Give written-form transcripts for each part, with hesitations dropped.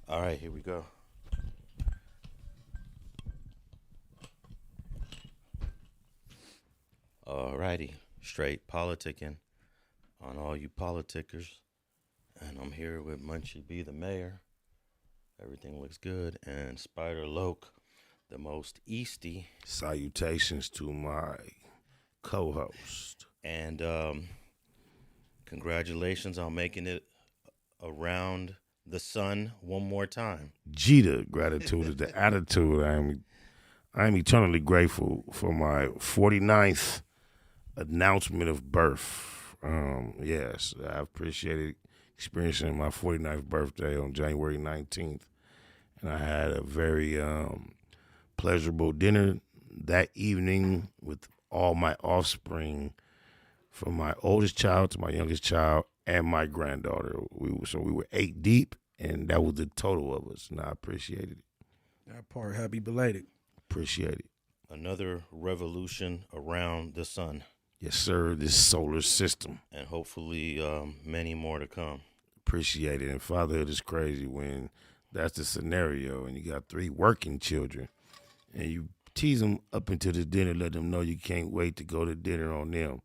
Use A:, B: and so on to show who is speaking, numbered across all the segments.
A: All right, here we go. All righty, straight politicking on all you politickers. And I'm here with Munchie B, the mayor. Everything looks good. And Spider Loke, the most easty.
B: Salutations to my co-host.
A: And congratulations on making it around the sun one more time.
B: Jita, gratitude is the attitude. I am eternally grateful for my 49th announcement of birth. Yes, I appreciated experiencing my 49th birthday on January 19th. And I had a very pleasurable dinner that evening with all my offspring, from my oldest child to my youngest child and my granddaughter. We were 8 deep, and that was the total of us, and I appreciated it.
C: That part, happy belated.
B: Appreciate it.
A: Another revolution around the sun.
B: Yes, sir, this solar system.
A: And hopefully many more to come.
B: Appreciate it. And fatherhood is crazy when that's the scenario and you got 3 working children and you tease them up into the dinner, let them know you can't wait to go to dinner on them,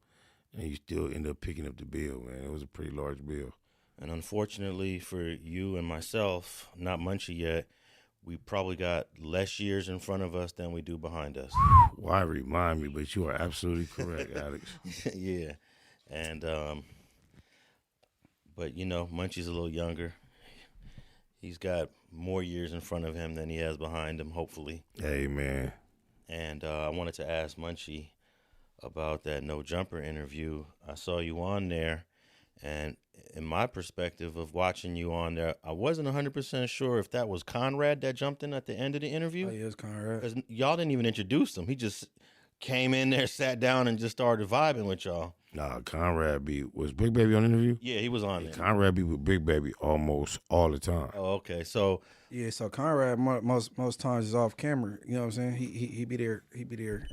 B: and you still end up picking up the bill, man. It was a pretty large bill.
A: And unfortunately for you and myself, not Munchie yet, we probably got less years in front of us than we do behind us.
B: Why remind me, but you are absolutely correct, Alex.
A: Yeah. And, but, you know, Munchie's a little younger. He's got more years in front of him than he has behind him, hopefully.
B: Hey, man.
A: And I wanted to ask Munchie about that No Jumper interview. I saw you on there, and in my perspective of watching you on there, I wasn't 100% sure if that was Conrad that jumped in at the end of the interview.
C: Oh, yeah, it's Conrad.
A: Because y'all didn't even introduce him. He just came in there, sat down, and just started vibing with y'all.
B: Nah, Conrad was Big Baby on the interview?
A: Yeah, he was on there.
B: Conrad be with Big Baby almost all the time.
A: Oh, okay. So
C: Yeah, so Conrad most times is off camera. You know what I'm saying? He be there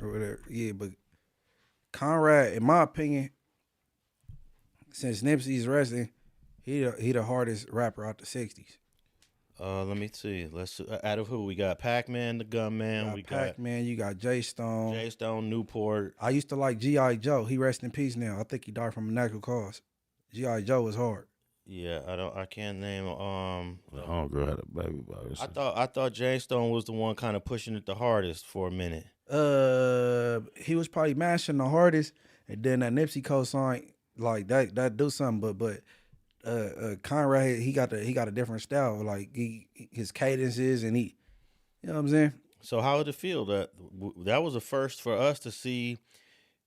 C: or whatever. Yeah, but Conrad, in my opinion, since Nipsey's resting, he the hardest rapper out the '60s.
A: let me see. Let's out of who we got? Pac-Man, the Gunman. We got
C: Pac-Man. You got Jay Stone.
A: Jay Stone, Newport.
C: I used to like G.I. Joe. He rest in peace now. I think he died from a natural cause. G.I. Joe was hard.
A: Yeah, I can't name.
B: The homegirl had a baby by herself.
A: I thought Jay Stone was the one kind of pushing it the hardest for a minute.
C: He was probably mashing the hardest, and then that Nipsey co-sign like that do something. But Conrad, he got a different style. Like his cadences, and you know what I'm saying.
A: So how did it feel that was a first for us to see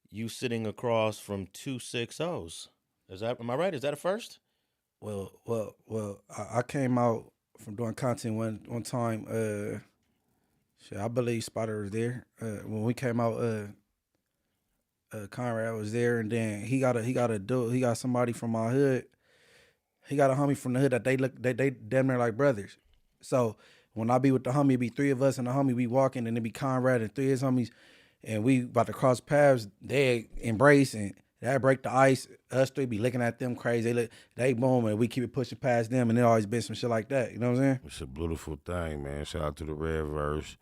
A: you sitting across from 2 6-0s? Am I right? Is that a first?
C: Well, I came out from doing content one time. I believe Spider was there when we came out. Conrad was there, and then he got somebody from my hood. He got a homie from the hood that they damn near like brothers. So when I be with the homie, it be 3 of us and the homie be walking, and it be Conrad and 3 of his homies, and we about to cross paths. They embrace and that break the ice. Us 3 be looking at them crazy. They boom, and we keep it pushing past them, and it always been some shit like that. You know what I'm saying?
B: It's a beautiful thing, man. Shout out to the Red Verse.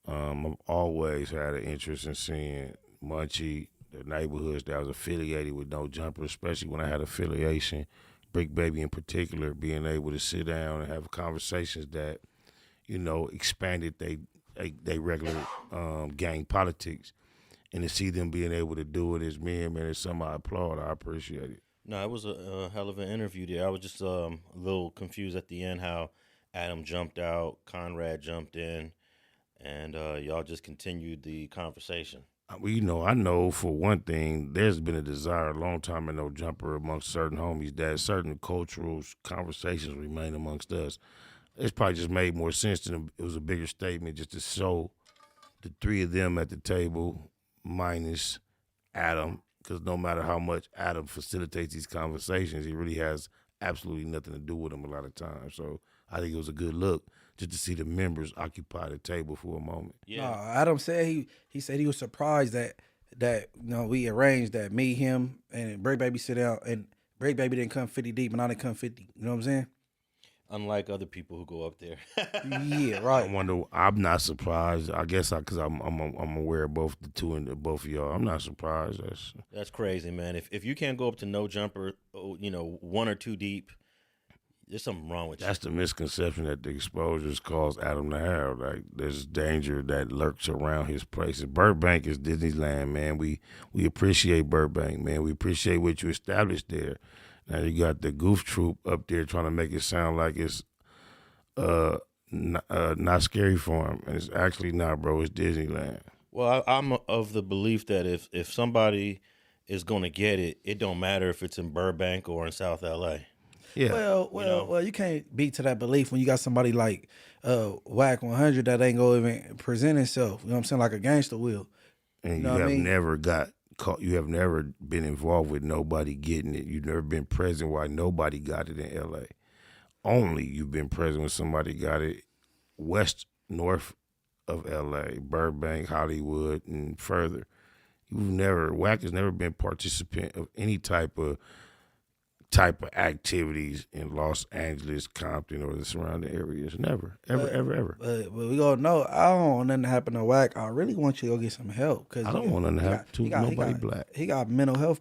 B: I've always had an interest in seeing Munchie, the neighborhoods that was affiliated with No Jumper, especially when I had affiliation, Big Baby in particular, being able to sit down and have conversations that, you know, expanded they regular gang politics. And to see them being able to do it as men, man, it's something I applaud. I appreciate it.
A: No, it was a hell of an interview there. I was just a little confused at the end how Adam jumped out, Conrad jumped in, and y'all just continued the conversation.
B: Well, you know, I know for one thing, there's been a desire a long time in No Jumper amongst certain homies that certain cultural conversations remain amongst us. It's probably just made more sense than it was a bigger statement just to show the 3 of them at the table minus Adam, because no matter how much Adam facilitates these conversations, he really has absolutely nothing to do with them a lot of times. So I think it was a good look just to see the members occupy the table for a moment.
A: Yeah.
C: No, Adam said he said he was surprised that you know we arranged that me, him, and Break Baby sit out, and Break Baby didn't come 50 deep, and I didn't come 50. You know what I'm saying?
A: unlike other people who go up there.
C: Yeah, right.
B: I wonder. I'm not surprised. I guess because I'm aware of both the two and both of y'all. I'm not surprised.
A: That's crazy, man. If you can't go up to no jumper, one or two deep, there's something wrong with you.
B: That's the misconception that the exposures cause Adam to have. Like there's danger that lurks around his places. Burbank is Disneyland, man. We appreciate Burbank, man. We appreciate what you established there. Now you got the goof troop up there trying to make it sound like it's not scary for him, and it's actually not, bro. It's Disneyland.
A: Well, I'm of the belief that if somebody is going to get it, it don't matter if it's in Burbank or in South LA.
B: Yeah.
C: Well, you can't beat to that belief when you got somebody like Wack 100 that ain't gonna even present himself. You know what I'm saying? Like a gangster will.
B: And
C: you know
B: have never got caught. You have never been involved with nobody getting it. You've never been present while nobody got it in LA. Only you've been present when somebody got it north of LA, Burbank, Hollywood, and further. Wack has never been participant of any type of activities in Los Angeles, Compton, or the surrounding areas. Never, ever.
C: But we gonna know. I don't want nothing to happen to Wack. I really want you to go get some help because
B: I don't want nothing to happen to nobody black.
C: He got mental health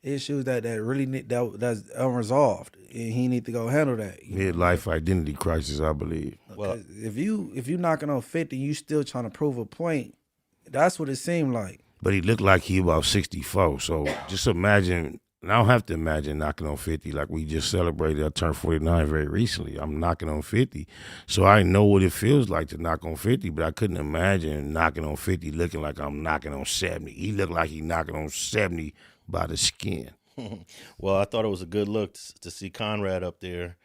C: issues that really that's unresolved, and he need to go handle that.
B: Midlife identity crisis, I believe.
C: Well, if you knocking on 50, you still trying to prove a point. That's what it seemed like.
B: But he looked like he about 64. So just imagine. And I don't have to imagine knocking on 50 like we just celebrated. I turned 49 very recently. I'm knocking on 50. So I know what it feels like to knock on 50, but I couldn't imagine knocking on 50 looking like I'm knocking on 70. He looked like he knocking on 70 by the skin.
A: Well, I thought it was a good look to see Conrad up there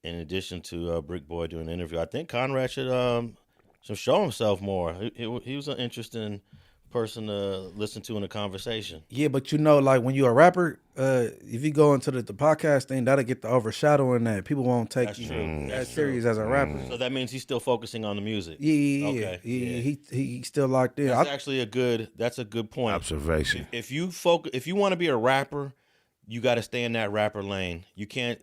A: in addition to Brick Boy doing an interview. I think Conrad should show himself more. He was an interesting person to listen to in a conversation.
C: Yeah, but like when you're a rapper, if you go into the podcast thing, that'll get the overshadowing that. People won't take you as serious as a rapper.
A: So that means he's still focusing on the music.
C: Yeah.
A: Okay.
C: He still locked in.
A: That's actually a good point.
B: Observation.
A: If you want to be a rapper, you got to stay in that rapper lane. You can't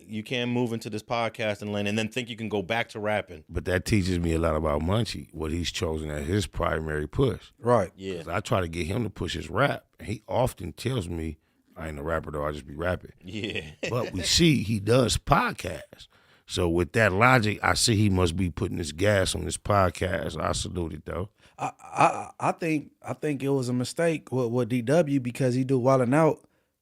A: move into this podcasting lane and then think you can go back to rapping.
B: But that teaches me a lot about Munchie, what he's chosen as his primary push.
C: Right.
A: Yeah.
B: I try to get him to push his rap. And he often tells me, I ain't a rapper though, I just be rapping.
A: Yeah.
B: But we see he does podcasts. So with that logic, I see he must be putting his gas on this podcast. I salute it though.
C: I think it was a mistake with DW because he do wilding out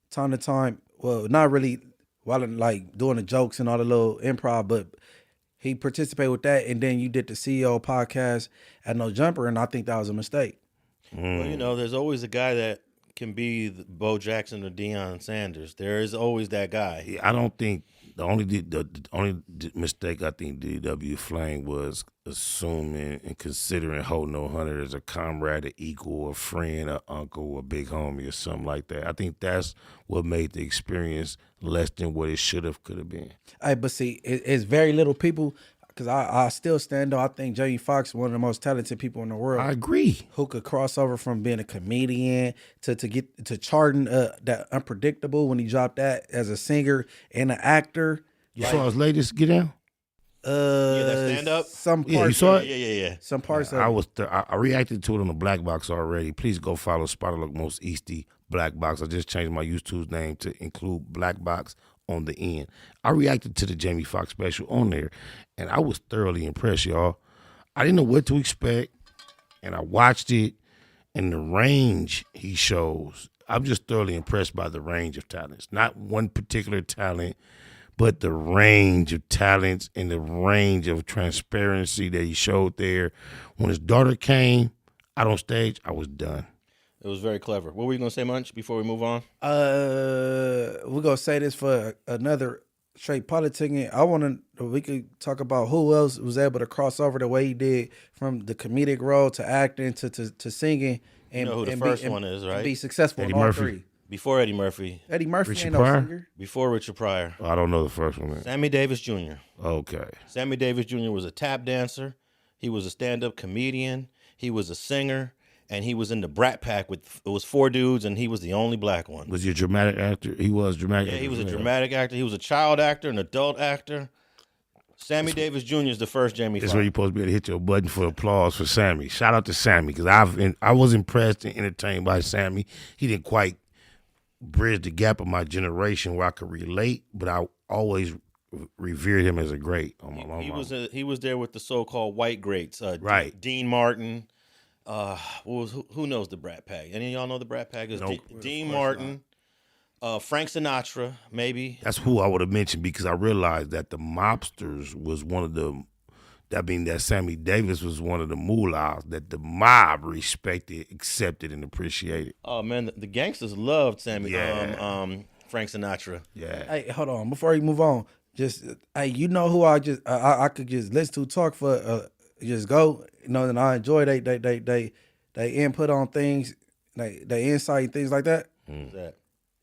C: time to time. Well, not really wilding, like doing the jokes and all the little improv, but he participated with that. And then you did the CEO podcast at No Jumper, and I think that was a mistake.
A: Well, there's always a guy that can be Bo Jackson or Deion Sanders. There is always that guy.
B: Yeah, I don't think the only mistake I think DW Flame was assuming and considering holding 100 as a comrade, an equal, a friend, an uncle, a big homie, or something like that. I think that's what made the experience less than what it could have been.
C: Hey, but see, it's very little people. Because I still stand on, I think Jamie Foxx is one of the most talented people in the world.
B: I agree.
C: Who could cross over from being a comedian to get to charting that Unpredictable when he dropped that as a singer and an actor.
B: You saw his latest Get Down?
A: That stand up.
C: Some parts.
B: Yeah, you saw it?
A: Yeah.
C: Some parts.
B: I reacted to it on the Black Box already. Please go follow Spotterlook Most Easty Black Box. I just changed my YouTube's name to include Black Box on the end. I reacted to the Jamie Foxx special on there, and I was thoroughly impressed, y'all. I didn't know what to expect, and I watched it, and the range he shows, I'm just thoroughly impressed by the range of talents. Not one particular talent, but the range of talents and the range of transparency that he showed there. When his daughter came out on stage, I was done.
A: It was very clever. What were you going to say, Munch, before we move on?
C: We're going to say this for another Straight Politicking. We could talk about who else was able to cross over the way he did from the comedic role to acting to singing. And,
A: you know who the first one is, right?
C: Be successful
B: Eddie
C: in all
B: Murphy.
C: three.
A: Before Eddie Murphy.
C: Eddie Murphy
B: Richard
C: ain't
B: Pryor?
C: no singer.
A: Before Richard Pryor.
B: I don't know the first one. Man.
A: Sammy Davis Jr.
B: Okay.
A: Sammy Davis Jr. was a tap dancer. He was a stand-up comedian. He was a singer. And he was in the Brat Pack it was 4 dudes, and he was the only black one.
B: Was he a dramatic actor? He was dramatic.
A: Yeah, he was a dramatic actor. He was a child actor, an adult actor. Sammy Davis Jr. is the first Jamie
B: That's
A: Foxx.
B: where you're supposed to be able to hit your button for applause for Sammy. Shout out to Sammy, because I was impressed and entertained by Sammy. He didn't quite bridge the gap of my generation where I could relate, but I always revered him as a great.
A: He was there with the so-called white greats.
B: Right.
A: Dean Martin. Who knows the Brat Pack? Any of y'all know the Brat Pack? Is
B: Nope.
A: Dean Martin, Frank Sinatra, maybe.
B: That's who I would have mentioned, because I realized that the mobsters was one of the. That means that Sammy Davis was one of the mullahs that the mob respected, accepted, and appreciated.
A: Oh man, the gangsters loved Sammy.
B: Yeah.
A: Frank Sinatra.
B: Yeah.
C: Hey, hold on. Before you move on, just hey, you know who I could just listen to talk for just go. You know, and I enjoy they input on things, they insight and things like that.
A: That.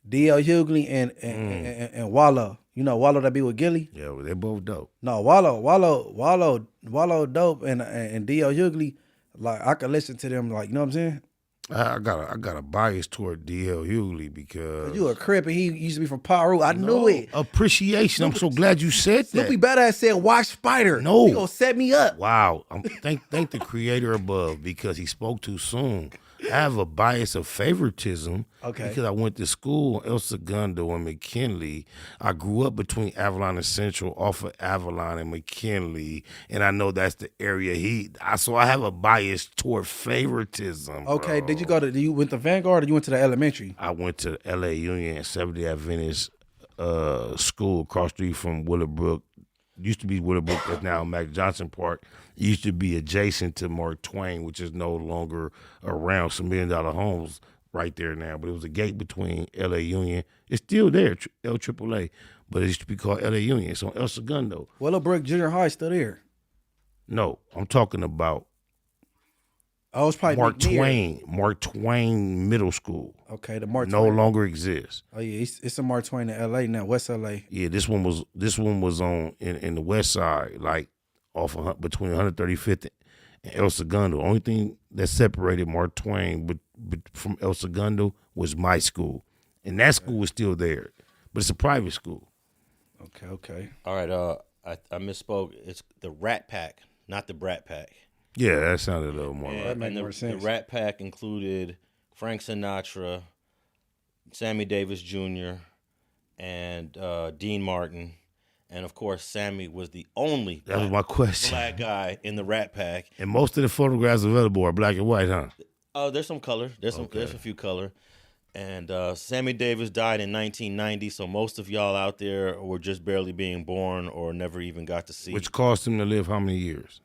C: D.L. Hughley and Wallow. You know Wallow that be with Gilly?
B: Yeah, well, they both dope.
C: No, Wallow dope and D.L. Hughley, like I could listen to them, like, you know what I'm saying?
B: I got a bias toward D.L. Hughley because
C: You a Crip and he used to be from Paru. I knew it.
B: Appreciation. I'm so glad you said that.
C: Snoopy Badass said, "Watch Spider."
B: No.
C: He gonna set me up.
B: Wow. Thank the creator above, because he spoke too soon. I have a bias of favoritism because I went to school in El Segundo and McKinley. I grew up between Avalon and Central, off of Avalon and McKinley, and I know that's the area so I have a bias toward favoritism.
C: Okay,
B: bro.
C: you went to Vanguard or you went to the elementary?
B: I went to LA Union, Seventh-day Adventist school across the street from Willowbrook. Used to be Willowbrook, that's now Mac Johnson Park. It used to be adjacent to Mark Twain, which is no longer around. Some $1 million homes right there now. But it was a gate between LA Union. It's still there, LAAA, but it used to be called LA Union. It's on El Segundo.
C: Willowbrook Junior High still there.
B: No, I'm talking about
C: Oh, it's probably McNear.
B: Mark Twain Middle School.
C: Okay, the Mark
B: No
C: Twain.
B: longer exists.
C: Oh yeah, it's a Mark Twain in L.A. now, West L.A.
B: Yeah, this one was on in the west side, like off of, between 135th and El Segundo. Only thing that separated Mark Twain from El Segundo was my school, and that school was still there, but it's a private school.
C: Okay.
A: All right. I misspoke. It's the Rat Pack, not the Brat Pack.
B: Yeah, that sounded a little more.
C: That makes more
A: The
C: sense.
A: Rat Pack included Frank Sinatra, Sammy Davis Jr., and Dean Martin. And, of course, Sammy was the only
B: That was my question.
A: black guy in the Rat Pack.
B: And most of the photographs available are black and white, huh?
A: There's some color. There's a few color. And Sammy Davis died in 1990, so most of y'all out there were just barely being born or never even got to see.
B: Which caused him to live how many years?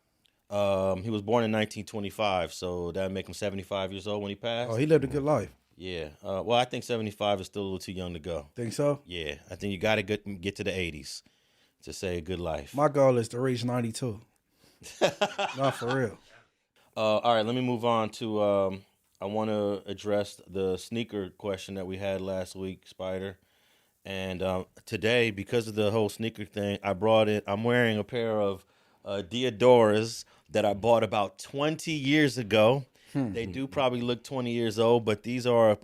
A: He was born in 1925, so that would make him 75 years old when he passed.
C: Oh, he lived a good life.
A: Yeah. Well, I think 75 is still a little too young to go.
C: Think so?
A: Yeah. I think you got to get to the 80s to say a good life.
C: My goal is to reach 92. Not for real.
A: All right, let me move on to I want to address the sneaker question that we had last week, Spider. And today, because of the whole sneaker thing, I'm wearing a pair of Diodoras that I bought about 20 years ago. They do probably look 20 years old, but these are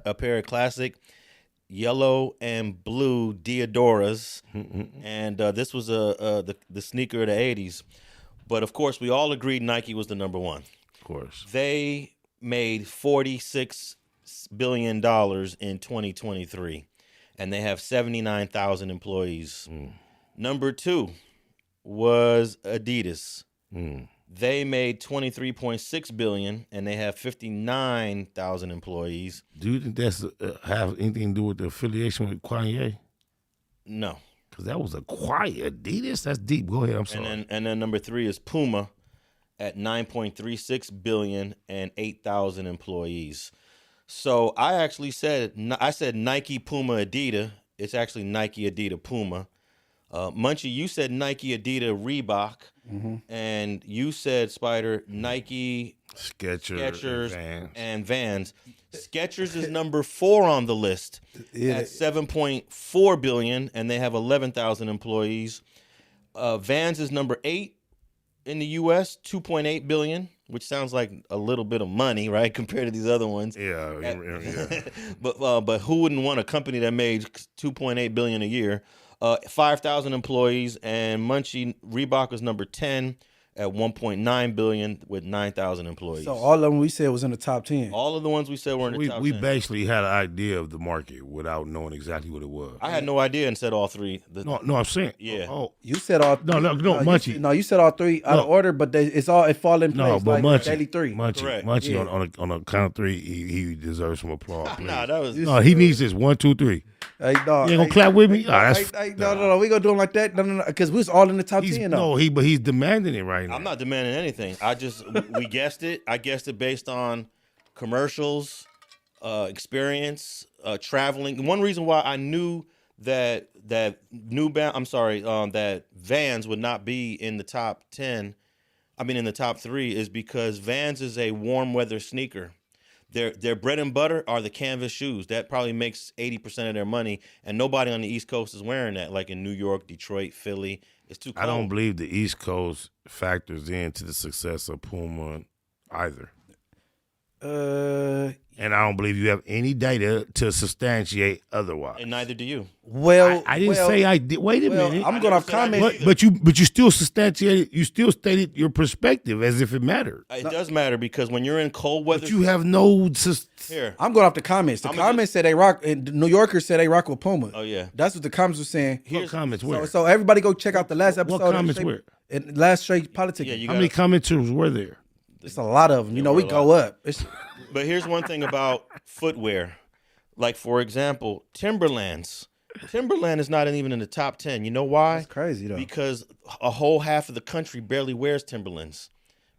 A: a pair of classic yellow and blue Diodoras. And this was the sneaker of the 80s. But, of course, we all agreed Nike was the number one.
B: Of course.
A: They made $46 billion in 2023, and they have 79,000 employees. Number two was Adidas. They made $23.6 billion, and they have 59,000 employees.
B: Do you think that's have anything to do with the affiliation with Kanye?
A: No.
B: Because that was a quiet Adidas. That's deep. Go ahead. I'm sorry.
A: And then number three is Puma at $9.36 billion and 8,000 employees. So I said Nike, Puma, Adidas. It's actually Nike, Adidas, Puma. Munchie, you said Nike, Adidas, Reebok. And you said, Spider, Nike, Skechers, and Vans. Skechers is number 4 on the list at $7.4 billion, and they have 11,000 employees. Vans is number 8 in the U.S., $2.8 billion, which sounds like a little bit of money, right, compared to these other ones.
B: Yeah.
A: But who wouldn't want a company that made $2.8 billion a year? 5,000 employees, and Munchie Reebok was number 10 at 1.9 billion with 9,000 employees.
C: So all of them we said was in the top 10.
A: All of the ones we said were in the top 10.
B: We basically had an idea of the market without knowing exactly what it was.
A: I had no idea and said all three.
B: No, I'm saying.
A: Yeah.
B: Oh,
C: You said all.
B: No, Munchie.
C: You said all three out of order, but it fall in place.
B: no, but
C: like
B: Munchie.
C: daily three.
A: Correct.
B: Munchie
C: Yeah.
B: on a count of three, he deserves some applause. Please.
A: Nah, that was.
B: No, he needs this 1, 2, 3.
C: Hey, dog.
B: You ain't gonna clap with me?
C: No. We gonna do them like that. No, because we was all in the top 10. Though.
B: But he's demanding it right now.
A: I'm not demanding anything. We guessed it. I guessed it based on commercials, experience, traveling. One reason why I knew that Vans would not be in the top 10, in the top 3, is because Vans is a warm weather sneaker. Their bread and butter are the canvas shoes. That probably makes 80% of their money, and nobody on the East Coast is wearing that. Like in New York, Detroit, Philly, it's too cold.
B: I don't believe the East Coast factors into the success of Puma either. And I don't believe you have any data to substantiate otherwise.
A: And neither do you.
C: Well,
B: I didn't say I did. Wait a minute.
C: I'm going off comments.
B: But you still substantiated. You still stated your perspective as if it mattered.
A: It does matter because when you're in cold weather,
B: But you have no.
A: here.
C: I'm going off the comments. The comments said they rock, and New Yorkers said they rock with Puma.
A: Oh yeah,
C: that's what the comments were saying.
B: What comments were?
C: So everybody go check out the last episode.
B: What comments were?
C: Last Straight Politicking.
A: Yeah,
B: How many commenters were there?
C: It's a lot of them. You know, we go up.
A: But here's one thing about footwear. Like, for example, Timberlands. Timberland is not even in the top 10. You know why?
C: That's crazy, though.
A: Because a whole half of the country barely wears Timberlands.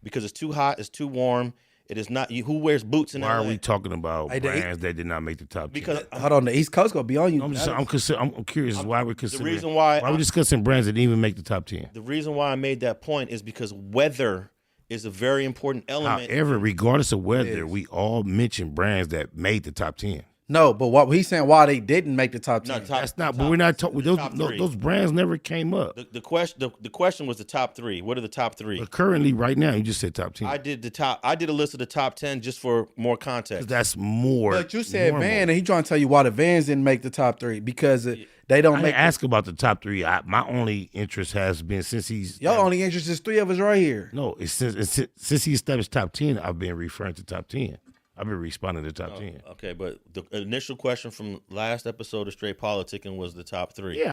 A: Because it's too hot, it's too warm. It is not. Who wears boots in LA?
B: Why are we talking about brands that did not make the top 10?
A: Because
C: hold on, the East Coast gonna be on you.
B: I'm curious why we're considering.
A: The reason why
B: we're discussing brands that didn't even make the top 10.
A: The reason why I made that point is because weather is a very important element.
B: However, regardless of weather, we all mention brands that made the top 10.
C: No, but what he's saying why they didn't make the top 10.
B: That's not. But we're not talking. Those brands never came up.
A: The question was the top 3. What are the top 3?
B: But currently, right now, you just said top 10.
A: I did a list of the top 10 just for more context.
B: That's more.
C: But you said
B: normal.
C: Van, and he trying to tell you why the Vans didn't make the top 3 because they don't make.
B: Ask about the top 3. My only interest has been since he's.
C: Your only interest is 3 of us right here.
B: No, it's since he established top 10. I've been referring to top 10. I've been responding to top 10.
A: Okay, but the initial question from last episode of Straight Politicking was the top 3.
B: Yeah.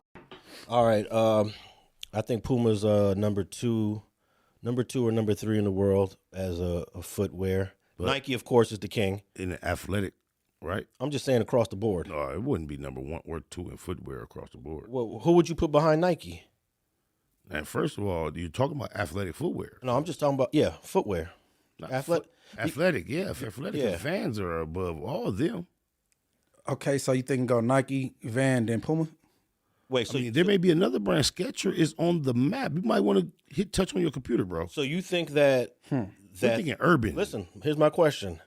A: All right. I think Puma's number 2 or number 3 in the world as a footwear. But Nike, of course, is the king.
B: In the athletic, right?
A: I'm just saying across the board.
B: No, it wouldn't be number 1 or 2 in footwear across the board.
A: Well, who would you put behind Nike?
B: And first of all, you're talking about athletic footwear.
A: No, I'm just talking about footwear.
B: Athletic, fans are above all of them.
C: Okay, so you think go Nike, Van, then Puma?
A: Wait, so
B: there may be another brand. Skechers is on the map. You might want to touch on your computer, bro.
A: So you think that
B: We're thinking urban.
A: Listen, here's my question.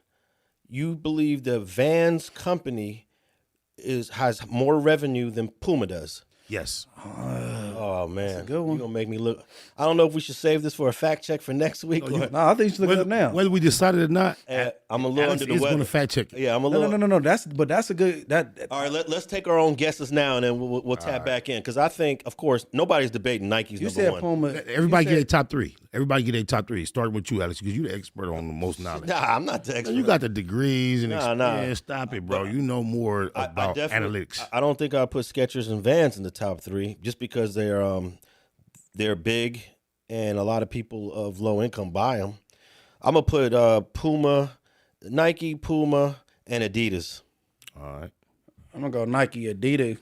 A: You believe that Vans company has more revenue than Puma does?
B: Yes.
A: Oh man,
C: that's a good one.
A: You're gonna make me look. I don't know if we should save this for a fact check for next week.
C: No, I think you should look it up now.
B: Whether we decided or not,
A: I'm a little
B: Alex
A: under the
B: is
A: weather.
B: going to fact check it.
A: Yeah, I'm a little.
C: No. That's a good.
A: All right, let's take our own guesses now, and then we'll tap back in because I think, of course, nobody's debating Nike's
C: You
A: number
C: said
A: 1.
C: Puma.
B: Everybody get a top 3. Everybody get a top 3. Starting with you, Alex, because you're the expert on the most knowledge.
A: Nah, I'm not the expert.
B: You got the degrees and
A: Nah.
B: Stop it, bro. You know more about analytics.
A: I don't think I'll put Skechers and Vans in the top 3 just because they're big and a lot of people of low income buy them. I'm gonna put Puma, Nike, Puma, and Adidas.
B: All right.
C: I'm gonna go Nike, Adidas.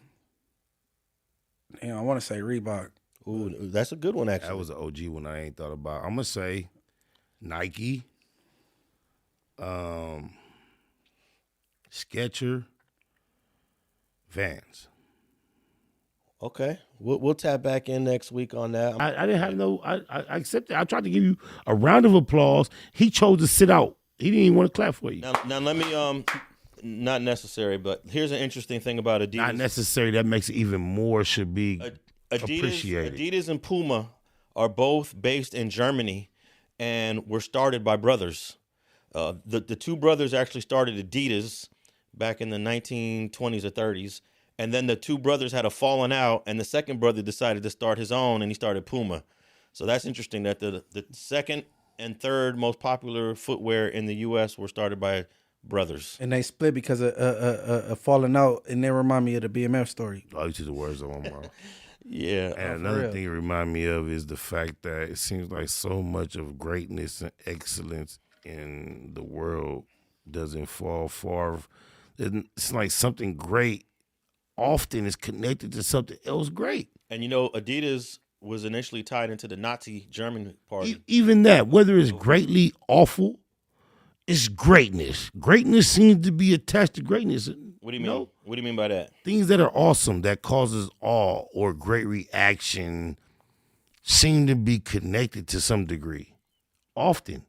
C: Damn, I want to say Reebok.
A: Ooh, that's a good one actually.
B: That was an OG one I ain't thought about. I'm gonna say Nike, Skechers, Vans.
A: Okay, we'll tap back in next week on that.
B: I didn't have no. I accepted. I tried to give you a round of applause. He chose to sit out. He didn't even want to clap for you.
A: Now let me not necessary, but here's an interesting thing about Adidas.
B: Not necessary. That makes it even more should be appreciated.
A: Adidas and Puma are both based in Germany and were started by brothers. The two brothers actually started Adidas back in the 1920s or 30s, And then the two brothers had a falling out, and the second brother decided to start his own, and he started Puma. So that's interesting that the second and third most popular footwear in the U.S. were started by brothers.
C: And they split because of a falling out, and they remind me of the BMF story.
B: Oh, you took the words on my mouth.
A: Yeah.
B: And another thing it remind me of is the fact that it seems like so much of greatness and excellence in the world doesn't fall far. It's like something great often is connected to something else great.
A: And, you know, Adidas was initially tied into the Nazi German party.
B: Even that, whether it's greatly awful, it's greatness. Greatness seems to be attached to greatness.
A: What do you mean? What do you mean by that?
B: Things that are awesome, that causes awe or great reaction, seem to be connected to some degree, often.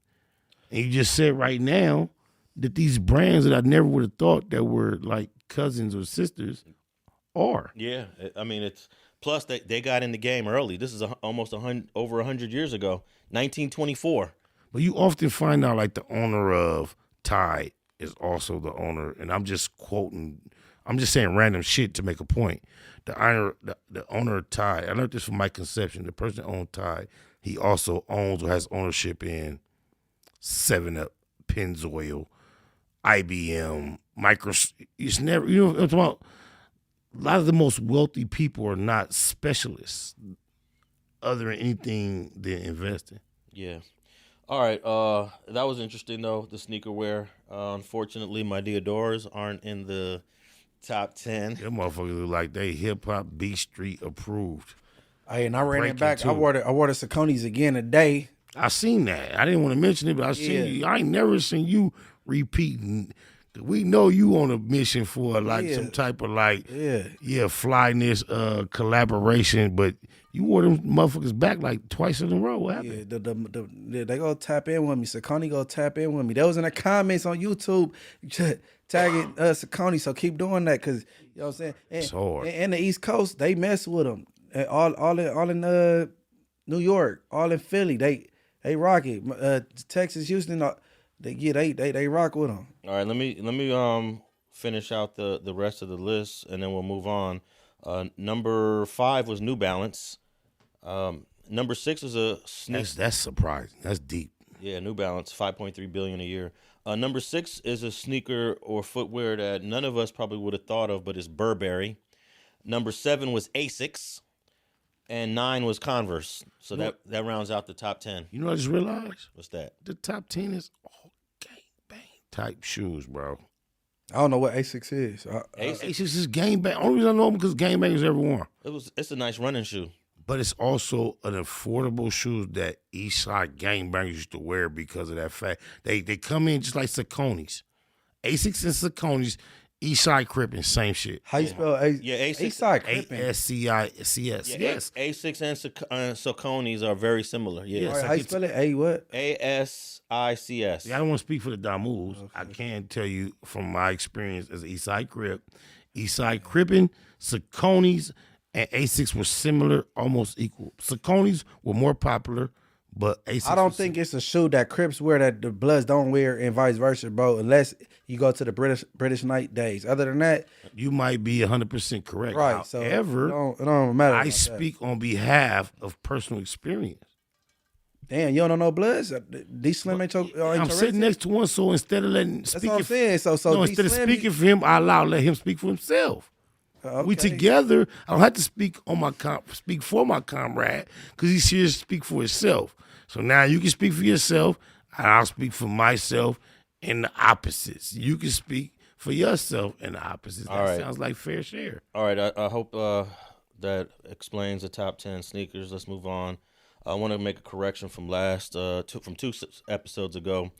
B: And you just said right now that these brands that I never would have thought that were like cousins or sisters are.
A: Yeah, I mean, it's plus they got in the game early. This is almost over 100 years ago, 1924.
B: But you often find out like the owner of Tide is also the owner, and I'm just saying random shit to make a point. The owner of Tide, I learned this from Mike Conception. The person that owned Tide, he also owns or has ownership in 7-Up, Pennzoil, IBM, It's never, you know what I'm talking about? A lot of the most wealthy people are not specialists other than anything they invest in.
A: Yeah. All right. That was interesting, though, the sneaker wear. Unfortunately, my Diodors aren't in the top 10.
B: Them motherfuckers look like they hip-hop B Street approved.
C: Hey, and I ran it back. I wore the Sauconys again today.
B: I seen that. I didn't want to mention it, but I seen you. I ain't never seen you repeating. We know you on a mission for some type of flyness collaboration, but you wore them motherfuckers back like twice in a row. What happened?
C: Yeah, they go tap in with me. Saucony go tap in with me. They was in the comments on YouTube tagging Saucony, so keep doing that because you know what I'm saying.
B: It's hard.
C: And the East Coast, they mess with them. All in New York, all in Philly, they rock it. Texas, Houston, they rock with them.
A: All right, let me finish out the rest of the list, and then we'll move on. Number 5 was New Balance. Number 6 is a sneaker.
B: That's surprising. That's deep.
A: Yeah, New Balance, $5.3 billion a year. Number 6 is a sneaker or footwear that none of us probably would have thought of, but it's Burberry. Number 7 was Asics, and 9 was Converse. So that rounds out the top 10.
B: You know what I just realized?
A: What's that?
B: The top 10 is all gangbang type shoes, bro.
C: I don't know what Asics is.
B: Asics is gangbang. Only reason I know them because gangbangers ever worn.
A: It's a nice running shoe.
B: But it's also an affordable shoe that East Side gangbangers used to wear because of that fact. They come in just like Sauconys. Asics and Sauconys, East Side Crippin', same shit.
C: How you spell Asics?
A: Yeah, Asics.
C: East Side Crippin'.
B: ASCICS.
A: Yeah,
B: Yes.
A: Asics and Sauconys are very similar. Yeah.
C: All right, how you spell it? A what?
A: ASICS.
B: Yeah, I don't want to speak for the Damus. Okay. I can tell you from my experience as an East Side Crip, East Side Crippin', Sauconys, and Asics were similar, almost equal. Sauconys were more popular, but Asics
C: I don't think it's a shoe that Crips wear that the Bloods don't wear and vice versa, bro, unless you go to the British night days. Other than that,
B: you might be 100% correct.
C: Right.
B: However,
C: so it don't matter.
B: I speak on behalf of personal experience.
C: Damn, you don't know Bloods? These Slim ain't
B: I'm sitting next to one, so instead of letting
C: that's what I'm saying. So
B: instead of speaking for him, I let him speak for himself.
C: Okay.
B: We together. I don't have to speak for my comrade because he's here to speak for himself. So now you can speak for yourself, and I'll speak for myself and the opposites. You can speak for yourself and the opposites. That sounds like fair share.
A: All right, I hope that explains the top 10 sneakers. Let's move on. I want to make a correction from from 2 episodes ago.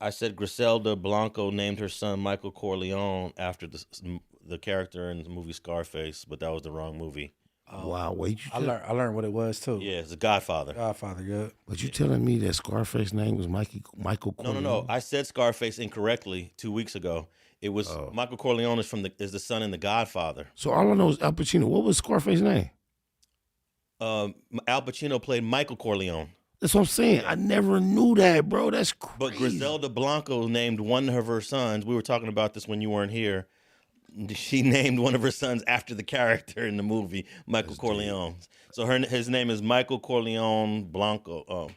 A: I said Griselda Blanco named her son Michael Corleone after the character in the movie Scarface, but that was the wrong movie.
B: Wow, wait!
C: I learned what it was too.
A: Yeah, it's The Godfather.
C: Godfather, yeah.
B: But you telling me that Scarface's name was Michael Corleone?
A: No. I said Scarface incorrectly 2 weeks ago. It was Michael Corleone is the son in The Godfather.
B: So all I know is Al Pacino. What was Scarface's name?
A: Al Pacino played Michael Corleone.
B: That's what I'm saying. I never knew that, bro. That's crazy.
A: But Griselda Blanco named one of her sons. We were talking about this when you weren't here. she named one of her sons after the character in the movie, Michael Corleone. So his name is Michael Corleone Blanco.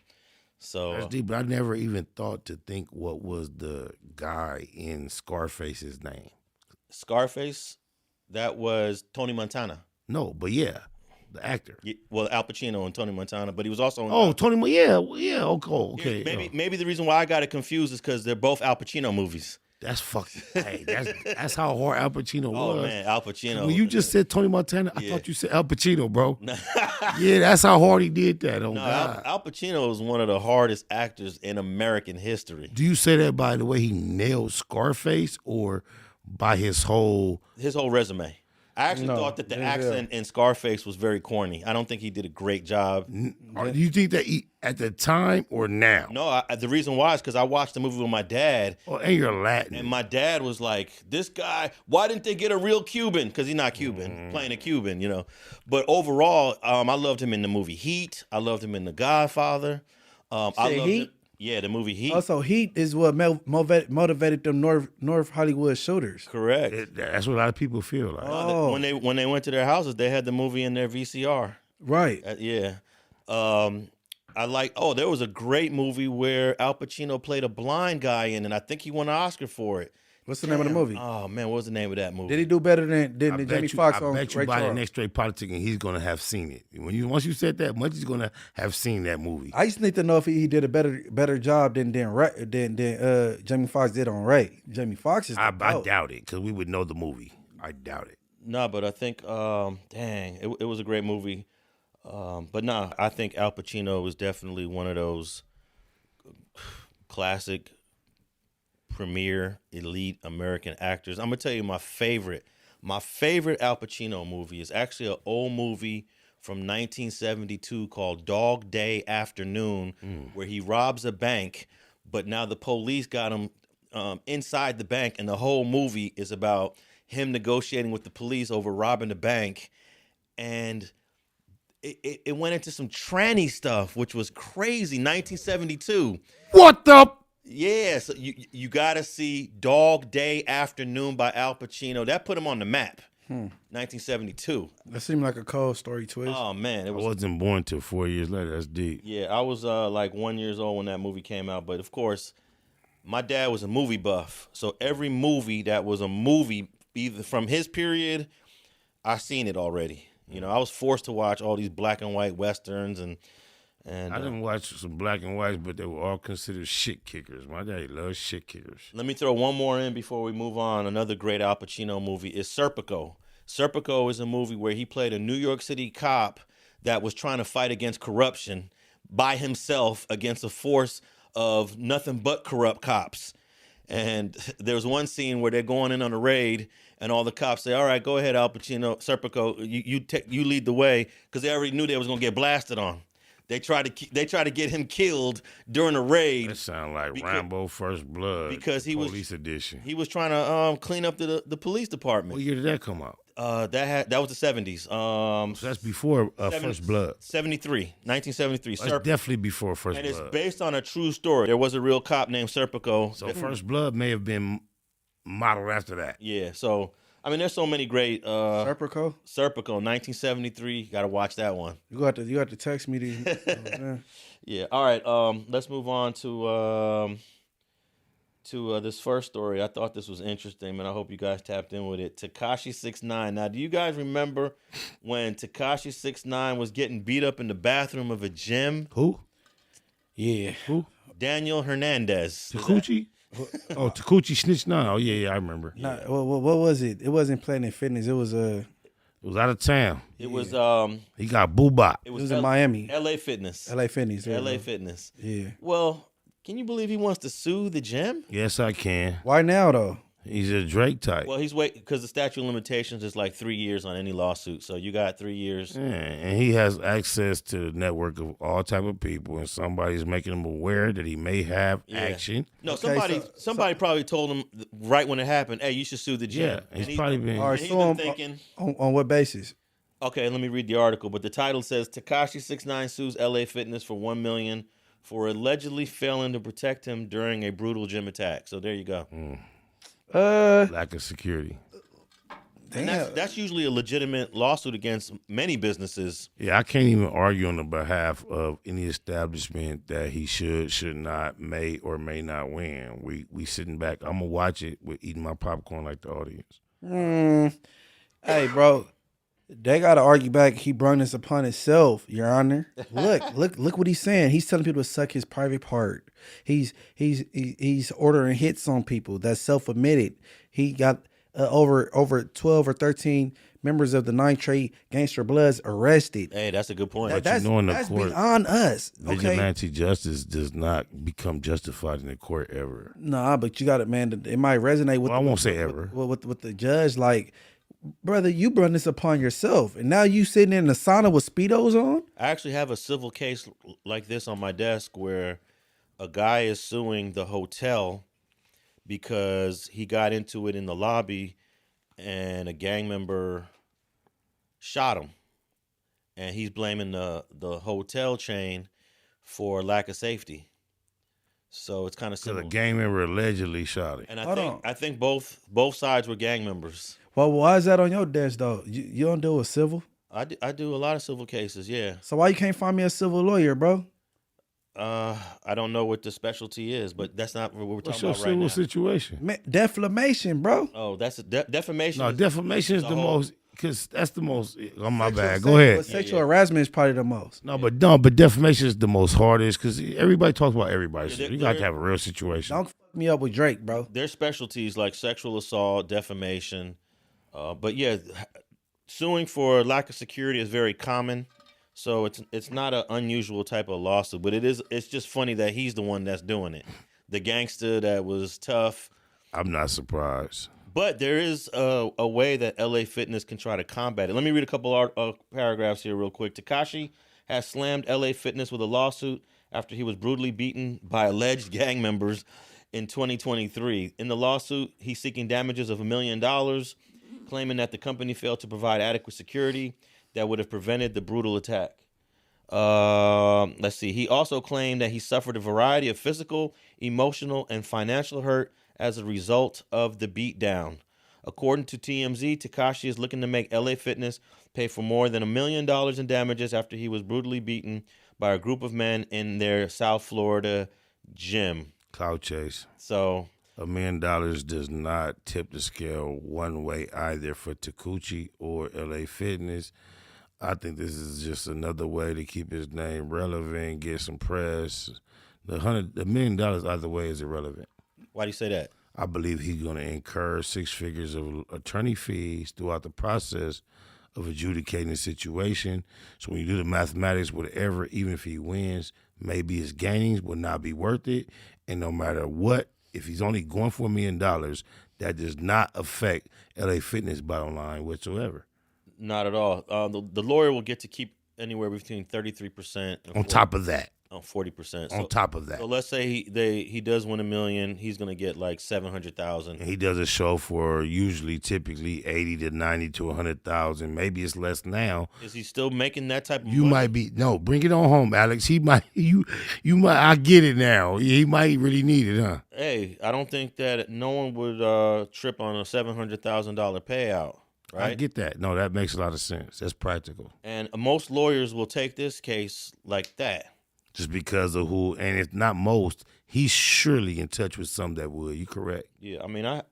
B: That's deep, but I never even thought to think what was the guy in Scarface's name.
A: Scarface, that was Tony Montana.
B: No, but yeah, the actor.
A: Yeah, well, Al Pacino and Tony Montana, but he was also in
B: okay.
A: Maybe the reason why I got it confused is because they're both Al Pacino movies.
B: That's fucking. Hey, that's how hard Al Pacino was.
A: Oh man, Al Pacino.
B: When you just said Tony Montana, I thought you said Al Pacino, bro. Yeah, that's how hard he did that. Oh God.
A: Al Pacino is one of the hardest actors in American history.
B: Do you say that by the way he nailed Scarface, or by his whole
A: resume? I actually thought that the accent in Scarface was very corny. I don't think he did a great job.
B: Do you think that at the time or now?
A: No, the reason why is because I watched the movie with my dad.
B: Oh, and you're Latin.
A: And my dad was like, this guy, why didn't they get a real Cuban? Because he's not Cuban, playing a Cuban, you know. But overall, I loved him in the movie Heat. I loved him in The Godfather. I loved
C: Heat?
A: Yeah, the movie Heat.
C: Also, Heat is what motivated them North Hollywood shooters.
A: Correct.
B: That's what a lot of people feel like.
C: Oh.
A: When they went to their houses, they had the movie in their VCR.
C: Right.
A: Yeah. There was a great movie where Al Pacino played a blind guy in, and I think he won an Oscar for it.
C: What's the name of the movie?
A: Oh man, what was the name of that movie?
C: Did he do better than Jamie Foxx on
B: I bet you
C: Ray
B: by the
C: Charles?
B: next Straight Politicking, he's gonna have seen it. Once you said that, Munchie's gonna have seen that movie.
C: I just need to know if he did a better job than Jamie Foxx did on Ray. Jamie Foxx is
B: I doubt it, because we would know the movie. I doubt it.
A: No, but I think, it was a great movie. But no, I think Al Pacino was definitely one of those classic, premier, elite American actors. I'm gonna tell you my favorite Al Pacino movie is actually an old movie from 1972 called Dog Day Afternoon, where he robs a bank, but now the police got him inside the bank, and the whole movie is about him negotiating with the police over robbing the bank, and it went into some tranny stuff, which was crazy. 1972.
B: What the?
A: Yeah, so you got to see Dog Day Afternoon by Al Pacino. That put him on the map. 1972.
C: That seemed like a cold story twist.
A: Oh man,
B: I wasn't born till 4 years later. That's deep.
A: Yeah, I was like 1 year old when that movie came out. But of course, my dad was a movie buff, so every movie that was a movie, either from his period, I seen it already. You know, I was forced to watch all these black and white westerns and I
B: didn't watch some black and whites, but they were all considered shit kickers. My daddy loves shit kickers.
A: Let me throw one more in before we move on. Another great Al Pacino movie is Serpico. Serpico is a movie where he played a New York City cop that was trying to fight against corruption by himself against a force of nothing but corrupt cops. And there's one scene where they're going in on a raid, and all the cops say, "All right, go ahead, Al Pacino, Serpico, you lead the way," because they already knew they was gonna get blasted on. They try to get him killed during a raid.
B: That sound like Rambo First Blood,
A: because he
B: Police Edition.
A: He was trying to clean up the police department.
B: What year did that come out?
A: That was the 70s.
B: So that's before First Blood.
A: 1973.
B: That's definitely before First Blood.
A: And it's based on a true story. There was a real cop named Serpico.
B: So First Blood may have been modeled after that.
A: Yeah. So I mean, there's so many great.
C: Serpico,
A: 1973. Got to watch that one.
C: You got to text me these.
A: Yeah. All right. Let's move on to this first story. I thought this was interesting, man. I hope you guys tapped in with it. Tekashi69. Now, do you guys remember when Tekashi69 was getting beat up in the bathroom of a gym?
B: Who?
C: Yeah.
B: Who?
A: Daniel Hernandez.
B: Tekashi? Tekashi69. Oh yeah, I remember.
C: Nah, what was it? It wasn't Planet Fitness. It was
B: It was out of town.
A: It was
B: He got boobot.
A: It
C: was in Miami.
A: LA Fitness.
C: LA Fitness.
A: LA Fitness.
C: Yeah.
A: Well, can you believe he wants to sue the gym?
B: Yes, I can.
C: Why now though?
B: He's a Drake type.
A: Well, he's waiting because the statute of limitations is like 3 years on any lawsuit. So you got 3 years.
B: Yeah, and he has access to a network of all type of people, and somebody's making him aware that he may have action.
A: No,
C: Okay,
A: somebody probably told him right when it happened, "Hey, you should sue the gym."
B: Yeah, he's probably been.
C: All right,
A: he's
C: so
A: been thinking.
C: On what basis?
A: Okay, let me read the article. But the title says Tekashi69 sues LA Fitness for $1 million for allegedly failing to protect him during a brutal gym attack. So there you go.
B: Lack of security.
A: And that's usually a legitimate lawsuit against many businesses.
B: Yeah, I can't even argue on the behalf of any establishment that he should not, may or may not win. We sitting back. I'm gonna watch it with eating my popcorn like the audience.
C: Hey, bro, they gotta argue back. He brought this upon himself, Your Honor. Look what he's saying. He's telling people to suck his private part. He's ordering hits on people. That's self-admitted. He got over 12 or 13 members of the Nitrate Gangster Bloods arrested.
A: Hey, that's a good point.
C: That's beyond us.
B: Vigilante justice does not become justified in the court ever.
C: Nah, but you got it, man. It might resonate with.
B: Well, I won't say ever.
C: With the judge, like, brother, you brought this upon yourself, and now you sitting in the sauna with Speedos on.
A: I actually have a civil case like this on my desk where a guy is suing the hotel because he got into it in the lobby and a gang member shot him. And he's blaming the hotel chain for lack of safety. So it's kind of
B: So
A: similar.
B: the gang member allegedly shot him.
A: And I think both sides were gang members.
C: Well, why is that on your desk, though? You don't deal with civil?
A: I do a lot of civil cases, yeah.
C: So why you can't find me a civil lawyer, bro?
A: I don't know what the specialty is, but that's not what we're talking about right now.
B: What's your civil situation?
C: Defamation, bro.
A: Oh, that's a defamation.
B: No, defamation is the most, because that's the most. Oh, my bad.
C: Go
B: Go ahead.
C: But sexual harassment is probably the most.
B: But defamation is the most hardest because everybody talks about everybody. So you got to have a real situation.
C: Don't fuck me up with Drake, bro.
A: There's specialties like sexual assault, defamation, but yeah, suing for lack of security is very common. So it's not an unusual type of lawsuit, but it's just funny that he's the one that's doing it. The gangster that was tough.
B: I'm not surprised.
A: But there is a way that LA Fitness can try to combat it. Let me read a couple paragraphs here real quick. Tekashi has slammed LA Fitness with a lawsuit after he was brutally beaten by alleged gang members in 2023. In the lawsuit, he's seeking damages of $1 million, claiming that the company failed to provide adequate security that would have prevented the brutal attack. Let's see. He also claimed that he suffered a variety of physical, emotional, and financial hurt as a result of the beatdown. According to TMZ, Tekashi is looking to make LA Fitness pay for more than $1 million in damages after he was brutally beaten by a group of men in their South Florida gym.
B: Cloud chase.
A: So
B: $1 million does not tip the scale one way either for Tekashi or LA Fitness. I think this is just another way to keep his name relevant, get some press. The $1 million either way is irrelevant.
A: why do you say that?
B: I believe he's going to incur 6 figures of attorney fees throughout the process of adjudicating the situation. So when you do the mathematics, whatever, even if he wins, maybe his gains will not be worth it. And no matter what, if he's only going for $1 million, that does not affect LA Fitness bottom line whatsoever.
A: Not at all. The lawyer will get to keep anywhere between 33% and
B: on top of that.
A: 40%.
B: On top of that.
A: So let's say he does win $1 million, he's gonna get like $700,000.
B: And he does a show for typically 80 to 90 to 100,000. Maybe it's less now.
A: Is he still making that type of
B: You
A: money?
B: might be bring it on home, Alex. He might you might I get it now. He might really need it, huh?
A: Hey, I don't think that no one would trip on a $700,000 payout. Right?
B: I get that. No, that makes a lot of sense. That's practical.
A: And most lawyers will take this case like that.
B: Just because of who, and if not most, he's surely in touch with some that would. You correct?
A: Yeah, I mean,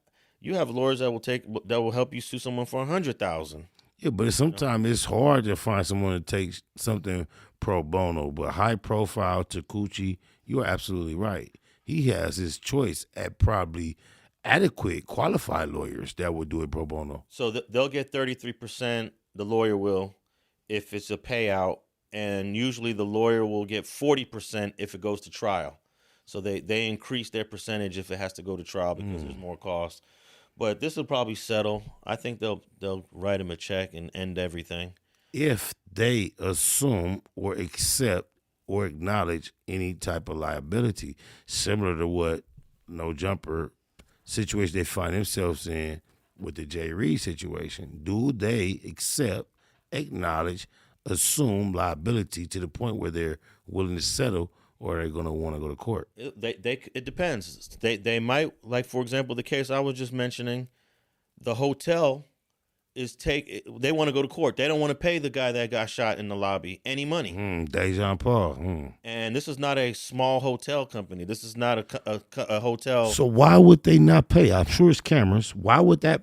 A: you have lawyers that will help you sue someone for $100,000.
B: Yeah, but sometimes it's hard to find someone to take something pro bono. But high profile Tekashi, you are absolutely right. He has his choice at probably adequate, qualified lawyers that will do it pro bono.
A: So they'll get 33%. The lawyer will, if it's a payout. And usually the lawyer will get 40% if it goes to trial. So they increase their percentage if it has to go to trial because there's more cost. But this will probably settle. I think they'll write him a check and end everything.
B: If they assume or accept or acknowledge any type of liability, similar to what No Jumper situation they find themselves in with the JReed situation, do they accept, acknowledge, assume liability to the point where they're willing to settle, or they're going to want to go to court?
A: It depends. They might, like, for example, the case I was just mentioning, the hotel they want to go to court. They don't want to pay the guy that got shot in the lobby any money.
B: Dejan Paul.
A: And this is not a small hotel company. This is not a hotel.
B: So why would they not pay? I'm sure it's cameras. Why would that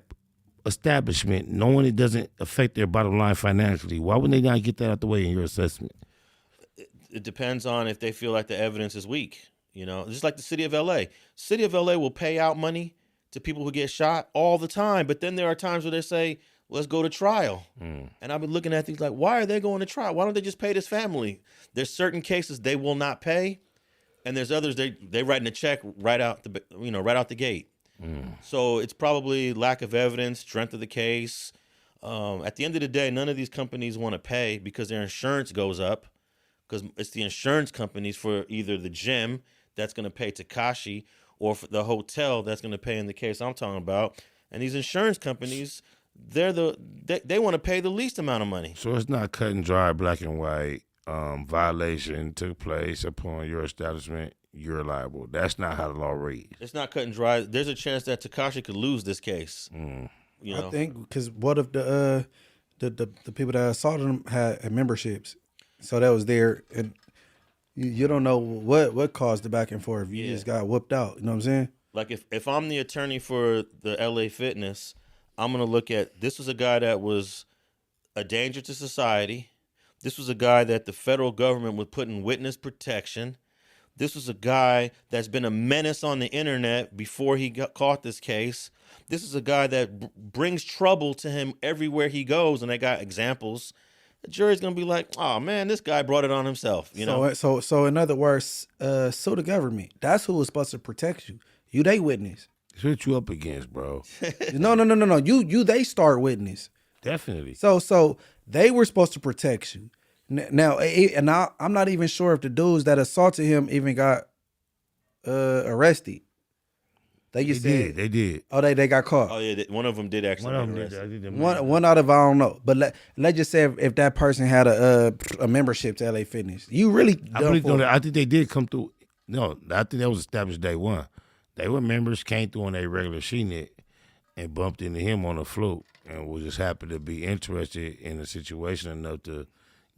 B: establishment, knowing it doesn't affect their bottom line financially, why would they not get that out the way in your assessment?
A: It depends on if they feel like the evidence is weak. Just like the city of LA. City of LA will pay out money to people who get shot all the time. But then there are times where they say, let's go to trial. And I've been looking at these like, why are they going to trial? Why don't they just pay this family? There's certain cases they will not pay. And there's others they writing a check right out the gate. So it's probably lack of evidence, strength of the case. At the end of the day, none of these companies want to pay because their insurance goes up, because it's the insurance companies for either the gym that's going to pay Tekashi or for the hotel that's going to pay in the case I'm talking about. And these insurance companies, they want to pay the least amount of money.
B: So it's not cut and dry, black and white. Violation took place upon your establishment, you're liable. That's not how the law reads.
A: It's not cut and dry. There's a chance that Tekashi could lose this case.
C: I think because what if the people that assaulted him had memberships, so that was there, and you don't know what caused the back and forth. You just got whooped out. You know what I'm saying?
A: Like if I'm the attorney for the LA Fitness, I'm gonna look at this was a guy that was a danger to society. This was a guy that the federal government would put in witness protection. This was a guy that's been a menace on the internet before he got caught this case. This is a guy that brings trouble to him everywhere he goes, and they got examples. The jury's gonna be like, "Oh man, this guy brought it on himself."
C: So in other words, sue the government. That's who was supposed to protect you. You they witness.
B: That's what you up against, bro.
C: No. You they start witness.
B: Definitely.
C: So they were supposed to protect you. Now, I'm not even sure if the dudes that assaulted him even got arrested. They
B: did.
C: Oh, they got caught.
A: Oh yeah, one of them did actually.
C: One out of I don't know, but let's just say if that person had a membership to LA Fitness, you really.
B: I think they did come through. No, I think that was established day one. They were members, came through on their regular CNET and bumped into him on the float, and was just happy to be interested in the situation enough to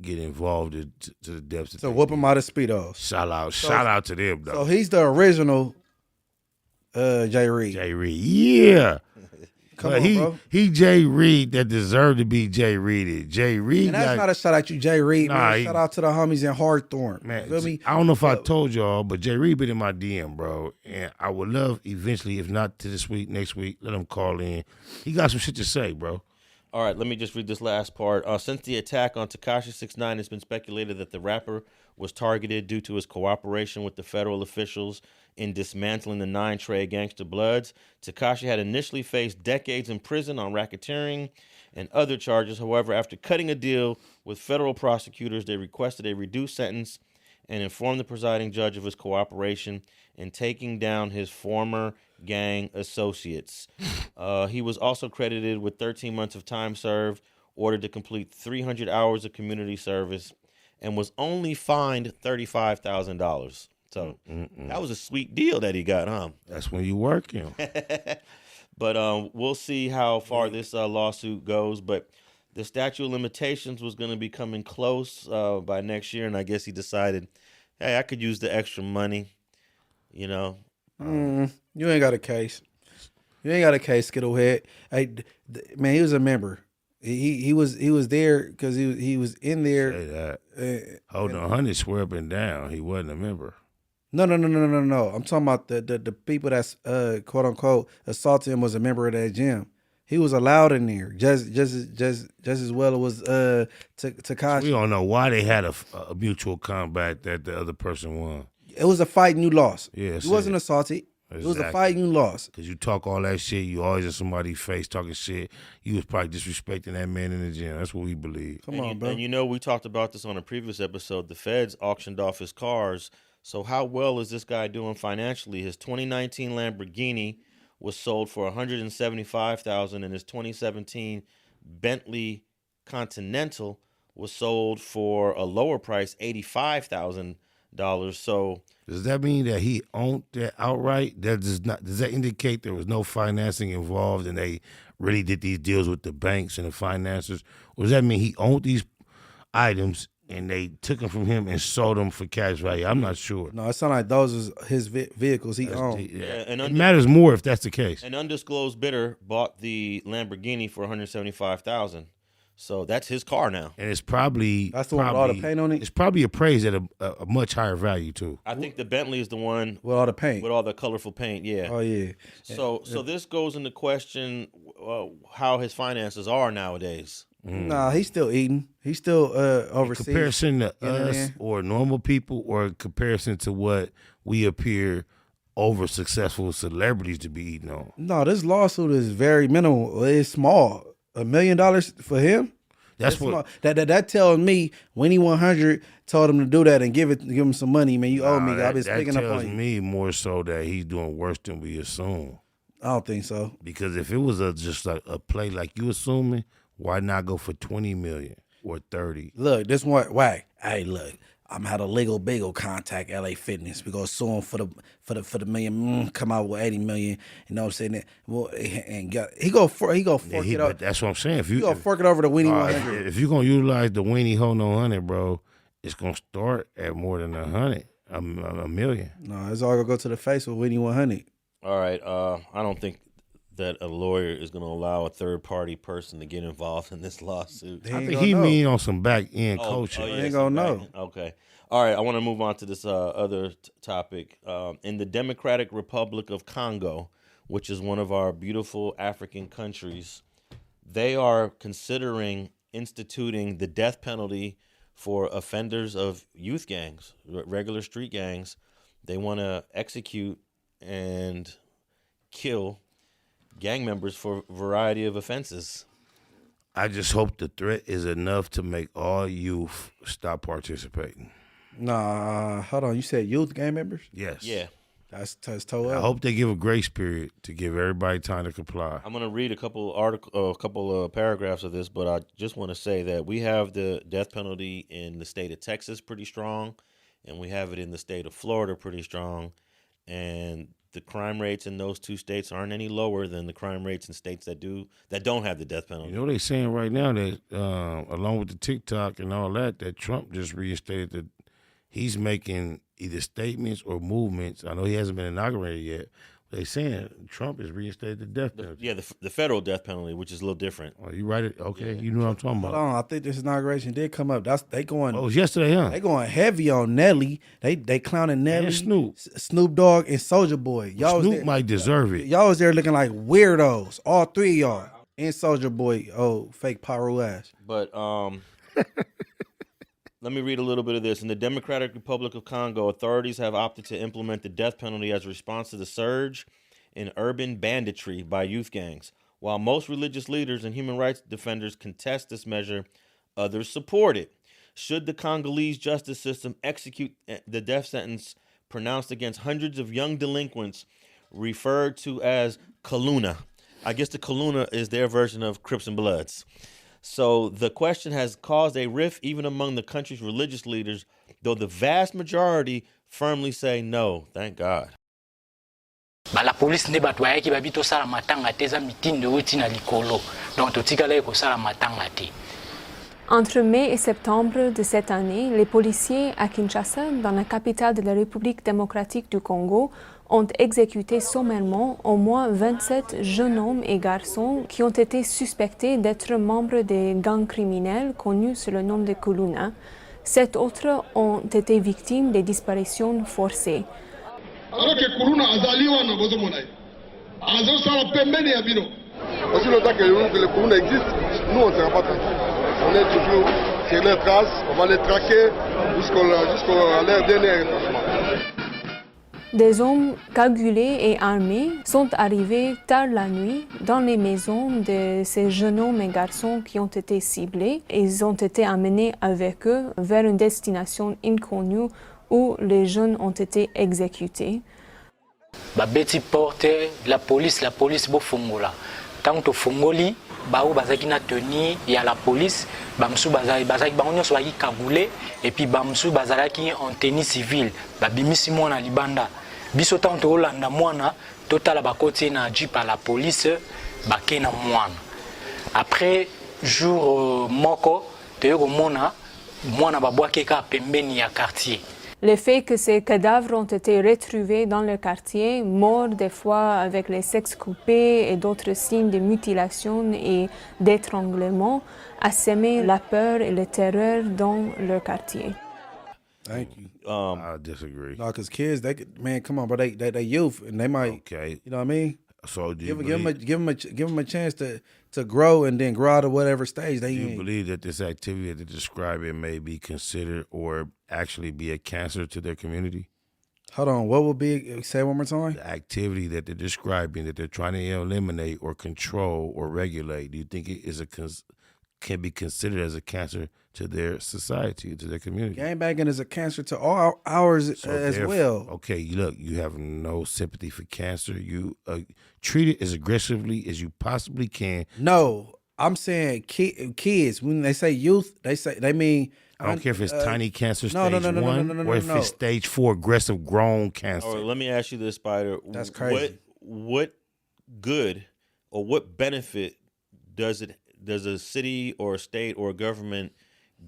B: get involved to the depths of
C: So whoop him out of Speedos.
B: Shout out to them, though.
C: So he's the original JReed.
B: JReed, yeah.
C: Come on, bro.
B: He JReed that deserved to be JReeded. JReed.
C: And that's not a shout out to JReed, man. Shout out to the homies in Hawthorne.
B: Man,
C: feel me?
B: I don't know if I told y'all, but JReed been in my DM, bro. And I would love eventually, if not to this week, next week, let him call in. He got some shit to say, bro.
A: All right, let me just read this last part. Since the attack on Tekashi69, it's been speculated that the rapper was targeted due to his cooperation with the federal officials in dismantling the 9 Trey Gangsta Bloods. Tekashi had initially faced decades in prison on racketeering and other charges. However, after cutting a deal with federal prosecutors, they requested a reduced sentence and informed the presiding judge of his cooperation in taking down his former gang associates. He was also credited with 13 months of time served, ordered to complete 300 hours of community service, and was only fined $35,000. So that was a sweet deal that he got, huh?
B: That's when you working.
A: But we'll see how far this lawsuit goes. But the statute of limitations was going to be coming close by next year, and I guess he decided, hey, I could use the extra money, you know.
C: You ain't got a case. You ain't got a case, Skittlehead. Hey, man, he was a member. He was there because he was in there.
B: Say that. Hold on, honey, swear up and down. He wasn't a member.
C: No. I'm talking about the people that's quote unquote assaulted him was a member of that gym. He was allowed in there just as well it was Tekashi.
B: We don't know why they had a mutual combat that the other person won.
C: It was a fight and you lost.
B: Yeah,
C: you wasn't assaulted. Exactly. It was a fight and you lost.
B: Because you talk all that shit, you always in somebody's face talking shit. You was probably disrespecting that man in the gym. That's what we believe.
C: Come on, bro.
A: And you know, we talked about this on a previous episode. The feds auctioned off his cars. So how well is this guy doing financially? His 2019 Lamborghini was sold for $175,000, and his 2017 Bentley Continental was sold for a lower price, $85,000. So
B: does that mean that he owned that outright? That does not. Does that indicate there was no financing involved and they really did these deals with the banks and the financiers? Or does that mean he owned these items and they took them from him and sold them for cash value? I'm not sure.
C: No, it sounds like those is his vehicles he owned.
B: It matters more if that's the case.
A: An undisclosed bidder bought the Lamborghini for $175,000. So that's his car now.
B: And it's probably
C: that's the one with all the paint on it.
B: It's probably appraised at a much higher value too.
A: I think the Bentley is the one
C: with all the paint,
A: with all the colorful paint. Yeah.
C: Oh yeah.
A: So this goes into question how his finances are nowadays.
C: Nah, he's still eating. He's still overseas.
B: In comparison to us or normal people, or in comparison to what we appear over successful celebrities to be eating on.
C: No, this lawsuit is very minimal. It's small. $1 million for him.
B: That's what
C: that tells me. Winnie 100 told him to do that and give him some money. Man, you owe me. I've been picking up on you.
B: That tells me more so that he's doing worse than we assume.
C: I don't think so.
B: Because if it was just like a play like you assuming, why not go for 20 million or 30?
C: Look, this one, Wack. Hey, look, I'm had a legal bagel contact LA Fitness. We gonna sue him for the million. Come out with 80 million. You know what I'm saying? Well, and he go fork it up.
B: That's what I'm saying. If
C: you go fork it over to Winnie 100.
B: If you're gonna utilize the Winnie Hold on 100, bro, it's gonna start at more than 100, a million.
C: No, it's all gonna go to the face with Winnie 100.
A: All right. I don't think that a lawyer is going to allow a third-party person to get involved in this lawsuit.
B: I think he mean on some back-end coaching.
C: He ain't going to know.
A: Okay. All right, I want to move on to this other topic. In the Democratic Republic of Congo, which is one of our beautiful African countries, they are considering instituting the death penalty for offenders of youth gangs, regular street gangs. They want to execute and kill gang members for a variety of offenses.
B: I just hope the threat is enough to make all youth stop participating.
C: Nah, hold on. You said youth gang members?
B: Yes.
A: Yeah.
C: That's toe up.
B: I hope they give a grace period to give everybody time to comply.
A: I'm going to read a couple of paragraphs of this, but I just want to say that we have the death penalty in the state of Texas pretty strong, and we have it in the state of Florida pretty strong, and the crime rates in those two states aren't any lower than the crime rates in states that don't have the death penalty.
B: You know they're saying right now that along with the TikTok and all that Trump just reinstated that he's making either statements or movements. I know he hasn't been inaugurated yet. They're saying Trump has reinstated the death penalty.
A: The federal death penalty, which is a little different.
B: Oh, you right? Okay, yeah. You know what I'm talking about.
C: Hold on, I think this inauguration did come up. They going.
B: Oh, it was yesterday, huh?
C: They going heavy on Nelly. They clowning Nelly,
B: and
C: Snoop Dogg, and Soulja Boy.
B: Y'all Snoop might deserve it.
C: Y'all was there looking like weirdos. All three of y'all and Soulja Boy. Oh, fake pyro ass.
A: But let me read a little bit of this. In the Democratic Republic of Congo, authorities have opted to implement the death penalty as a response to the surge in urban banditry by youth gangs. While most religious leaders and human rights defenders contest this measure, others support it. Should the Congolese justice system execute the death sentence pronounced against hundreds of young delinquents referred to as Kaluna? I guess the Kaluna is their version of Crips and Bloods. So the question has caused a rift even among the country's religious leaders, though the vast majority firmly say no. Thank God.
D: La police ne batwaye ki babito sala matanga te za mitinde uti na likolo. Donc totikala ko sala matanga te.
E: Entre mai et septembre de cette année, les policiers à Kinshasa, dans la capitale de la République démocratique du Congo, ont exécuté sommairement au moins 27 jeunes hommes et garçons qui ont été suspectés d'être membres des gangs criminels connus sous le nom de Kaluna. 7 autres ont été victimes des disparitions forcées.
F: Alors que Kaluna azaliwa na bozo monai. Azo sala pembeni ya bino. Aussi longtemps que le Kaluna existe, nous on ne sera pas tranquille. On est toujours sur les traces, on va les traquer jusqu'à leur dernier retranchement.
E: Des hommes cagoulés et armés sont arrivés tard la nuit dans les maisons de ces jeunes hommes et garçons qui ont été ciblés. Ils ont été amenés avec eux vers une destination inconnue où les jeunes ont été exécutés.
D: Babeti porte la police bo fongola. Tant to fongoli bao bazaki na tenue ya la police bamsu bazaki bango nyonso baki kagoulé et puis bamsu bazalaki en tenue civile babimisi mwana libanda biso tant tolanda mwana totala bakoti na jeep à la police bake na mwana après jour moko toyo komona mwana babwaki ka pembeni ya quartier.
E: Le fait que ces cadavres ont été retrouvés dans le quartier, morts des fois avec les sexes coupés et d'autres signes de mutilation et d'étranglement, a semé la peur et la terreur dans le quartier.
C: Thank you.
B: I disagree.
C: No, because kids, man, come on, bro, they youth, and they might,
B: Okay.
C: you know what I mean?
B: So do you
C: Give them a chance to grow and then grow out of whatever stage they
B: Do you
C: in.
B: believe that this activity that they're describing may be considered or actually be a cancer to their community?
C: Hold on, what would be? Say it one more time.
B: The activity that they're describing that they're trying to eliminate or control or regulate, do you think it is can be considered as a cancer to their society, to their community?
C: Gangbanging is a cancer to all ours as well.
B: Okay, look, you have no sympathy for cancer. You treat it as aggressively as you possibly can.
C: No, I'm saying kids. When they say youth, they mean.
B: I don't care if it's tiny cancer stage
C: no,
B: 1 or if it's stage 4 aggressive grown cancer.
A: Or let me ask you this, Spider.
C: That's crazy.
A: What good or what benefit does a city or a state or a government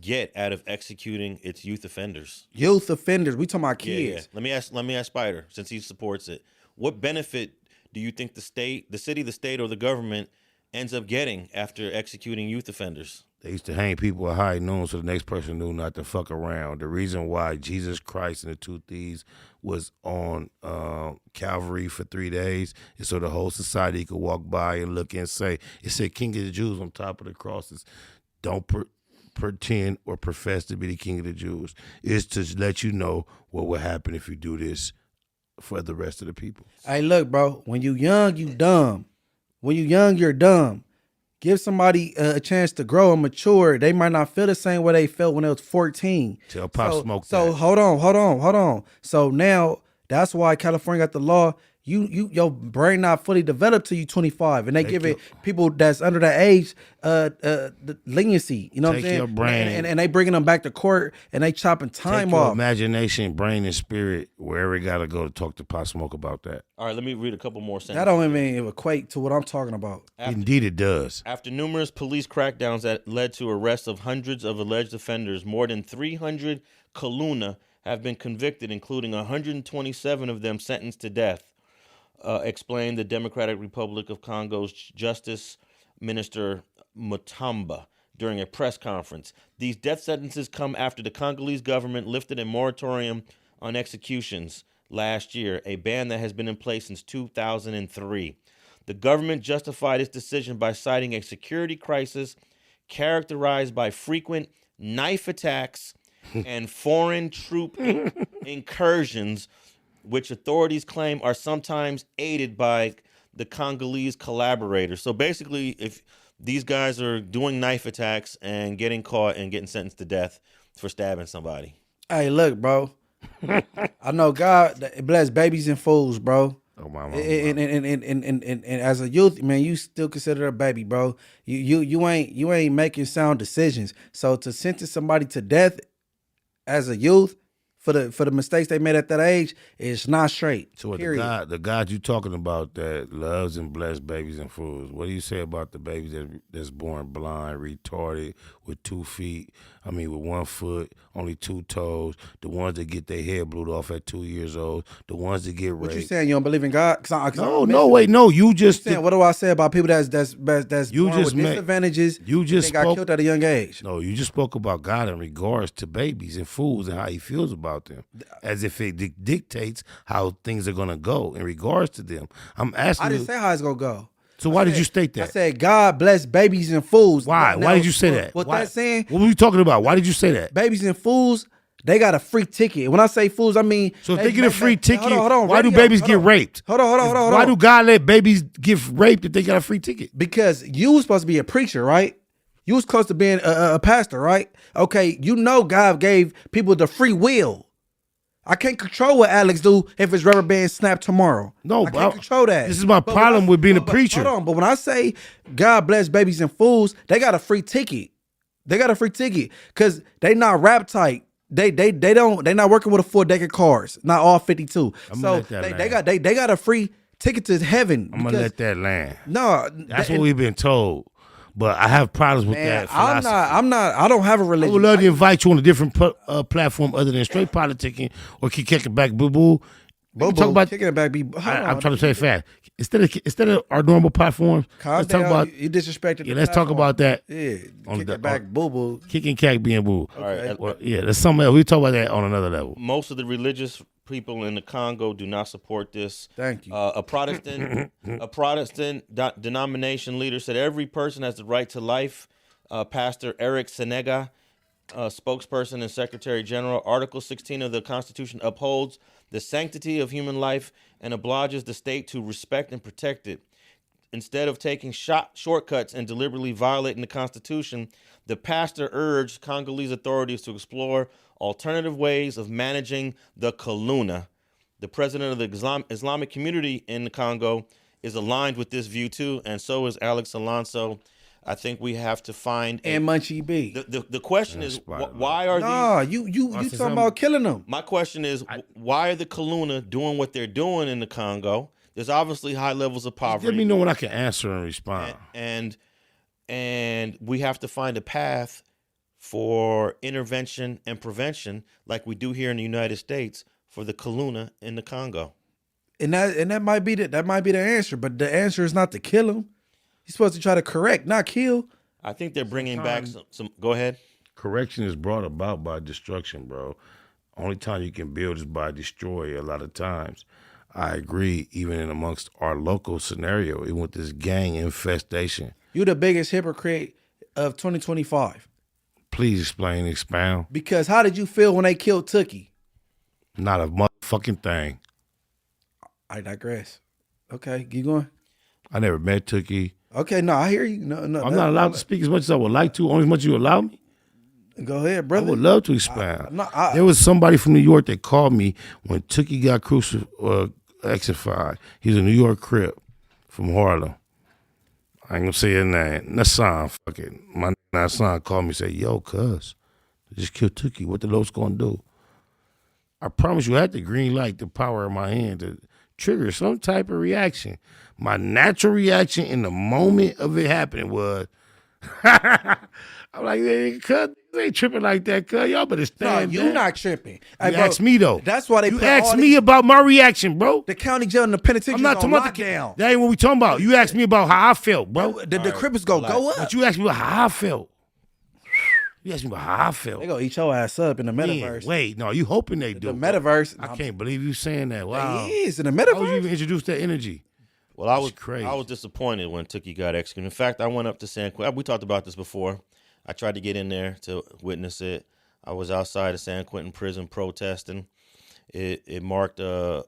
A: get out of executing its youth offenders?
C: Youth offenders. We talking about kids.
A: Yeah. Let me ask Spider, since he supports it. What benefit do you think the city, the state, or the government ends up getting after executing youth offenders?
B: They used to hang people at high noon so the next person knew not to fuck around. The reason why Jesus Christ and the two thieves was on Calvary for 3 days is so the whole society could walk by and look and say, it said King of the Jews on top of the crosses. Don't pretend or profess to be the King of the Jews. It's to let you know what will happen if you do this for the rest of the people.
C: Hey, look, bro. When you young, you dumb. When you young, you're dumb. Give somebody a chance to grow and mature. They might not feel the same way they felt when they was 14.
B: Tell Pop Smoke
C: So
B: that.
C: hold on. So now that's why California got the law. Your brain not fully developed till you 25, and they give it people that's under that age the leniency. You know what I'm saying?
B: Your brain
C: and they bringing them back to court and they chopping time
B: take your
C: off.
B: imagination, brain, and spirit wherever you gotta go to talk to Pop Smoke about that.
A: All right, let me read a couple more sentences.
C: That don't even equate to what I'm talking about.
B: Indeed, it does.
A: After numerous police crackdowns that led to arrests of hundreds of alleged offenders, more than 300 Kaluna have been convicted, including 127 of them sentenced to death. Explained the Democratic Republic of Congo's Justice Minister Mutamba during a press conference. These death sentences come after the Congolese government lifted a moratorium on executions last year, a ban that has been in place since 2003. The government justified its decision by citing a security crisis characterized by frequent knife attacks and foreign troop incursions, which authorities claim are sometimes aided by the Congolese collaborators. So basically, if these guys are doing knife attacks and getting caught and getting sentenced to death for stabbing somebody.
C: Hey, look, bro. I know God bless babies and fools, bro.
B: Oh, my mama.
C: And as a youth, man, you still consider a baby, bro. You ain't making sound decisions. So to sentence somebody to death as a youth for the mistakes they made at that age is not straight.
B: So the God you talking about that loves and bless babies and fools, what do you say about the babies that's born blind, retarded, with 2 feet, with 1 foot, only 2 toes, the ones that get their hair blew off at 2 years old, the ones that get raped?
C: What you saying, you don't believe in God?
B: You just
C: saying, what do I say about people that's born with disadvantages?
B: You just
C: got killed at a young age.
B: No, you just spoke about God in regards to babies and fools and how he feels about them, as if it dictates how things are gonna go in regards to them. I'm asking.
C: I didn't say how it's gonna go.
B: So why did you state that?
C: I said God bless babies and fools.
B: Why? Why did you say that?
C: What that's saying?
B: What were you talking about? Why did you say that?
C: Babies and fools, they got a free ticket. When I say fools, I mean.
B: So if they get a free ticket,
C: hold on,
B: why do babies get raped?
C: Hold on.
B: Why do God let babies get raped if they got a free ticket?
C: Because you was supposed to be a preacher, right? You was close to being a pastor, right? Okay, God gave people the free will. I can't control what Alex do if his rubber band snap tomorrow.
B: No,
C: I can't control that.
B: This is my problem with being a preacher.
C: Hold on, but when I say God bless babies and fools, they got a free ticket. They got a free ticket because they not rap tight. They not working with a 4-deck of cars. Not all 52. So they got a free ticket to heaven.
B: I'm gonna let that land.
C: No,
B: that's what we've been told. But I have problems with that philosophy.
C: I don't have a religion.
B: I would love to invite you on a different platform other than Straight Politicking or Kick It Back Boo Boo. Talk about
C: Kicking It Back.
B: I'm trying to say it fast. Instead of our normal platforms, let's talk about
C: you disrespected.
B: Yeah, let's talk about that.
C: Yeah, Kick It Back Boo Boo.
B: Kicking Cack being boo.
A: All right.
B: Well, yeah, there's something else. We talk about that on another level.
A: Most of the religious people in the Congo do not support this.
C: Thank you.
A: A Protestant denomination leader said every person has the right to life. Pastor Eric Senega, spokesperson and Secretary General, Article 16 of the Constitution upholds the sanctity of human life and obliges the state to respect and protect it. Instead of taking shortcuts and deliberately violating the Constitution, the pastor urged Congolese authorities to explore alternative ways of managing the Kaluna. The president of the Islamic community in the Congo is aligned with this view too, and so is Alex Alonso. I think we have to find
C: and Munchie B.
A: The question is why are these?
C: You talking about killing them?
A: My question is why are the Kaluna doing what they're doing in the Congo? There's obviously high levels of poverty.
B: Let me know when I can answer and respond.
A: And we have to find a path for intervention and prevention, like we do here in the United States for the Kaluna in the Congo.
C: And that might be the answer, but the answer is not to kill them. You're supposed to try to correct, not kill.
A: I think they're bringing back some. Go ahead.
B: Correction is brought about by destruction, bro. Only time you can build is by destroy. A lot of times, I agree. Even in amongst our local scenario, even with this gang infestation,
C: you the biggest hypocrite of 2025.
B: Please explain, expound.
C: Because how did you feel when they killed Tookie?
B: Not a motherfucking thing.
C: I digress. Okay, keep going.
B: I never met Tookie.
C: Okay, no, I hear you. No,
B: I'm not allowed to speak as much as I would like to, only as much as you allow me.
C: Go ahead, brother.
B: I would love to expound. There was somebody from New York that called me when Tookie got executed. He's a New York Crip from Harlem. I ain't gonna say his name. Nassan, fuck it. My Nassan called me and said, yo, cuz, they just killed Tookie. What the Lord's gonna do? I promise you, I had the green light, the power in my hand to trigger some type of reaction. My natural reaction in the moment of it happening was, I'm like, hey, cuz, they ain't tripping like that, cuz. Y'all better stand
C: No, you not tripping.
B: You asked me, though.
C: That's why they
B: You asked me about my reaction, bro.
C: The county jail and the penitentiary
B: I'm not
C: on
B: talking
C: lockdown.
B: That ain't what we talking about. You asked me about how I felt, bro.
C: The Crippers go up.
B: But you asked me about how I felt. You asked me about how I felt.
C: They gonna eat your ass up in the metaverse.
B: Wait, no, you hoping they do.
C: The metaverse.
B: I can't believe you saying that. Wow.
C: It is in the metaverse.
B: How would you even introduce that energy?
A: Well, I was disappointed when Tookie got executed. In fact, I went up to San Quentin. We talked about this before. I tried to get in there to witness it. I was outside of San Quentin prison protesting. It marked an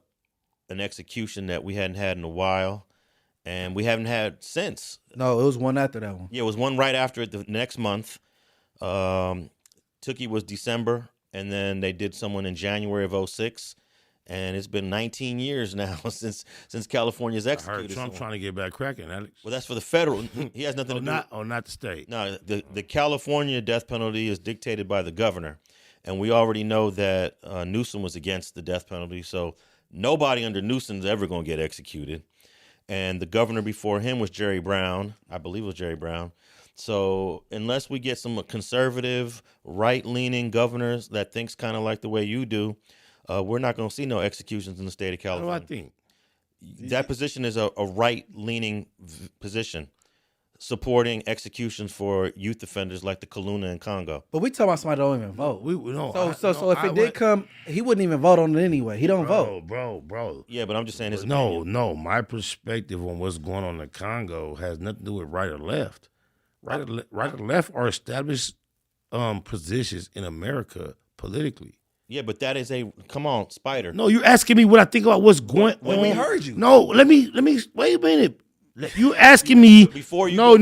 A: execution that we hadn't had in a while, and we haven't had since.
C: No, it was one after that one.
A: Yeah, it was one right after it the next month. Tookie was December, and then they did someone in January of 2006. And it's been 19 years now since California's executed.
B: I heard Trump trying to get back cracking, Alex.
A: Well, that's for the federal. He has nothing to do.
B: Not the state.
A: No, the California death penalty is dictated by the governor, and we already know that Newsom was against the death penalty. So nobody under Newsom is ever going to get executed. And the governor before him was Jerry Brown. I believe it was Jerry Brown. So unless we get some conservative, right-leaning governors that thinks kind of like the way you do, we're not going to see no executions in the state of California.
B: What do I think?
A: That position is a right-leaning position, supporting executions for youth offenders like the Kaluna in Congo.
C: But we talking about somebody that don't even vote. So if it did come, he wouldn't even vote on it anyway. He don't vote.
B: Bro.
A: Yeah, but I'm just saying his
B: opinion. No. My perspective on what's going on in Congo has nothing to do with right or left. Right or left are established positions in America politically.
A: Yeah, but that is come on, Spider.
B: No, you're asking me what I think about what's going on.
C: We heard you.
B: No, let me wait a minute. You asking me
A: Before you
B: no,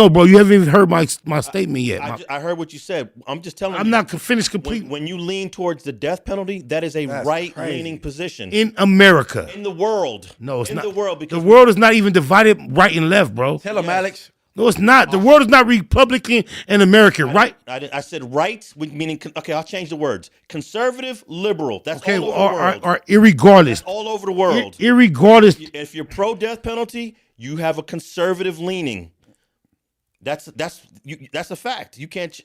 B: bro. You haven't even heard my statement yet.
A: I heard what you said. I'm just telling you.
B: I'm not finished complete.
A: When you lean towards the death penalty, that is a right-leaning position.
B: In America.
A: In the world.
B: No, it's not.
A: In the world. Because
B: the world is not even divided right and left, bro.
C: Tell him, Alex.
B: No, it's not. The world is not Republican and American, right?
A: I said right, meaning, okay, I'll change the words. Conservative, liberal. That's all over the world.
B: Or irregardless.
A: That's all over the world.
B: Irregardless.
A: If you're pro-death penalty, you have a conservative leaning. That's a fact. You can't.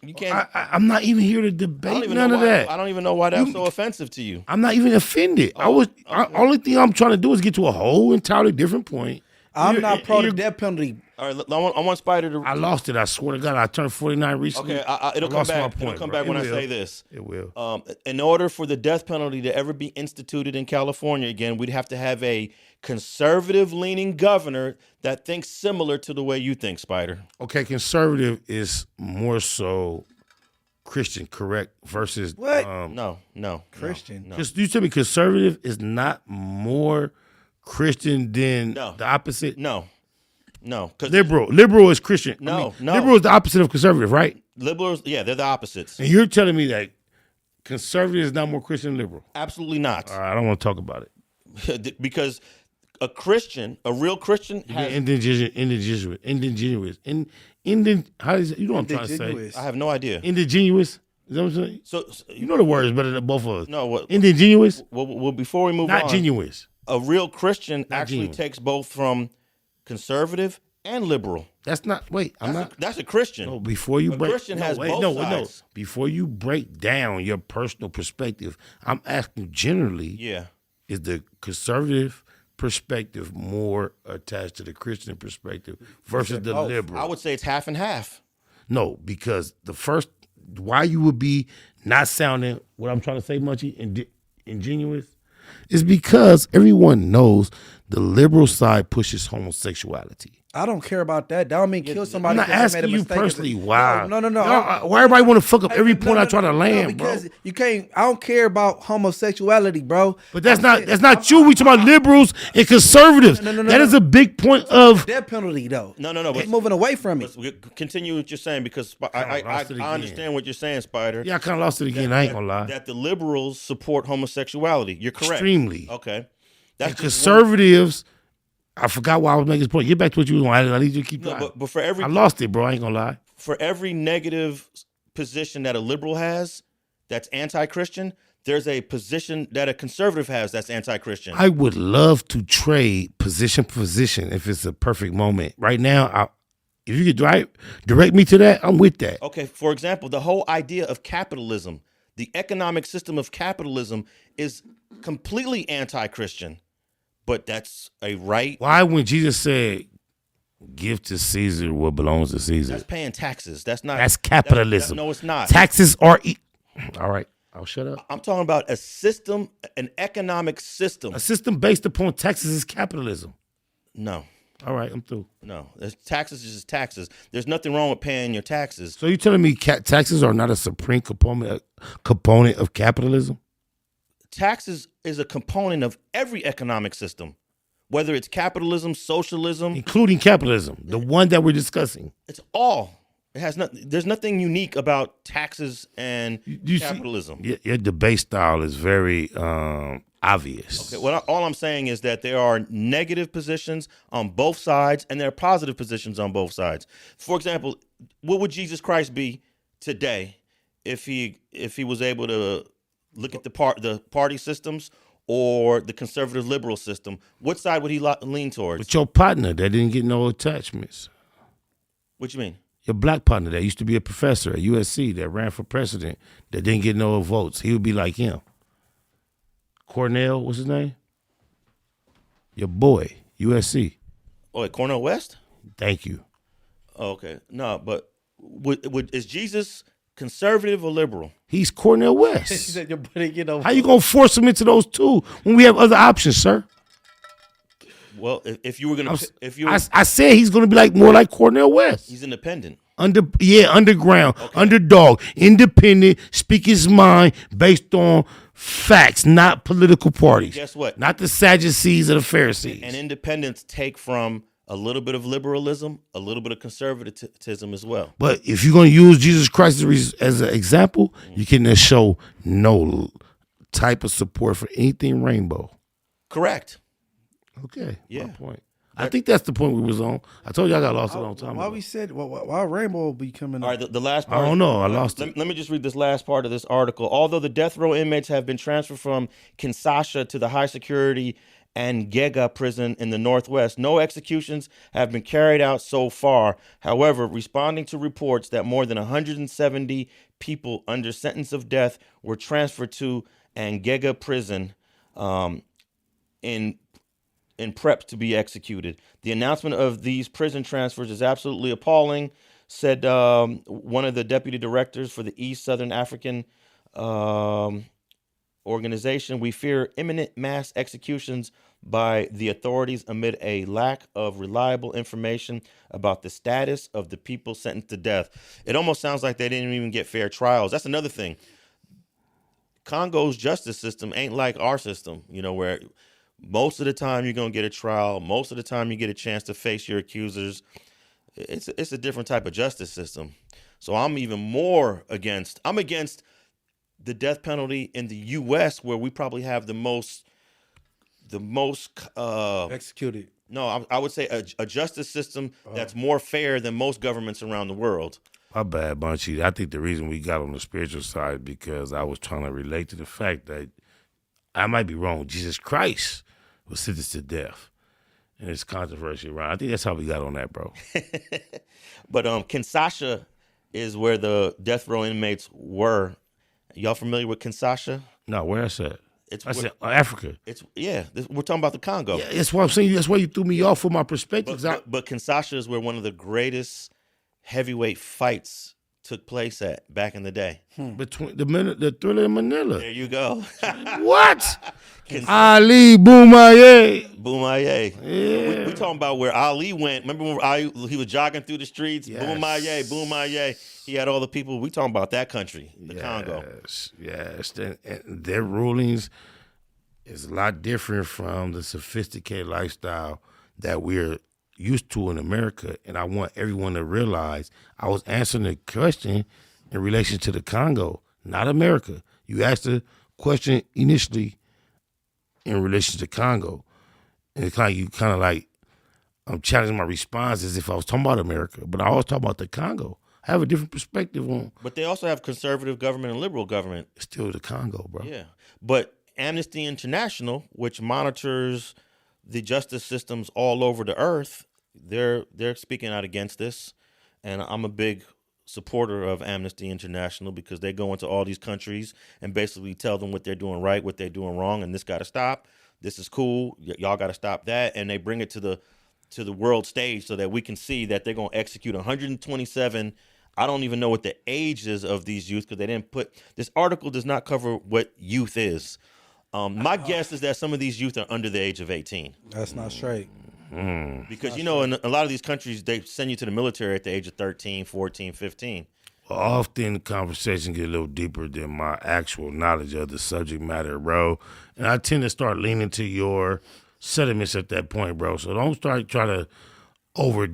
B: I'm not even here to debate none of that.
A: I don't even know why that's so offensive to you.
B: I'm not even offended. Only thing I'm trying to do is get to a whole entirely different point.
C: I'm not pro the death penalty.
A: All right, I want Spider to.
B: I lost it. I swear to God, I turned 49 recently.
A: Okay, it'll come back. It'll come back when I say this.
B: It will.
A: In order for the death penalty to ever be instituted in California again, we'd have to have a conservative-leaning governor that thinks similar to the way you think, Spider.
B: Okay, conservative is more so Christian, correct? Versus
C: what?
A: No,
C: Christian.
A: No.
B: Just you tell me, conservative is not more Christian than the opposite?
A: No.
B: Liberal is Christian.
A: No.
B: Liberal is the opposite of conservative, right?
A: Liberals, yeah, they're the opposites.
B: And you're telling me that conservative is not more Christian than liberal?
A: Absolutely not.
B: All right, I don't want to talk about
A: it. Because a real Christian has...
B: How is it? You know what I'm trying to say?
A: I have no idea.
B: Indigenous? Is that what I'm saying?
A: So
B: you know the words better than both of us.
A: No. What?
B: Indigenous?
A: Well, before we move on...
B: Not genuous.
A: A real Christian actually takes both from conservative and liberal.
B: That's not. Wait,
A: That's a Christian.
B: No, before you break.
A: Christian has both sides.
B: Before you break down your personal perspective, I'm asking generally.
A: Yeah.
B: Is the conservative perspective more attached to the Christian perspective versus the liberal?
A: I would say it's half and half.
B: No, because why you would be not sounding what I'm trying to say, Munchie, ingenuous, is because everyone knows the liberal side pushes homosexuality.
C: I don't care about that. That don't mean kill somebody.
B: I'm not asking you personally. Wow.
C: No.
B: Why everybody want to fuck up every point I try to land,
C: because
B: bro?
C: You can't. I don't care about homosexuality, bro.
B: But that's not you. We talking about liberals and conservatives. That is a big point of
C: death penalty, though.
A: No.
C: Keep moving away from it.
A: Continue what you're saying because I understand what you're saying, Spider.
B: Yeah, I kind of lost it again. I ain't gonna lie.
A: That the liberals support homosexuality. You're correct.
B: Extremely.
A: Okay.
B: That's conservatives. I forgot why I was making this point. Get back to what you was on. I need you to keep going.
A: But for every...
B: I lost it, bro. I ain't gonna lie.
A: For every negative position that a liberal has that's anti-Christian, there's a position that a conservative has that's anti-Christian.
B: I would love to trade position for position if it's a perfect moment. Right now, if you could direct me to that, I'm with that.
A: Okay, for example, the whole idea of capitalism, the economic system of capitalism is completely anti-Christian. But that's a right.
B: Why, when Jesus said, "Give to Caesar what belongs to Caesar"?
A: That's paying taxes. That's not.
B: That's capitalism.
A: No, it's not.
B: Taxes are. All right, I'll shut up.
A: I'm talking about a system, an economic system.
B: A system based upon taxes is capitalism.
A: No.
B: All right, I'm through.
A: No, taxes is just taxes. There's nothing wrong with paying your taxes.
B: So you're telling me taxes are not a supreme component of capitalism?
A: Taxes is a component of every economic system, whether it's capitalism, socialism,
B: including capitalism, the one that we're discussing.
A: It's all. It has nothing. There's nothing unique about taxes and capitalism.
B: Your debate style is very obvious.
A: Okay. Well, all I'm saying is that there are negative positions on both sides, and there are positive positions on both sides. For example, what would Jesus Christ be today if he was able to look at the party systems or the conservative liberal system? What side would he lean towards?
B: With your partner that didn't get no attachments.
A: What you mean?
B: Your black partner that used to be a professor at USC that ran for president that didn't get no votes. He would be like him. Cornell, what's his name? Your boy, USC.
A: Oh, at Cornell West?
B: Thank you.
A: Oh, okay. No, but is Jesus conservative or liberal?
B: He's Cornell West.
C: He said your buddy get no
B: How you gonna force him into those two when we have other options, sir?
A: Well, if you were gonna,
B: I said he's gonna be more like Cornell West.
A: He's independent.
B: Underground, underdog, independent, speak his mind based on facts, not political parties.
A: Guess what?
B: Not the Sadducees or the Pharisees.
A: And independents take from a little bit of liberalism, a little bit of conservatism as well.
B: But if you're going to use Jesus Christ as an example, you can show no type of support for anything rainbow.
A: Correct.
B: Okay.
A: Yeah.
B: My point. I think that's the point we was on. I told you I got lost a long time
C: Why
B: ago.
C: we said why rainbow be coming?
A: All right, the last part.
B: I don't know. I lost it.
A: Let me just read this last part of this article. Although the death row inmates have been transferred from Kinshasa to the high security Ngega prison in the northwest, no executions have been carried out so far. However, responding to reports that more than 170 people under sentence of death were transferred to Ngega prison in prep to be executed. The announcement of these prison transfers is absolutely appalling, said one of the deputy directors for the East Southern African organization. We fear imminent mass executions by the authorities amid a lack of reliable information about the status of the people sentenced to death. It almost sounds like they didn't even get fair trials. That's another thing. Congo's justice system ain't like our system, where most of the time you're going to get a trial. Most of the time you get a chance to face your accusers. It's a different type of justice system. So I'm even more against the death penalty in the U.S., where we probably have the most
C: Executed.
A: No, I would say a justice system that's more fair than most governments around the world.
B: My bad, Munchie. I think the reason we got on the spiritual side is because I was trying to relate to the fact that I might be wrong. Jesus Christ was sentenced to death. And it's controversy around. I think that's how we got on that, bro.
A: But Kinshasa is where the death row inmates were. Y'all familiar with Kinshasa?
B: No, where's that?
A: It's
B: Africa.
A: We're talking about the Congo.
B: Yeah, that's what I'm saying. That's why you threw me off for my perspective.
A: But Kinshasa is where one of the greatest heavyweight fights took place at back in the day.
B: Between the Thriller and Manila.
A: There you go.
B: What? Ali Boumaier.
A: Yeah. We talking about where Ali went. Remember when he was jogging through the streets?
B: Yes.
A: Boumaier. He had all the people. We talking about that country, the Congo.
B: Yes. And their rulings is a lot different from the sophisticated lifestyle that we're used to in America. And I want everyone to realize I was answering the question in relation to the Congo, not America. You asked the question initially in relation to Congo. And it's like I'm challenging my response as if I was talking about America, but I always talk about the Congo. I have a different perspective on.
A: But they also have conservative government and liberal government.
B: It's still the Congo, bro.
A: Yeah. But Amnesty International, which monitors the justice systems all over the earth, they're speaking out against this. And I'm a big supporter of Amnesty International because they go into all these countries and basically tell them what they're doing right, what they're doing wrong, and this got to stop. This is cool. Y'all got to stop that. And they bring it to the world stage so that we can see that they're going to execute 127. I don't even know what the age is of these youth because they didn't put – this article does not cover what youth is. My guess is that some of these youth are under the age of 18.
C: That's not straight.
A: Because, in a lot of these countries, they send you to the military at the age of 13, 14, 15.
B: Often the conversation get a little deeper than my actual knowledge of the subject matter, bro. And I tend to start leaning to your sentiments at that point, bro. So don't start trying to over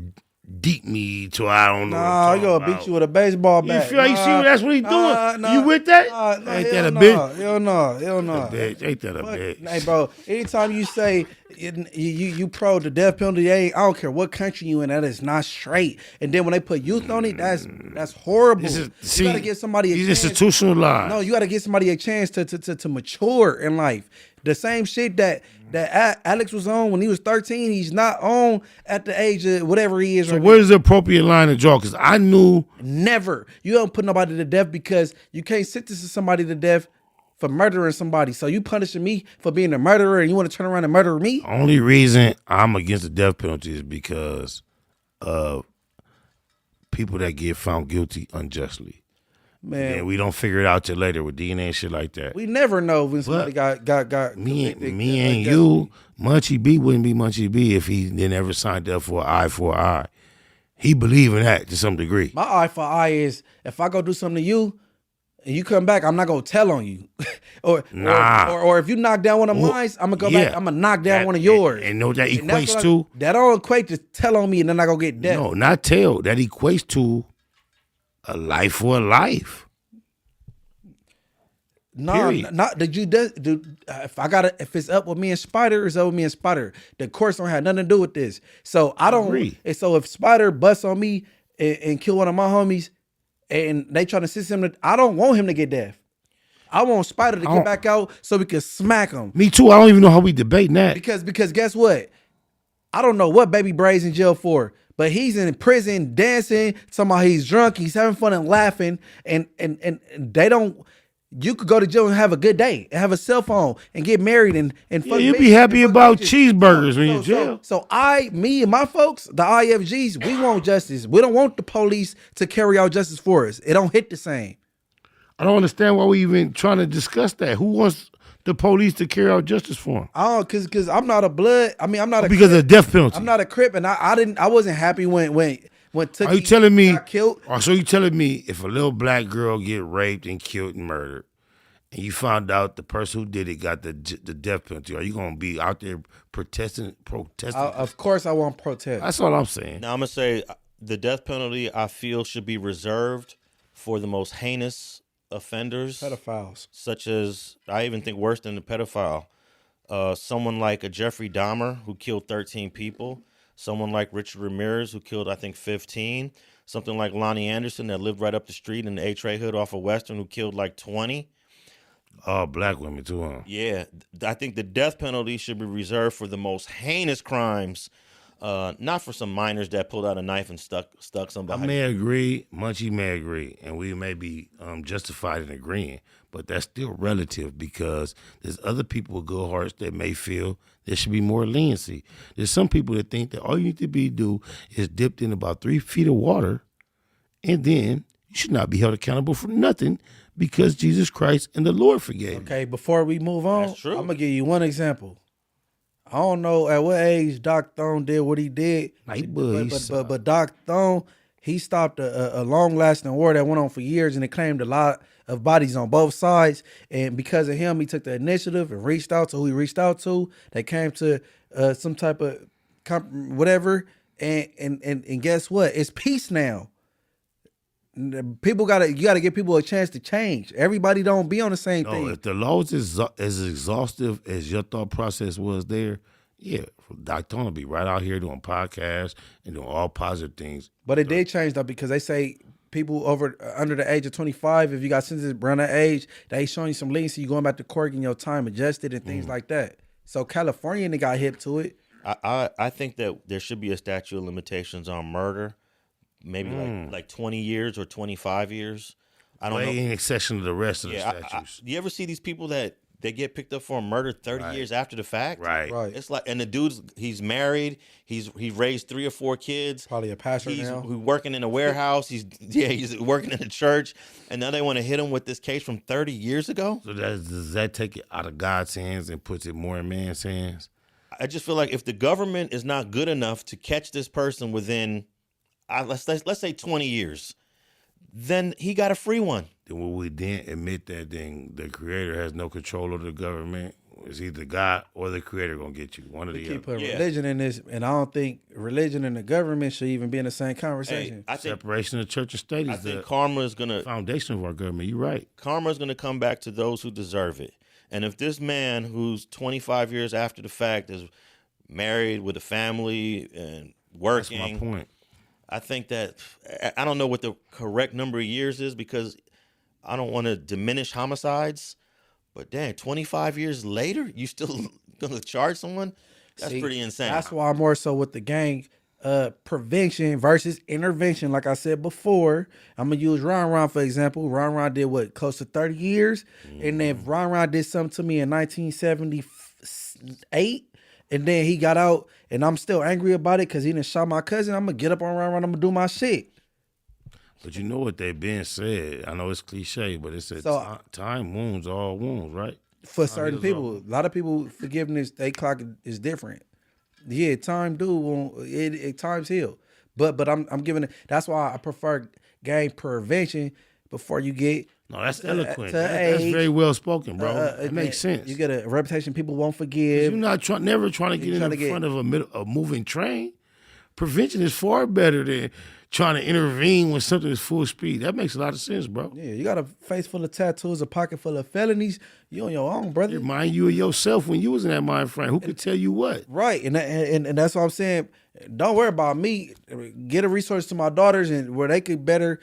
B: deep me till I don't know.
C: Nah, you gonna beat you with a baseball bat.
B: You feel like you see that's what he doing? You with that? Ain't that a bitch?
C: Hell no.
B: Ain't that a bitch?
C: Hey, bro, anytime you say you pro the death penalty, I don't care what country you in, that is not straight. And then when they put youth on it, that's horrible. You gotta give somebody a chance.
B: Institutionalized.
C: No, you gotta give somebody a chance to mature in life. The same shit that Alex was on when he was 13, he's not on at the age of whatever he is.
B: So where's the appropriate line to draw? Because I knew
C: never. You don't put nobody to death because you can't sentence somebody to death for murdering somebody. So you punishing me for being a murderer and you want to turn around and murder me?
B: Only reason I'm against the death penalty is because of people that get found guilty unjustly. Man, and we don't figure it out till later with DNA and shit like that.
C: We never know when somebody got
B: me and you. Munchie B wouldn't be Munchie B if he didn't ever signed up for an eye for an eye. He believe in that to some degree.
C: My eye for eye is if I go do something to you, and you come back, I'm not gonna tell on you. or if you knock down one of mine, I'm gonna go back. I'm gonna knock down one of yours.
B: And know that equates to
C: that don't equate to tell on me, and then I go get death.
B: No, not tell. That equates to a life for a life.
C: No, not did you do if it's up with me and Spider, it's up with me and Spider. The courts don't have nothing to do with this. So I don't agree. And so if Spider busts on me and kill one of my homies and they try to assist him, I don't want him to get death. I want Spider to get back out so we can smack him.
B: Me too. I don't even know how we debating that.
C: Because guess what? I don't know what Baby Bray's in jail for, but he's in prison dancing, talking about he's drunk, he's having fun and laughing, and they don't. You could go to jail and have a good day and have a cell phone and get married and fuck.
B: You'll be happy about cheeseburgers when you're in jail.
C: So me and my folks, the IFGs, we want justice. We don't want the police to carry out justice for us. It don't hit the same.
B: I don't understand why we even trying to discuss that. Who wants the police to carry out justice for him?
C: Oh, because I'm not a blood. I mean, I'm not a
B: because
C: Crip.
B: of the death penalty.
C: I'm not a Crip, and I wasn't happy when Tekashi
B: Are you telling me?
C: got killed?
B: So you telling me if a little black girl get raped and killed and murdered, and you found out the person who did it got the death penalty, are you gonna be out there protesting?
C: Of course, I won't protest.
B: That's all I'm saying.
A: Now I'm gonna say the death penalty I feel should be reserved for the most heinous offenders,
C: pedophiles,
A: such as I even think worse than the pedophile. Someone like a Jeffrey Dahmer who killed 13 people. Someone like Richard Ramirez, who killed, I think, 15. Something like Lonnie Anderson that lived right up the street in the H-Ray hood off of Western, who killed like 20.
B: Oh, black women too, huh?
A: Yeah. I think the death penalty should be reserved for the most heinous crimes, not for some minors that pulled out a knife and stuck somebody.
B: I may agree, Munchie may agree, and we may be justified in agreeing, but that's still relative because there's other people with good hearts that may feel there should be more leniency. There's some people that think that all you need to do is dipped in about 3 feet of water, and then you should not be held accountable for nothing because Jesus Christ and the Lord forgave.
C: Okay, before we move on, I'm going to give you one example. I don't know at what age Doc Thone did what he did, but Doc Thone, he stopped a long-lasting war that went on for years, and it claimed a lot of bodies on both sides. And because of him, he took the initiative and reached out to who he reached out to. They came to some type of whatever, and guess what? It's peace now. People you gotta give people a chance to change. Everybody don't be on the same thing.
B: If the law is as exhaustive as your thought process was there, yeah, Dr. Tone will be right out here doing podcasts and doing all positive things.
C: But it did change though, because they say people under the age of 25, if you got sentenced around that age, they showing you some leniency, you going back to court, getting your time adjusted and things like that. So California, they got hip to it.
A: I think that there should be a statute of limitations on murder. Maybe like 20 years or 25 years. I don't know.
B: In accession to the rest of the statutes.
A: You ever see these people that they get picked up for a murder 30 years after the fact?
B: Right.
A: It's like, and the dude's, he's married. He raised 3 or 4 kids.
C: Probably a pastor now.
A: He's working in a warehouse. He's working in a church. And now they want to hit him with this case from 30 years ago?
B: So does that take it out of God's hands and puts it more in man's hands?
A: I just feel like if the government is not good enough to catch this person within, let's say 20 years, then he got a free one.
B: Then will we then admit that then the creator has no control over the government? It's either God or the creator gonna get you. One of the other.
C: Keep putting religion in this, and I don't think religion and the government should even be in the same conversation.
A: I think
B: separation of church and state is the
A: karma is gonna
B: foundation of our government. You're right.
A: Karma is gonna come back to those who deserve it. And if this man who's 25 years after the fact is married with a family and working,
B: that's my point.
A: I think that, I don't know what the correct number of years is because I don't want to diminish homicides, but damn, 25 years later, you still going to charge someone? That's pretty insane.
C: That's why I'm more so with the gang prevention versus intervention. Like I said before, I'm going to use Ron Ron, for example. Ron Ron did what, close to 30 years? And then if Ron Ron did something to me in 1978, and then he got out, and I'm still angry about it because he didn't shot my cousin, I'm going to get up on Ron Ron, I'm going to do my shit.
B: But you know what they been said. I know it's cliche, but it said time wounds all wounds, right?
C: For certain people. A lot of people, forgiveness, they clock is different. Yeah, time times heal. But I'm giving it, that's why I prefer gang prevention, before you get.
B: No, that's
C: to-
B: eloquent.
C: to
B: That's
C: age.
B: very well spoken, bro. It makes sense.
C: You get a reputation people won't forgive.
B: You're not never trying to get in front of a moving train. Prevention is far better than trying to intervene when something is full speed. That makes a lot of sense, bro.
C: Yeah, you got a face full of tattoos, a pocket full of felonies. You on your own, brother.
B: Remind you of yourself when you was in that mind frame. Who could tell you what?
C: Right, and that's what I'm saying. Don't worry about me. Get a resource to my daughters and where they could better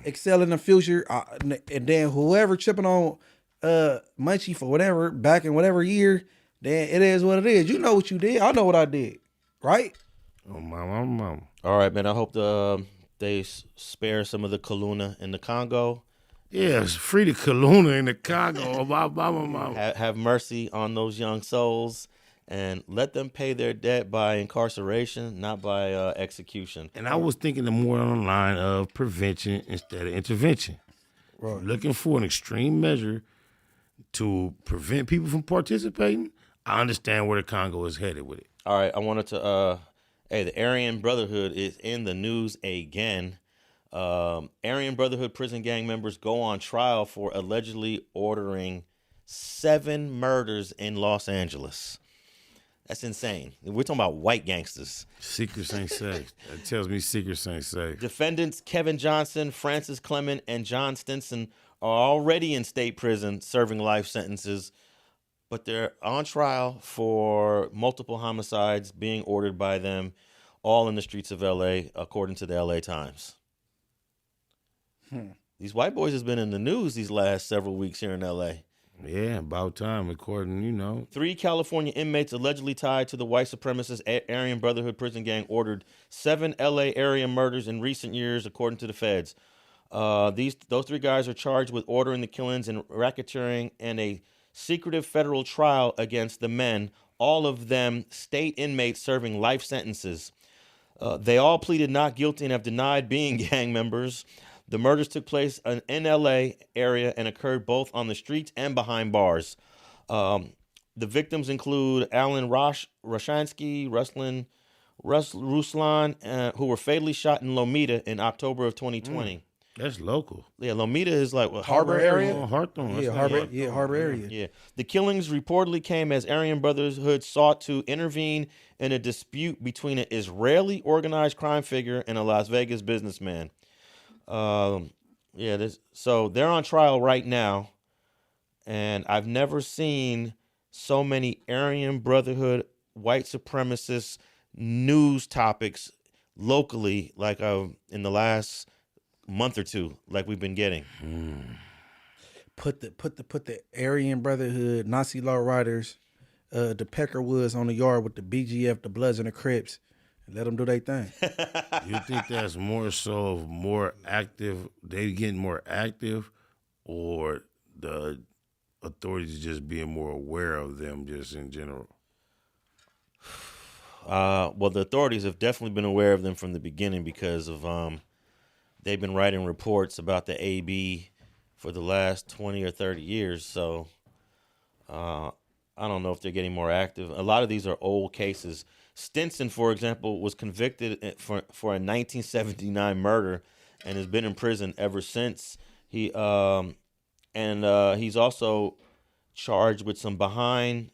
C: excel in the future. And then whoever tripping on Munchie for whatever back in whatever year, then it is what it is. You know what you did. I know what I did. Right?
B: Oh, mama.
A: All right, man. I hope they spare some of the Kaluna in the Congo.
B: Yes, free the Kaluna in the Congo.
A: Have mercy on those young souls and let them pay their debt by incarceration, not by execution.
B: And I was thinking more on the line of prevention instead of intervention. Right. Looking for an extreme measure to prevent people from participating. I understand where the Congo is headed with it.
A: All right, I wanted to... the Aryan Brotherhood is in the news again. Aryan Brotherhood prison gang members go on trial for allegedly ordering 7 murders in Los Angeles. That's insane. We're talking about white gangsters.
B: Secrets ain't safe. That tells me secrets ain't safe.
A: Defendants Kevin Johnson, Francis Clement, and John Stinson are already in state prison serving life sentences, but they're on trial for multiple homicides being ordered by them, all in the streets of L.A., according to the L.A. Times. These white boys has been in the news these last several weeks here in L.A.
B: Yeah, about time, according,
A: 3 California inmates allegedly tied to the white supremacist Aryan Brotherhood prison gang ordered 7 L.A. area murders in recent years, according to the feds. Those 3 guys are charged with ordering the killings and racketeering and a secretive federal trial against the men, all of them state inmates serving life sentences. They all pleaded not guilty and have denied being gang members. The murders took place in L.A. area and occurred both on the streets and behind bars. The victims include Alan Rashansky, Ruslan, who were fatally shot in Lomita in October of 2020.
B: That's local.
A: Yeah, Lomita is like what,
C: Harbor area?
B: Hawthorne.
C: Harbor area.
A: Yeah. The killings reportedly came as Aryan Brotherhood sought to intervene in a dispute between an Israeli organized crime figure and a Las Vegas businessman. So they're on trial right now, and I've never seen so many Aryan Brotherhood white supremacist news topics locally like in the last month or two, like we've been getting.
C: Put the Aryan Brotherhood, Nazi law riders, the Peckerwoods on the yard with the BGF, the Bloods and the Crips, and let them do their thing.
B: You think that's more so of more active, they getting more active, or the authorities just being more aware of them just in general?
A: Well, the authorities have definitely been aware of them from the beginning because of they've been writing reports about the AB for the last 20 or 30 years. So I don't know if they're getting more active. A lot of these are old cases. Stinson, for example, was convicted for a 1979 murder and has been in prison ever since. He's also charged with some behind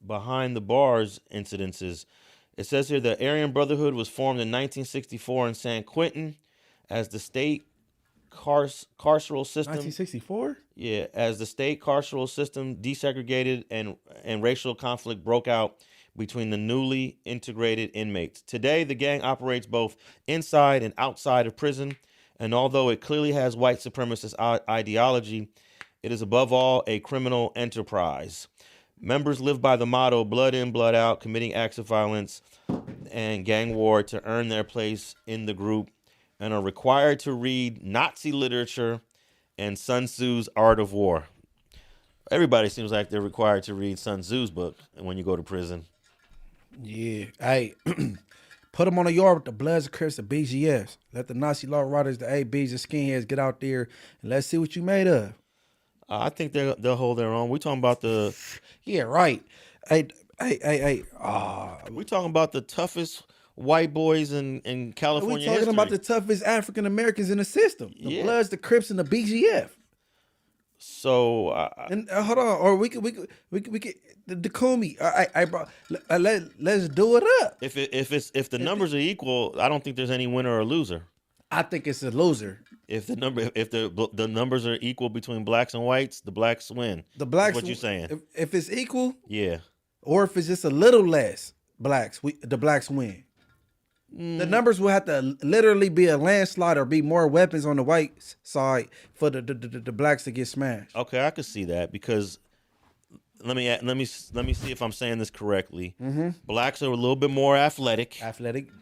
A: the bars incidences. It says here the Aryan Brotherhood was formed in 1964 in San Quentin as the state carceral system.
C: 1964?
A: Yeah, as the state carceral system desegregated and racial conflict broke out between the newly integrated inmates. Today, the gang operates both inside and outside of prison, and although it clearly has white supremacist ideology, it is above all a criminal enterprise. Members live by the motto, blood in, blood out, committing acts of violence and gang war to earn their place in the group, and are required to read Nazi literature and Sun Tzu's Art of War. Everybody seems like they're required to read Sun Tzu's book when you go to prison.
C: Yeah. Hey, put them on the yard with the Bloods, the Crips, the BGS. Let the Nazi law riders, the ABs, the skinheads get out there and let's see what you made of.
A: I think they'll hold their own. We're talking about
C: Yeah, right. Hey.
A: We're talking about the toughest white boys in
C: We
A: California
C: talking
A: history.
C: about the toughest African Americans in the system. The
A: Yeah.
C: Bloods, the Crips, and the BGF.
A: So
C: And hold on, or we could the Comey. Let's do it up.
A: if the numbers are equal, I don't think there's any winner or loser.
C: I think it's a loser.
A: If the numbers are equal between blacks and whites, the blacks win.
C: The blacks.
A: What you saying?
C: If it's equal,
A: Yeah.
C: or if it's just a little less blacks, the blacks win. The numbers will have to literally be a landslide or be more weapons on the white side for the blacks to get smashed.
A: Okay, I could see that because let me see if I'm saying this correctly. Blacks are a little bit more athletic.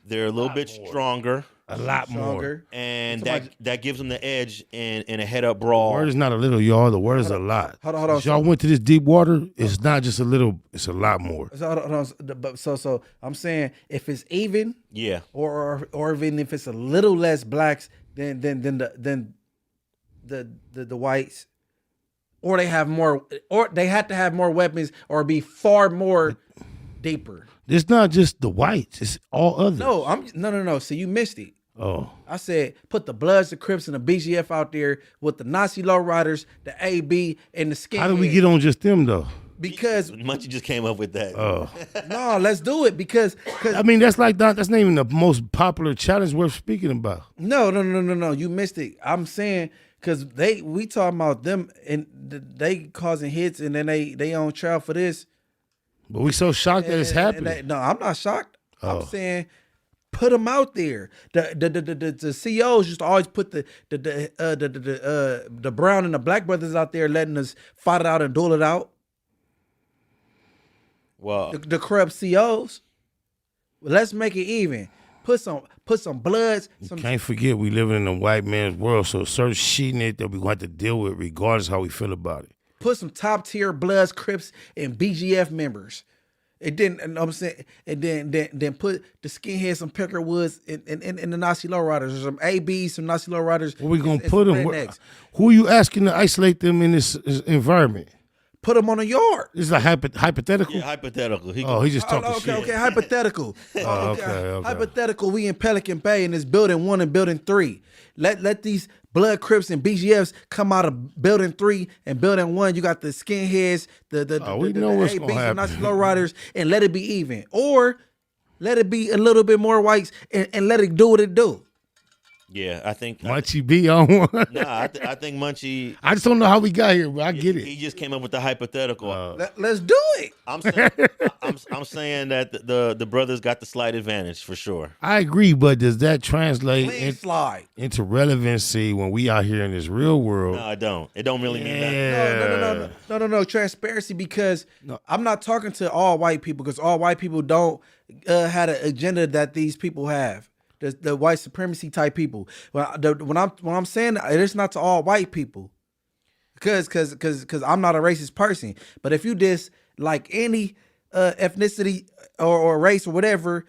A: They're a little bit stronger,
B: A lot more.
C: Stronger.
A: and that gives them the edge in a head up brawl.
B: The word is not a little, y'all. The word is a lot.
C: Hold on.
B: If y'all went to this deep water, it's not just a little, it's a lot more.
C: So I'm saying if it's even,
A: Yeah.
C: or even if it's a little less blacks than the whites, or they have more, or they have to have more weapons, or be far more deeper.
B: It's not just the whites, it's all others.
C: No. So you missed it.
B: Oh.
C: I said put the Bloods, the Crips, and the BGF out there with the Nazi lowriders, the AB, and the skinheads.
B: How did we get on just them though?
C: Because
A: Munchie just came up with that.
B: Oh.
C: no, let's do it because
B: I mean, that's not even the most popular challenge worth speaking about.
C: no, you missed it. I'm saying because we talking about them and they causing hits and then they on trial for this.
B: But we so shocked that it's happening.
C: No, I'm not shocked.
B: Oh.
C: I'm saying put them out there. The CEOs used to always put the brown and the black brothers out there, letting us fight it out and duel it out.
A: Well,
C: The corrupt CEOs. Let's make it even. Put some Bloods. Some
B: Can't forget we living in a white man's world, so certain shit in it that we going to have to deal with regardless how we feel about it.
C: Put some top tier Bloods, Crips, and BGF members. And then I'm saying, and then put the skinheads, some Peckerwoods, and the Nazi lowriders, or some ABs, some Nazi lowriders.
B: Where we gonna
C: and
B: put
C: some
B: them?
C: rednecks.
B: Who are you asking to isolate them in this environment?
C: Put them on a yard.
B: This is a hypothetical.
A: yeah, hypothetical. He
B: He's just talking shit.
C: Okay, hypothetical.
B: Okay.
C: Hypothetical. We in Pelican Bay in this building 1 and building 3. Let these Blood, Crips, and BGFs come out of building 3 and building 1. You got the skinheads, the
B: we know what's
C: ABs,
B: gonna
C: and
B: happen.
C: Nazi lowriders, and let it be even, or let it be a little bit more whites and let it do what it do.
A: Yeah, I think
B: Munchie be on one.
A: Nah, I think Munchie.
B: I just don't know how we got here, but I get it.
A: He just came up with the hypothetical.
C: Let's do it.
A: I'm saying that the brothers got the slight advantage for sure.
B: I agree, but does that translate
C: Landslide.
B: into relevancy when we out here in this real world?
A: No, I don't. It don't really mean that.
C: No. Transparency, because I'm not talking to all white people, because all white people don't have an agenda that these people have. The white supremacy type people. When I'm saying it's not to all white people, because I'm not a racist person. But if you just like any ethnicity or race or whatever,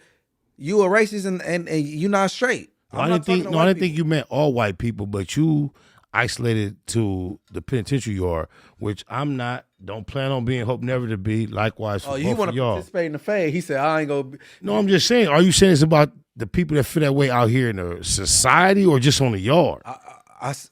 C: you a racist and you're not straight.
B: I didn't think you meant all white people, but you isolated to the penitentiary you are, which I'm not. Don't plan on being. Hope never to be. Likewise for
C: you want to
B: y'all.
C: participate in the fade? He said, I ain't gonna.
B: No, I'm just saying. Are you saying it's about the people that feel that way out here in the society, or just on the yard?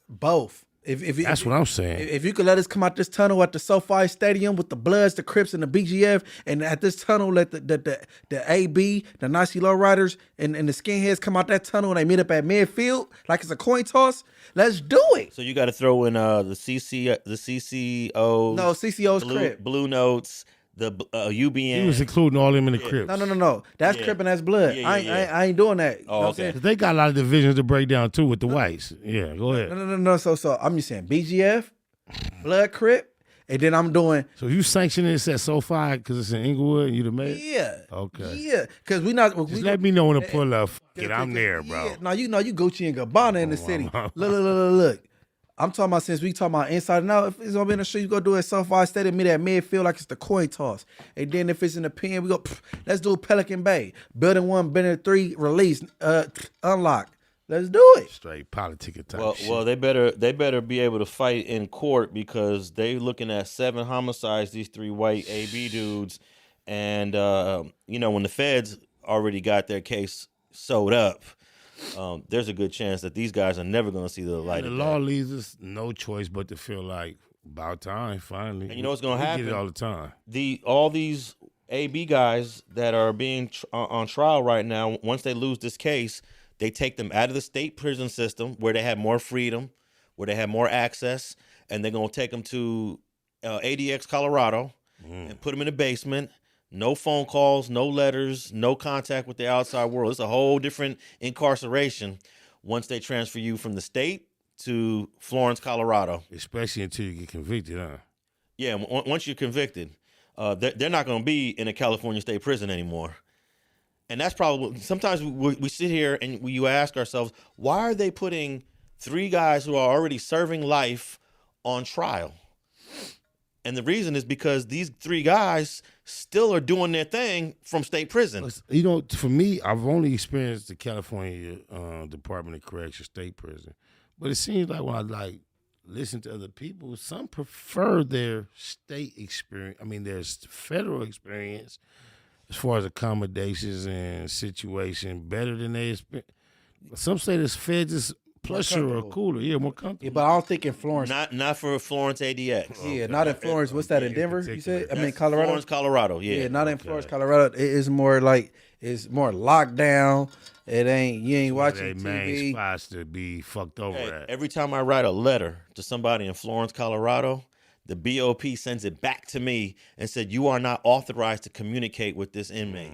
C: Both.
B: That's what I'm saying.
C: If you could let us come out this tunnel at the SoFi Stadium with the Bloods, the Crips, and the BGF, and at this tunnel let the AB, the Nazi lowriders, and the skinheads come out that tunnel and they meet up at midfield like it's a coin toss. Let's do it.
A: So you got to throw in the CCO.
C: No, CCO's Crip.
A: Blue Notes, the UBN.
B: He was including all them in the Crips.
C: No. That's Crip and that's Blood.
A: Yeah.
C: I ain't doing that.
A: Oh, okay.
B: They got a lot of divisions to break down too with the whites. Yeah, go ahead.
C: No. So I'm just saying BGF, Blood, Crip, and then I'm doing.
B: So you sanctioning this at SoFi because it's in Inglewood and you the mayor?
C: Yeah.
B: Okay.
C: Yeah, because we not.
B: Just let me know when to pull up. I'm there, bro.
C: Yeah. No, you Gucci and Gabbana in the city. Look. I'm talking about, since we talking about inside and out, if it's gonna be in the street, you go do it at SoFi Stadium, meet at midfield like it's the coin toss. And then if it's in the pen, we go, let's do Pelican Bay. Building 1, building 3, release, unlock. Let's do it.
B: Straight politicking type shit.
A: Well, they better be able to fight in court, because they looking at 7 homicides, these 3 white AB dudes, and when the feds already got their case sewed up, there's a good chance that these guys are never going to see the light
B: The
A: of
B: law
A: day.
B: leaves us no choice but to feel like about time finally.
A: And you know what's going to
B: We
A: happen?
B: get it all the time.
A: All these AB guys that are being on trial right now, once they lose this case, they take them out of the state prison system where they have more freedom, where they have more access, and they're going to take them to ADX, Colorado, and put them in the basement. No phone calls, no letters, no contact with the outside world. It's a whole different incarceration once they transfer you from the state to Florence, Colorado.
B: Especially until you get convicted, huh?
A: Yeah, once you're convicted, they're not going to be in a California state prison anymore. And that's probably, sometimes we sit here and you ask ourselves, why are they putting 3 guys who are already serving life on trial? And the reason is because these 3 guys still are doing their thing from state prison.
B: You know, for me, I've only experienced the California Department of Correction state prison. But it seems like when I listen to other people, some prefer their state experience. I mean, their federal experience as far as accommodations and situation better than they experience. Some say this feds is plusher or cooler. Yeah, more comfortable.
C: Yeah, but I don't think in Florence.
A: Not for Florence ADX.
C: Yeah, not in Florence. What's that in Denver? You said? I mean, Colorado.
A: Florence, Colorado. Yeah.
C: Yeah, not in Florence, Colorado. It is more like it's more lockdown. It ain't you ain't watching
B: They main
C: TV.
B: spots to be fucked over
A: Hey,
B: at.
A: every time I write a letter to somebody in Florence, Colorado, the BOP sends it back to me and said, you are not authorized to communicate with this inmate.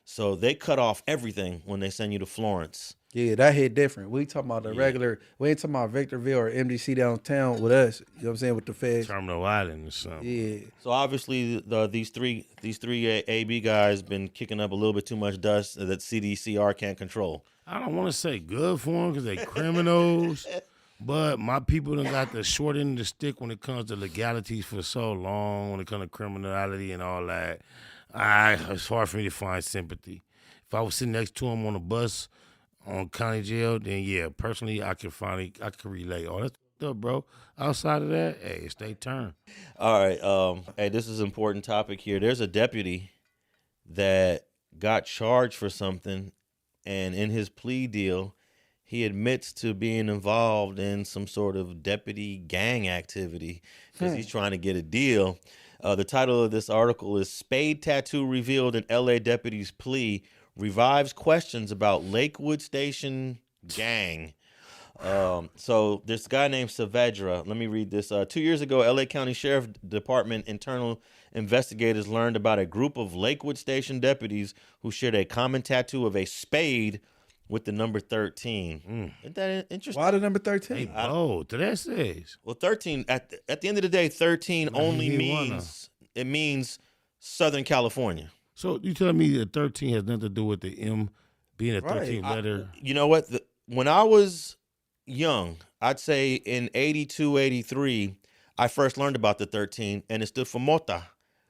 A: So they cut off everything when they send you to Florence.
C: Yeah, that hit different. We talking about the regular. We ain't talking about Victorville or MDC downtown with us. You know what I'm saying, with the feds.
B: Terminal Island or something.
C: Yeah,
A: So obviously these three AB guys been kicking up a little bit too much dust that CDCR can't control.
B: I don't want to say good for them because they criminals, but my people done got the short end of the stick when it comes to legalities for so long, when it comes to criminality and all that. It's hard for me to find sympathy. If I was sitting next to them on a bus on county jail, then yeah, personally, I can relate. Oh, that's up, bro. Outside of that, hey, it's their turn.
A: All right. Hey, this is an important topic here. There's a deputy that got charged for something, and in his plea deal, he admits to being involved in some sort of deputy gang activity because he's trying to get a deal. The title of this article is Spade Tattoo Revealed in LA Deputy's Plea Revives Questions About Lakewood Station Gang. So there's a guy named Saavedra. Let me read this. 2 years ago, LA County Sheriff Department internal investigators learned about a group of Lakewood Station deputies who shared a common tattoo of a spade with the number 13. Isn't that interesting?
C: why the number 13?
B: Oh, that says.
A: Well, 13, at the end of the day, 13 only
B: he
A: means, it means Southern California.
B: So you telling me that 13 has nothing to do with the M being a 13th
C: Right.
B: letter?
A: You know what? When I was young, I'd say in 82, 83, I first learned about the 13, and it stood for mota,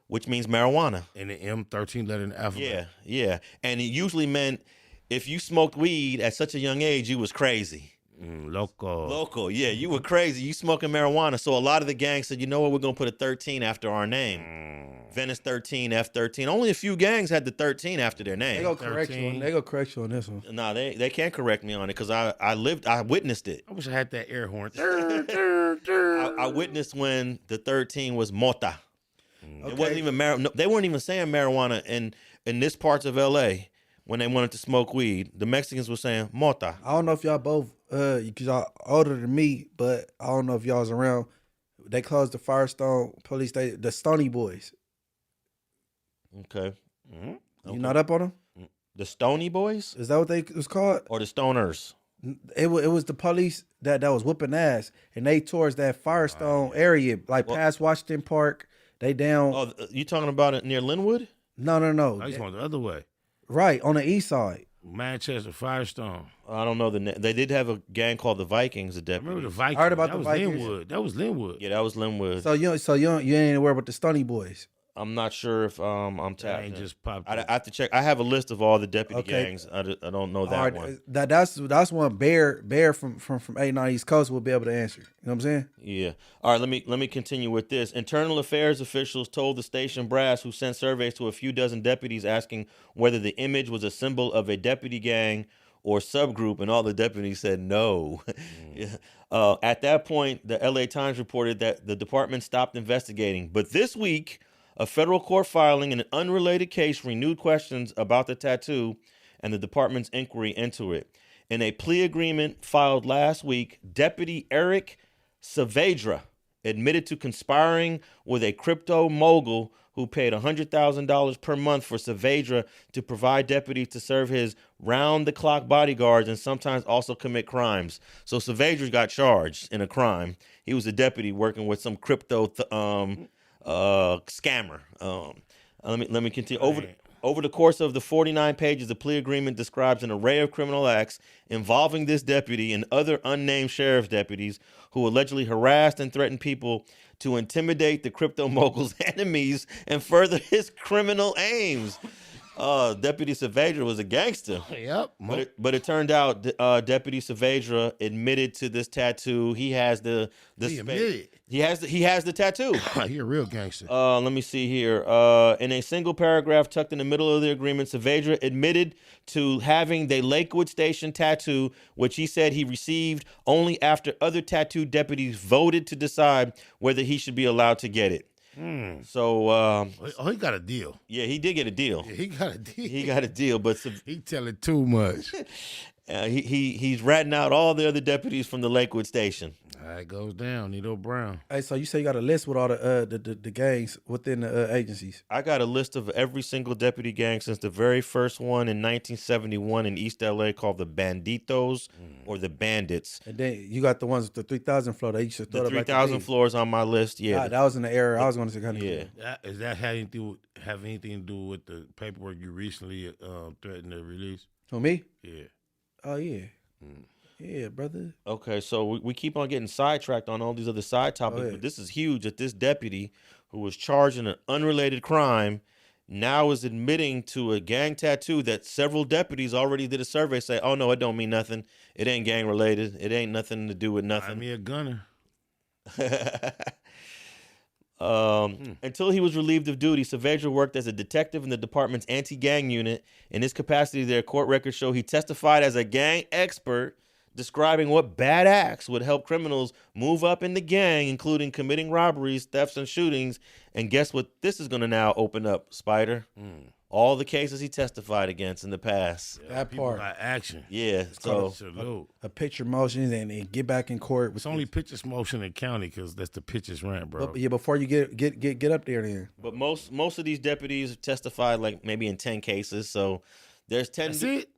A: which means marijuana.
B: And the M, 13 letter in the alphabet.
A: Yeah. And it usually meant if you smoked weed at such a young age, you was crazy.
B: Loco.
A: Yeah, you were crazy. You smoking marijuana. So a lot of the gangs said, you know what, we're going to put a 13 after our name. Venice 13, F13. Only a few gangs had the 13 after their name.
C: They go correct you. They go correct you on this one.
A: No, they can't correct me on it because I witnessed it.
B: I wish I had that air horn.
A: I witnessed when the 13 was mota.
C: Okay.
A: It wasn't even they weren't even saying marijuana in this parts of LA when they wanted to smoke weed. The Mexicans were saying mota.
C: I don't know if y'all both, because y'all older than me, but I don't know if y'all was around. They closed the Firestone police station, the Stony Boys.
A: Okay.
C: You not up on them?
A: The Stony Boys
C: Is that what they was called?
A: or the Stoners?
C: It was the police that was whooping ass, and they towards that Firestone area, like past Washington Park. They down.
A: Oh, you talking about it near Linwood?
C: No.
B: I just went the other way.
C: Right on the east side.
B: Manchester Firestone.
A: I don't know the name. They did have a gang called the Vikings. The
B: I
A: deputy.
B: remember the Vikings.
C: I heard about
B: that
C: the
B: was
C: Vikings.
B: Linwood. That was Linwood.
A: Yeah, that was Linwood.
C: So you ain't aware about the Stony Boys.
A: I'm not sure if I'm tapped.
B: ain't just popped
A: I
B: up.
A: have to check. I have a list of all the deputy gangs. I don't know that one.
C: That's one Bear from 89 East Coast will be able to answer. You know what I'm saying?
A: Yeah. All right. Let me continue with this. Internal affairs officials told the station brass, who sent surveys to a few dozen deputies asking whether the image was a symbol of a deputy gang or subgroup, and all the deputies said no. At that point, the LA Times reported that the department stopped investigating. But this week, a federal court filing in an unrelated case renewed questions about the tattoo and the department's inquiry into it. In a plea agreement filed last week, Deputy Eric Saavedra admitted to conspiring with a crypto mogul who paid $100,000 per month for Saavedra to provide deputies to serve his round-the-clock bodyguards and sometimes also commit crimes. So Saavedra got charged in a crime. He was a deputy working with some crypto scammer. Let me continue. Over the course of the 49 pages, the plea agreement describes an array of criminal acts involving this deputy and other unnamed sheriff's deputies who allegedly harassed and threatened people to intimidate the crypto mogul's enemies and further his criminal aims. Deputy Saavedra was a gangster.
B: Yep.
A: But it turned out Deputy Saavedra admitted to this tattoo. He has the
B: He admitted.
A: He has the tattoo.
B: He a real gangster.
A: Let me see here. In a single paragraph tucked in the middle of the agreement, Saavedra admitted to having the Lakewood Station tattoo, which he said he received only after other tattoo deputies voted to decide whether he should be allowed to get it. So,
B: he got a deal.
A: Yeah, he did get a deal.
B: Yeah, he got a deal.
A: He got a deal, but
B: he telling too much.
A: He's ratting out all the other deputies from the Lakewood Station.
B: It goes down, Nito Brown.
C: Hey, so you say you got a list with all the gangs within the agencies?
A: I got a list of every single deputy gang since the very first one in 1971 in East LA called the Banditos or the Bandits.
C: And then you got the ones with the 3,000 floor. They used to throw
A: the 3,000 floors on my list. Yeah,
C: that was in the era I was going to say. Kind of
B: Does that have anything to do with the paperwork you recently threatened to release?
C: For me?
B: Yeah.
C: Oh yeah. Yeah, brother.
A: Okay, so we keep on getting sidetracked on all these other side topics, but this is huge that this deputy who was charged in an unrelated crime now is admitting to a gang tattoo that several deputies already did a survey say, oh, no, it don't mean nothing. It ain't gang related. It ain't nothing to do with nothing.
B: I'm a gunner.
A: Until he was relieved of duty, Saavedra worked as a detective in the department's anti-gang unit. In his capacity there, court records show he testified as a gang expert, describing what bad acts would help criminals move up in the gang, including committing robberies, thefts, and shootings. And guess what this is going to now open up, Spider? All the cases he testified against in the past.
B: Yeah, that part. Got action.
A: Yeah.
B: It's
A: so
C: a picture motion and get back in court.
B: It's only pictures motion in county because that's the pictures rant, bro.
C: But, yeah, before you get up there then.
A: But most of these deputies testified like maybe in 10 cases. So there's 10.
B: That's it?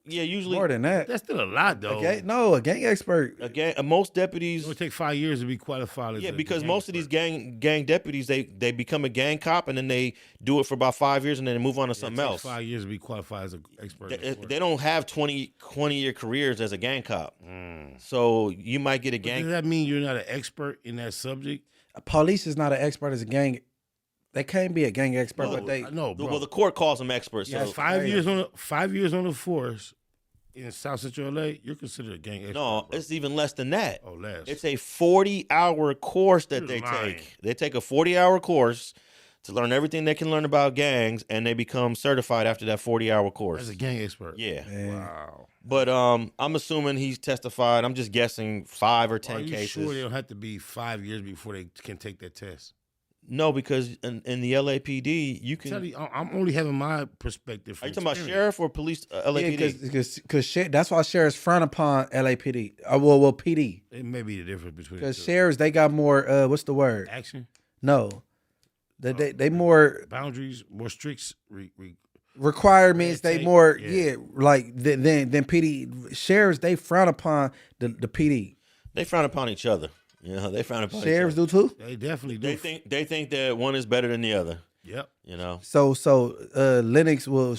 A: Yeah, usually
C: more than that.
B: That's still a lot, though.
C: A gang expert.
A: Most deputies.
B: It would take 5 years to be qualified. As
A: because most of these gang deputies they become a gang cop and then they do it for about 5 years and then they move on to something else.
B: 5 years to be qualified as an expert.
A: They don't have 20-year careers as a gang cop. So you might get a gang.
B: Does that mean you're not an expert in that subject?
C: Police is not an expert as a gang. They can't be a gang expert, but they
B: no. Bro.
A: Well, the court calls them experts.
B: Yeah,
A: so
B: 5 years on 5 years on the force in South Central LA, you're considered a gang expert.
A: No,
B: bro.
A: it's even less than that.
B: Oh, less.
A: It's a 40-hour course that they take. They take a 40-hour course to learn everything they can learn about gangs, and they become certified after that 40-hour course.
B: As a gang expert.
A: Yeah.
B: Wow.
A: But I'm assuming he's testified. I'm just guessing 5 or 10 cases.
B: Are you sure they don't have to be 5 years before they can take that test?
A: No, because in the LAPD, you can.
B: I'm only having my perspective.
A: Are you talking about sheriff or police? LAPD?
C: Because that's why sheriffs frown upon LAPD. Well, PD.
B: It may be the difference between.
C: Because sheriffs, they got more. What's the word?
B: Action.
C: No, they more
B: boundaries, more strict
C: requirements. They more like than PD. Sheriffs, they frown upon the PD.
A: They frown upon each other. You know, they frown upon
C: sheriffs do too.
B: They definitely do.
A: They think that one is better than the other.
B: Yep.
A: You know.
C: So Lennox will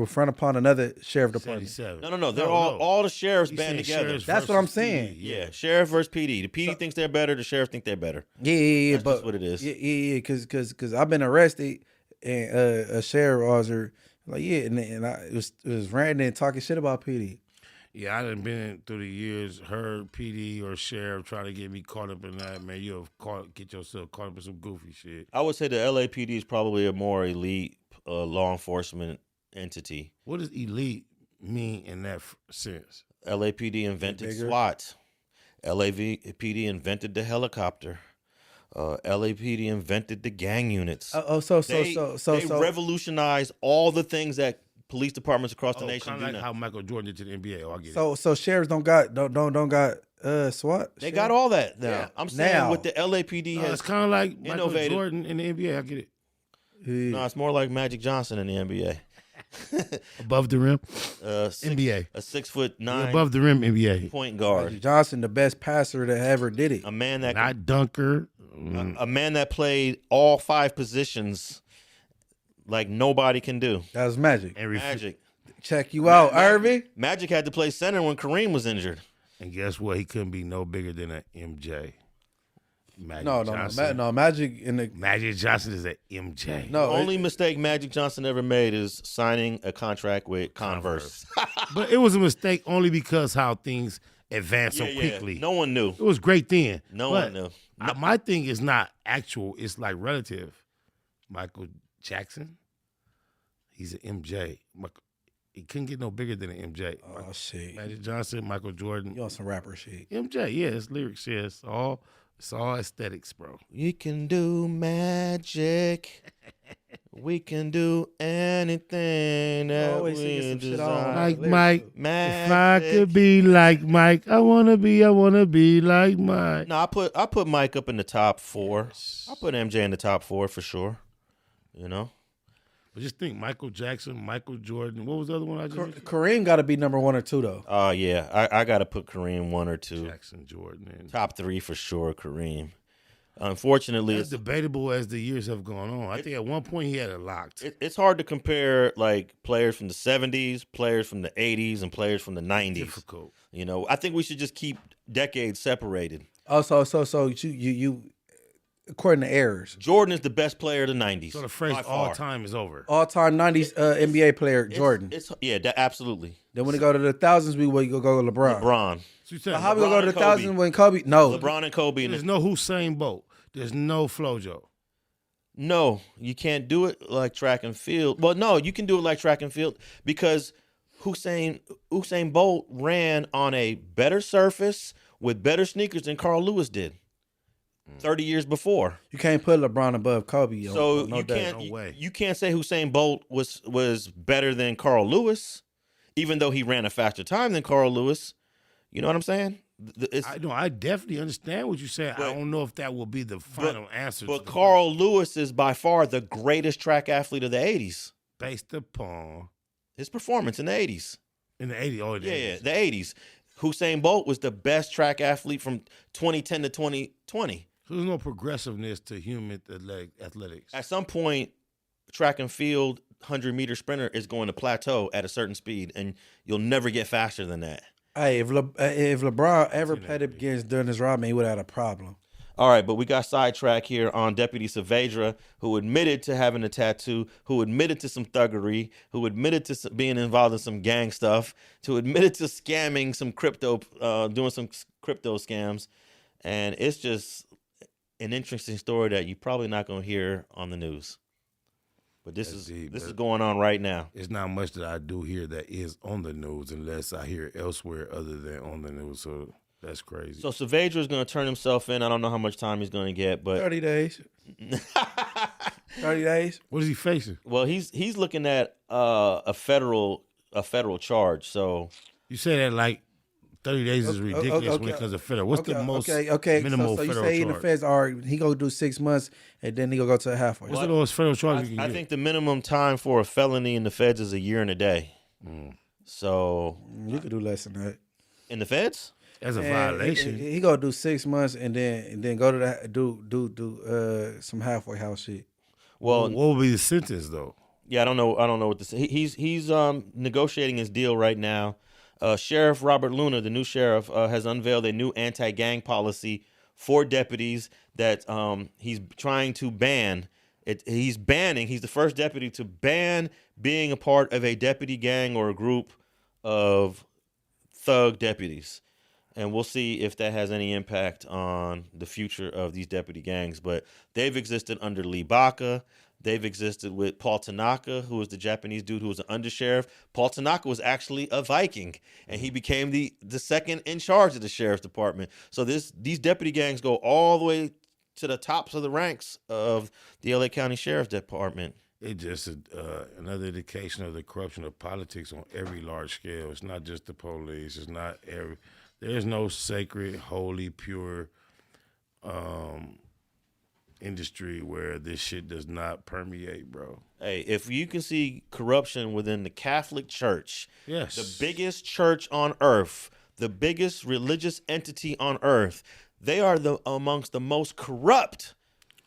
C: front upon another sheriff department.
B: 77.
A: No. They're all the sheriffs
B: He
A: band
B: said
A: together.
B: sheriffs
C: That's what I'm
B: versus
C: saying.
B: PD,
A: Yeah, sheriff versus PD. The PD thinks they're better. The sheriff think they're better.
C: Yeah,
A: That's
C: but
A: just what it is.
C: Yeah, because I've been arrested and a sheriff officer like and I was ranting and talking shit about PD.
B: Yeah, I done been through the years, heard PD or sheriff try to get me caught up in that. Man, you have get yourself caught up in some goofy shit.
A: I would say the LAPD is probably a more elite law enforcement entity.
B: What does elite mean in that sense?
A: LAPD invented SWAT. LAPD invented the helicopter. LAPD invented the gang units.
C: They
A: revolutionized all the things that police departments across the nation
B: kind
A: do
B: of like
A: now.
B: how Michael Jordan did to the NBA. Oh, I get it.
C: So sheriffs don't got SWAT.
A: They got all that now.
B: Yeah.
A: I'm saying
C: Now.
A: what the LAPD
B: No,
A: has.
B: it's kind of like Michael
A: innovated.
B: Jordan in the NBA. I get it.
A: No, it's more like Magic Johnson in the NBA.
B: Above the rim,
A: NBA. A 6'9"
B: above the rim NBA.
A: point guard.
C: Magic Johnson, the best passer that ever did it.
A: A man that
B: Not dunker.
A: a man that played all 5 positions like nobody can do.
C: That was Magic.
A: Magic.
C: Check you out, Irving.
A: Magic had to play center when Kareem was injured.
B: And guess what? He couldn't be no bigger than an MJ. Magic
C: No,
B: Johnson.
C: Magic in the
B: Magic Johnson is an MJ.
C: no.
A: The only mistake Magic Johnson ever made is signing a contract with Converse.
B: But it was a mistake only because how things advanced so
A: Yeah.
B: quickly.
A: No one knew.
B: It was great then.
A: No
B: But
A: one knew.
B: my thing is not actual. It's like relative. Michael Jackson, he's an MJ. He couldn't get no bigger than an MJ.
C: Oh shit!
B: Magic Johnson, Michael Jordan,
C: You on some rapper shit?
B: MJ. Yeah, it's lyrics. Yeah, it's all aesthetics, bro.
A: We can do magic. We can do anything that
C: Always singing
A: we
C: some shit
A: desire.
B: Like
C: lyrics,
B: Mike.
C: too.
B: If I could be like Mike, I wanna be like Mike.
A: No, I put Mike up in the top 4. I put MJ in the top 4 for sure. You know,
B: But just think, Michael Jackson, Michael Jordan. What was the other one I just mentioned?
C: Kareem got to be number 1 or 2 though.
A: yeah, I got to put Kareem 1 or 2.
B: Jackson, Jordan, and
A: Top 3 for sure, Kareem. Unfortunately,
B: it's debatable as the years have gone on. I think at one point he had it locked.
A: it's hard to compare like players from the 70s, players from the 80s, and players from the 90s.
B: Difficult.
A: You know, I think we should just keep decades separated.
C: Oh, so you according to errors,
A: Jordan is the best player of the 90s.
B: So the phrase
A: by
B: all
A: far.
B: time is over.
C: all-time 90s NBA player Jordan.
A: Absolutely.
C: Then when we go to the thousands, we go LeBron.
A: LeBron.
B: So you said
C: But how we gonna go to the
A: LeBron and Kobe.
C: thousands when Kobe? No,
A: LeBron and Kobe.
B: there's no Usain Bolt. There's no Flojo.
A: No, you can't do it like track and field. Well, no, you can do it like track and field because Usain Bolt ran on a better surface with better sneakers than Carl Lewis did 30 years before.
C: you can't put LeBron above Kobe.
A: So
C: no
A: you
C: doubt.
A: can't
B: No way.
A: you can't say Usain Bolt was better than Carl Lewis, even though he ran a faster time than Carl Lewis. You know what I'm saying?
B: I definitely understand what you're saying. I don't know if that will be the final answer.
A: But
B: to the
A: Carl Lewis is by far the greatest track athlete of the 80s.
B: based upon
A: His performance in the 80s.
B: in the 80s. Oh,
A: Yeah, the 80s. Usain Bolt was the best track athlete from 2010 to 2020.
B: So there's no progressiveness to human athletics.
A: At some point, track and field 100-meter sprinter is going to plateau at a certain speed, and you'll never get faster than that.
C: Hey, if LeBron ever played against Dennis Rodman, he would have had a problem.
A: All right, but we got sidetracked here on Deputy Saavedra, who admitted to having a tattoo, who admitted to some thuggery, who admitted to being involved in some gang stuff, who admitted to scamming some crypto, doing some crypto scams. And it's just an interesting story that you're probably not going to hear on the news. But this is going on right now.
B: It's not much that I do here that is on the news unless I hear it elsewhere other than on the news. So that's crazy.
A: So Saavedra is going to turn himself in. I don't know how much time he's going to get, but
C: 30 days. 30 days.
B: What is he facing?
A: well, he's looking at a federal charge. So
B: You say that like 30 days is ridiculous when it comes to federal. What's the most minimal
C: so you
B: federal
C: say in the
B: charge?
C: feds are he gonna do 6 months and then he gonna go to a halfway.
B: What's the lowest federal charge you can
A: I
B: get?
A: think the minimum time for a felony in the feds is 1 year and a day. So
C: You could do less than that.
A: in the feds,
B: That's a
C: And
B: violation.
C: He gonna do 6 months and then go to that do some halfway house shit.
A: well,
B: What would be the sentence though?
A: Yeah, I don't know what to say. He's negotiating his deal right now. Sheriff Robert Luna, the new sheriff, has unveiled a new anti-gang policy for deputies that he's trying to ban. He's the first deputy to ban being a part of a deputy gang or a group of thug deputies. And we'll see if that has any impact on the future of these deputy gangs. But they've existed under Lee Baca. They've existed with Paul Tanaka, who was the Japanese dude who was an undersheriff. Paul Tanaka was actually a Viking, and he became the second in charge of the sheriff's department. So these deputy gangs go all the way to the tops of the ranks of the LA County Sheriff's Department.
B: It's just another indication of the corruption of politics on every large scale. It's not just the police. It's not every. There's no sacred, holy, pure industry where this shit does not permeate, bro.
A: Hey, if you can see corruption within the Catholic Church,
B: yes,
A: the biggest church on earth, the biggest religious entity on earth, they are amongst the most corrupt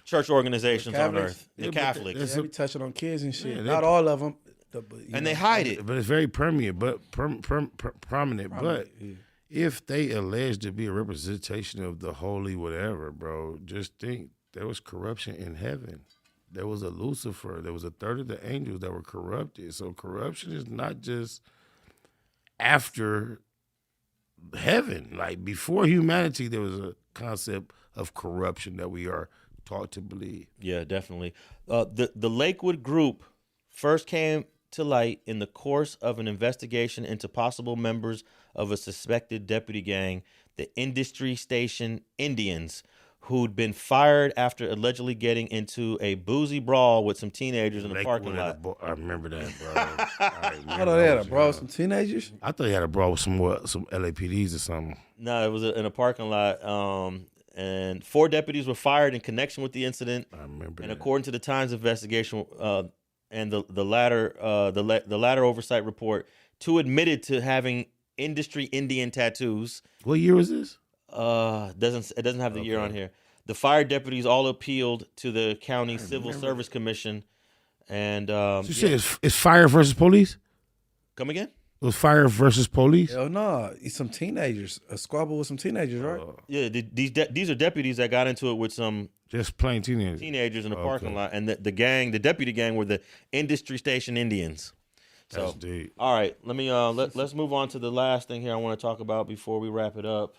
A: church organizations on earth. The Catholics.
C: They be touching on kids and shit. Not all of them.
A: They hide it.
B: But it's very prominent. But if they allege to be a representation of the holy whatever, bro, just think there was corruption in heaven. There was a Lucifer. There was a third of the angels that were corrupted. So corruption is not just after heaven. Like before humanity, there was a concept of corruption that we are taught to believe.
A: Yeah, definitely. The Lakewood group first came to light in the course of an investigation into possible members of a suspected deputy gang, the Industry Station Indians, who'd been fired after allegedly getting into a boozy brawl with some teenagers in the parking lot.
B: I remember that, bro.
C: I thought they had a brawl with some teenagers?
B: I thought he had a brawl with some LAPDs or something.
A: No, it was in a parking lot. And 4 deputies were fired in connection with the incident.
B: I remember
A: and
B: that.
A: According to the Times investigation and the latter oversight report, 2 admitted to having industry Indian tattoos.
B: What year was this?
A: It doesn't have the year on here. The fired deputies all appealed to the county civil service commission, and
B: so you say it's fire versus police?
A: Come again?
B: It was fire versus police?
C: Hell no, it's some teenagers. A squabble with some teenagers, right?
A: Yeah, these are deputies that got into it with some
B: just plain teenagers
A: in the parking lot, and the deputy gang were the Industry Station Indians.
B: That's deep.
A: All right, let me let's move on to the last thing here I want to talk about before we wrap it up.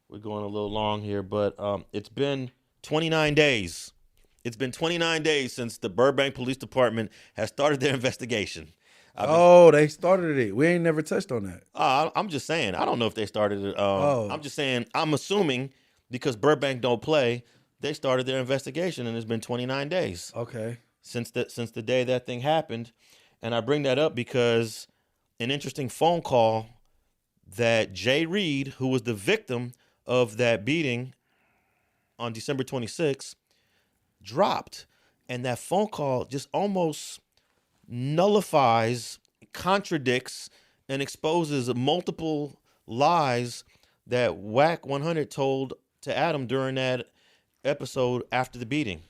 A: We're going a little long here, but it's been 29 days. It's been 29 days since the Burbank Police Department has started their investigation.
C: They started it. We ain't never touched on that.
A: I'm just saying. I don't know if they started it. I'm just saying. I'm assuming because Burbank don't play, they started their investigation, and it's been 29 days.
C: Okay.
A: Since the day that thing happened, and I bring that up because an interesting phone call that JReed, who was the victim of that beating on December 26th, dropped. And that phone call just almost nullifies, contradicts, and exposes multiple lies that Wack 100 told to Adam during that episode after the beating.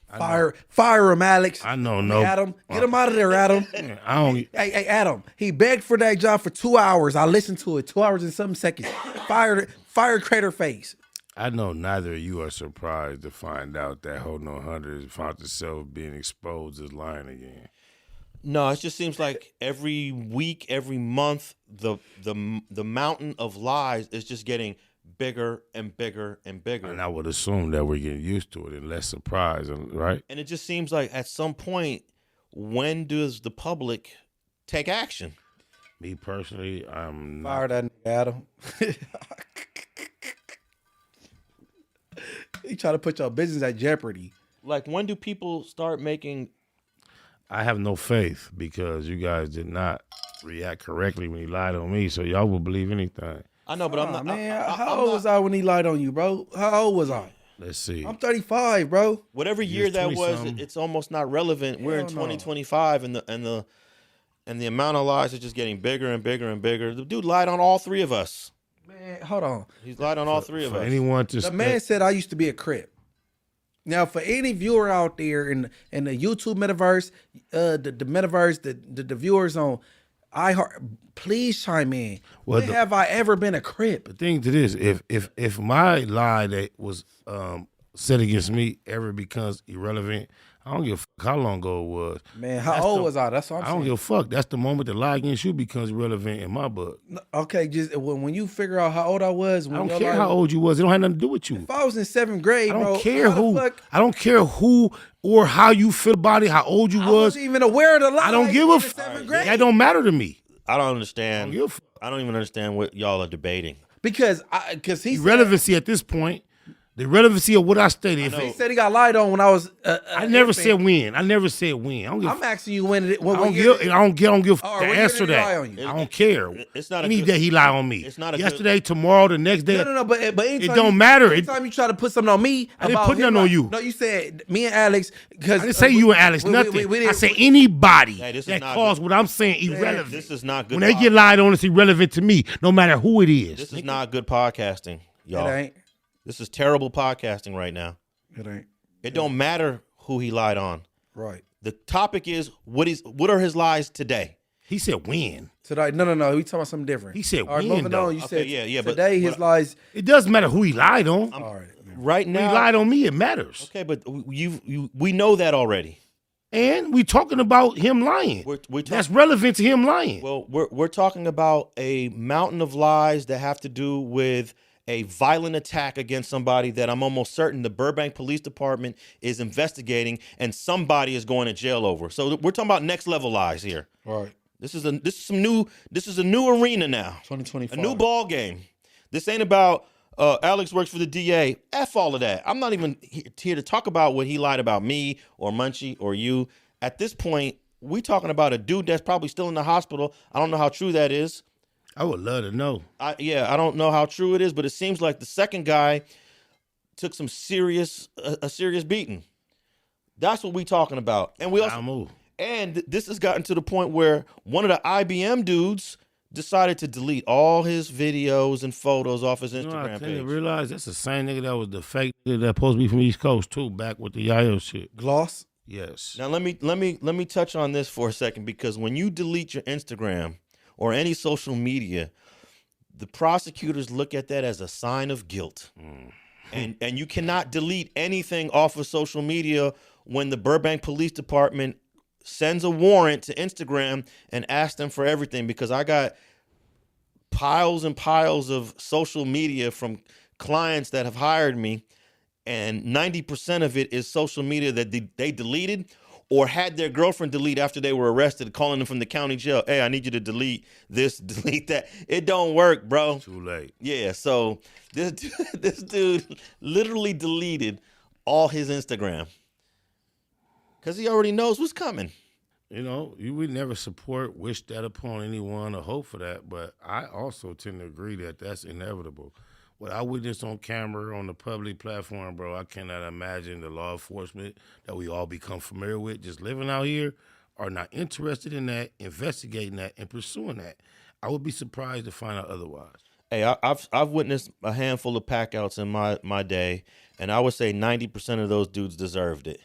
C: Fire him, Alex.
B: I know, no.
C: Adam, get him out of there, Adam.
B: I don't.
C: Hey, Adam. He begged for that job for 2 hours. I listened to it. 2 hours and some seconds. Fire Crater Face.
B: I know neither of you are surprised to find out that Holding 100 found itself being exposed as lying again.
A: No, it just seems like every week, every month, the mountain of lies is just getting bigger and bigger and bigger.
B: And I would assume that we're getting used to it and less surprised, right?
A: And it just seems like at some point, when does the public take action?
B: Me personally, I'm not.
C: Fire that nigga, Adam. You try to put your business at jeopardy.
A: Like, when do people start making...
B: I have no faith because you guys did not react correctly when he lied on me, so y'all will believe anything.
A: I know, but I'm not...
C: Man, how old was I when he lied on you, bro? How old was I?
B: Let's see.
C: I'm 35, bro.
A: Whatever year that was, it's almost not relevant. We're in 2025, and the amount of lies is just getting bigger and bigger and bigger. The dude lied on all 3 of us.
C: Man, hold on.
A: He's lied on all 3 of us.
B: Anyone to
C: the man said I used to be a Crip. Now, for any viewer out there in the YouTube metaverse, the metaverse, the viewers on iHeart, please chime in.
B: Well,
C: when have I ever been a Crip?
B: The thing to this, if my lie that was said against me ever becomes irrelevant, I don't give a fuck how long ago it was.
C: Man, how old was I? That's what I'm saying.
B: I don't give a fuck. That's the moment the lie against you becomes relevant in my book.
C: Okay, just when you figure out how old I was.
B: I don't care how old you was. It don't have nothing to do with you.
C: If I was in 7th grade,
B: I don't
C: bro,
B: care who. I don't care who or how you feel about it, how old you was.
C: I wasn't even aware of the lie.
B: I don't give a fuck. That don't matter to me.
A: I don't understand. I don't even understand what y'all are debating.
C: Because he
B: irrelevancy at this point. The relevancy of what I stated.
C: He said he got lied on when I was.
B: I never said when. I never said when.
C: I'm asking you when.
B: I don't give the answer that. I don't care.
A: It's not
B: any day he lied on me.
A: It's not
B: yesterday, tomorrow, the next day.
C: No. But
B: it don't matter.
C: Anytime you try to put something on me,
B: I didn't put nothing on you.
C: No, you said me and Alex. Because
B: I didn't say you and Alex. Nothing. I said anybody that calls what I'm saying irrelevant.
A: This is not good.
B: When they get lied on, it's irrelevant to me, no matter who it is.
A: This is not good podcasting, y'all.
C: It ain't.
A: This is terrible podcasting right now.
C: It ain't.
A: It don't matter who he lied on.
C: Right.
A: The topic is what are his lies today?
B: He said when.
C: Today. No. We talking about something different.
B: He said
C: when.
B: when.
C: No, you said
A: yeah.
C: Today his lies.
B: It doesn't matter who he lied on.
C: All right.
A: Right now,
B: when he lied on me, it matters.
A: Okay, but we know that already.
B: And we talking about him lying. That's relevant to him lying.
A: Well, we're talking about a mountain of lies that have to do with a violent attack against somebody that I'm almost certain the Burbank Police Department is investigating, and somebody is going to jail over. So we're talking about next level lies here.
C: Right.
A: This is a new arena now.
C: 2025.
A: A new ball game. This ain't about Alex works for the DA. F all of that. I'm not even here to talk about what he lied about me or Munchie or you. At this point, we talking about a dude that's probably still in the hospital. I don't know how true that is.
B: I would love to know.
A: I don't know how true it is, but it seems like the second guy took a serious beating. That's what we talking about. And we also this has gotten to the point where one of the IBM dudes decided to delete all his videos and photos off his Instagram page.
B: I realize that's the same nigga that was the fake nigga that supposed to be from East Coast too, back with the Yayo shit.
C: Gloss?
B: Yes.
A: Now let me touch on this for a second, because when you delete your Instagram or any social media, the prosecutors look at that as a sign of guilt. And you cannot delete anything off of social media when the Burbank Police Department sends a warrant to Instagram and asks them for everything, because I got piles and piles of social media from clients that have hired me, and 90% of it is social media that they deleted or had their girlfriend delete after they were arrested, calling them from the county jail. Hey, I need you to delete this, delete that. It don't work, bro.
B: Too late.
A: Yeah, so this dude literally deleted all his Instagram because he already knows what's coming.
B: You know, you would never wish that upon anyone or hope for that, but I also tend to agree that that's inevitable. What I witnessed on camera on the public platform, bro, I cannot imagine the law enforcement that we all become familiar with just living out here are not interested in that, investigating that, and pursuing that. I would be surprised to find out otherwise.
A: Hey, I've witnessed a handful of packouts in my day, and I would say 90% of those dudes deserved it.